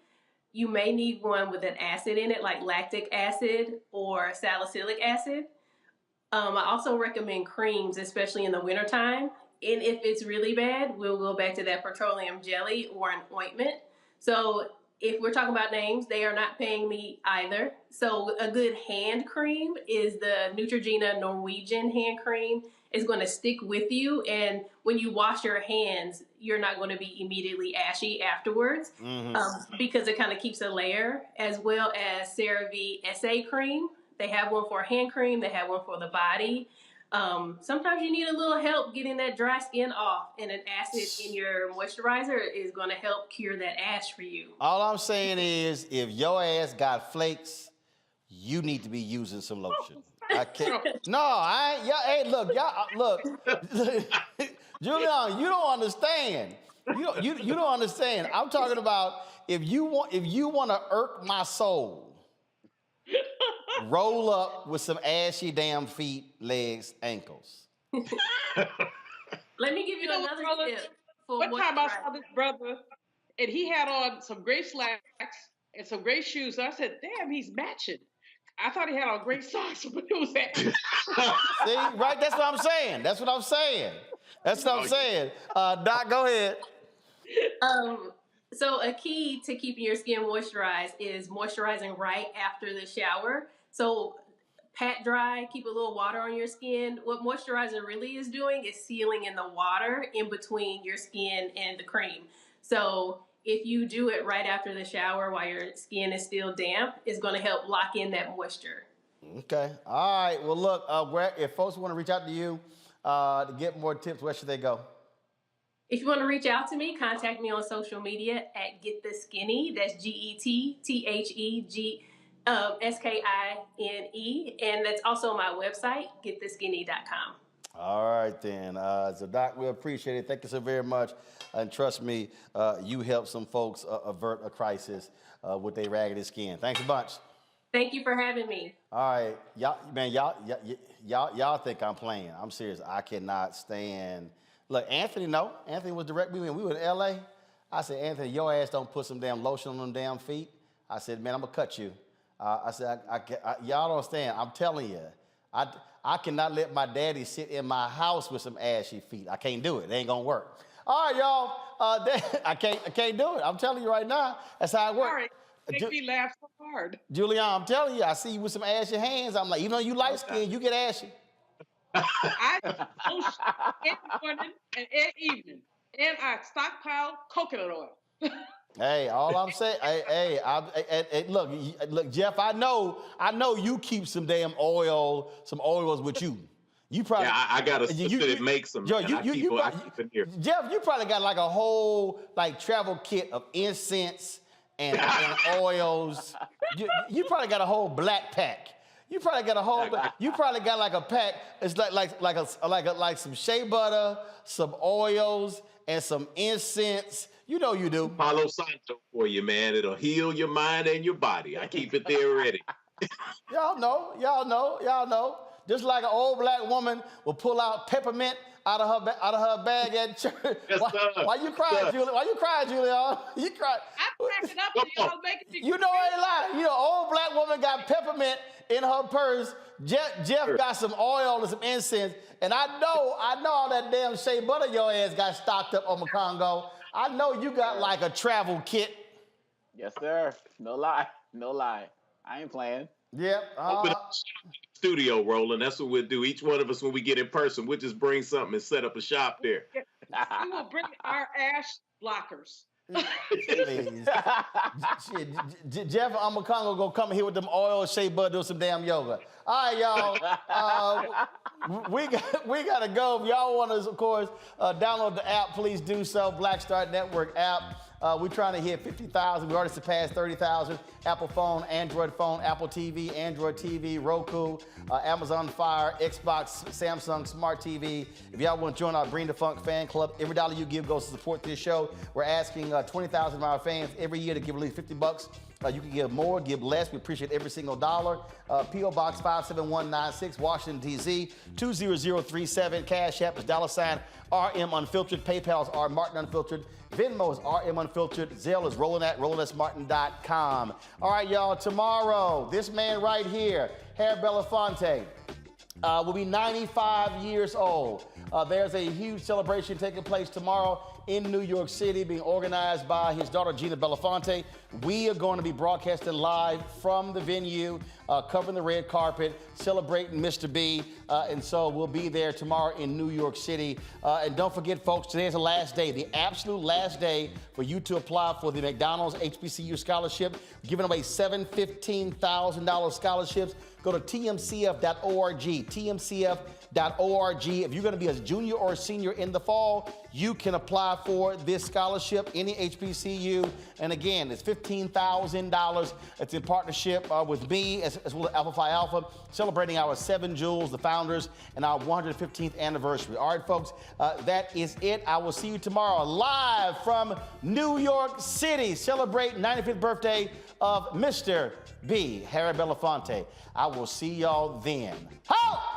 you may need one with an acid in it, like lactic acid or salicylic acid. I also recommend creams, especially in the wintertime. And if it's really bad, we'll go back to that petroleum jelly or an ointment. So if we're talking about names, they are not paying me either. So a good hand cream is the Neutrogena Norwegian hand cream. It's going to stick with you, and when you wash your hands, you're not going to be immediately ashy afterwards, because it kind of keeps a layer, as well as CeraVe SA cream. They have one for hand cream. They have one for the body. Sometimes you need a little help getting that dry skin off, and an acid in your moisturizer is going to help cure that ash for you. All I'm saying is, if your ass got flakes, you need to be using some lotion. I can't. No, I ain't. Y'all, hey, look, y'all, look. Julian, you don't understand. You don't understand. I'm talking about if you want to irk my soul, roll up with some ashy damn feet, legs, ankles. Let me give you another tip. One time I saw this brother, and he had on some gray slacks and some gray shoes. So I said, "Damn, he's matching." I thought he had on gray socks, but it was that. See, right? That's what I'm saying. That's what I'm saying. Doc, go ahead. So a key to keeping your skin moisturized is moisturizing right after the shower. So pat dry, keep a little water on your skin. What moisturizer really is doing is sealing in the water in between your skin and the cream. So if you do it right after the shower while your skin is still damp, it's going to help lock in that moisture. Okay. All right. Well, look, if folks want to reach out to you to get more tips, where should they go? If you want to reach out to me, contact me on social media at Get The Skinny. That's GETTHEGSKINE. And that's also my website, gettheskinny.com. All right, then. So, Doc, we appreciate it. Thank you so very much. And trust me, you help some folks avert a crisis with their raggedy skin. Thanks a bunch. Thank you for having me. All right. Y'all think I'm playing. I'm serious. I cannot stand. Look, Anthony was direct. We were in L.A. I said, Anthony, your ass don't put some damn lotion on them damn feet. I said, man, I'm going to cut you. I said, y'all don't understand. I'm telling you. I cannot let my daddy sit in my house with some ashy feet. I can't do it. It ain't going to work. All right, y'all. I can't do it. I'm telling you right now. That's how it works. Sorry. Make me laugh so hard. Julian, I'm telling you, I see you with some ashy hands. I'm like, even though you light skinned, you get ashy. I lotion every morning and every evening, and I stockpile coconut oil. Hey, all I'm saying, look, Jeff, I know you keep some oils with you. You probably, I got a sister that makes them. I keep it here. Jeff, you probably got like a whole travel kit of incense and oils. You probably got a whole black pack. You probably got like a pack. It's like some shea butter, some oils, and some incense. You know you do. Palo Santo for you, man. It'll heal your mind and your body. I keep it there ready. Y'all know. Just like an old black woman will pull out peppermint out of her bag at church. Yes, why you crying, Julie? Why you crying, Julian? You cry. I'm cracking up and y'all making me. You know I ain't lying. You know, old black woman got peppermint in her purse. Jeff got some oil and some incense, and I know all that damn shea butter your ass got stocked up on the Congo. I know you got like a travel kit. Yes, sir. No lie. I ain't playing. Yep. Open up studio, Roland. That's what we'll do. Each one of us, when we get in person, we'll just bring something and set up a shop there. We will bring our ash blockers. Please. Jeff Amakongo go come here with them oil, shea butter, do some damn yoga. All right, y'all. We got to go. If y'all want to, of course, download the app, please do so. Black Star Network app. We're trying to hit 50,000. We already surpassed 30,000. Apple phone, Android phone, Apple TV, Android TV, Roku, Amazon Fire, Xbox, Samsung Smart TV. If y'all want to join our Bring the Funk fan club, every dollar you give goes to support this show. We're asking 20,000 of our fans every year to give at least $50. You can give more, give less. We appreciate every single dollar. P.O. Box 57196, Washington, D.C. 20037. Cash App is $RM Unfiltered. PayPal is R Martin Unfiltered. Venmo is RM Unfiltered. Zelle is RolandSMartin.com. All right, y'all. Tomorrow, this man right here, Harry Belafonte. will be 95 years old. There's a huge celebration taking place tomorrow in New York City, being organized by his daughter, Gina Belafonte. We are going to be broadcasting live from the venue, covering the red carpet, celebrating Mr. B. And so we'll be there tomorrow in New York City. And don't forget, folks, today is the last day, the absolute last day for you to apply for the McDonald's HBCU scholarship, giving away 7 $15,000 scholarships. Go to tmcf.org, tmcf.org. If you're going to be a junior or a senior in the fall, you can apply for this scholarship, any HBCU. And again, it's $15,000. It's in partnership with me as well as Alpha Phi Alpha, celebrating our 7 Jewels, the founders, and our 115th anniversary. All right, folks, that is it. I will see you tomorrow live from New York City, celebrating 95th birthday of Mr. B, Harry Belafonte. I will see y'all then. Ho!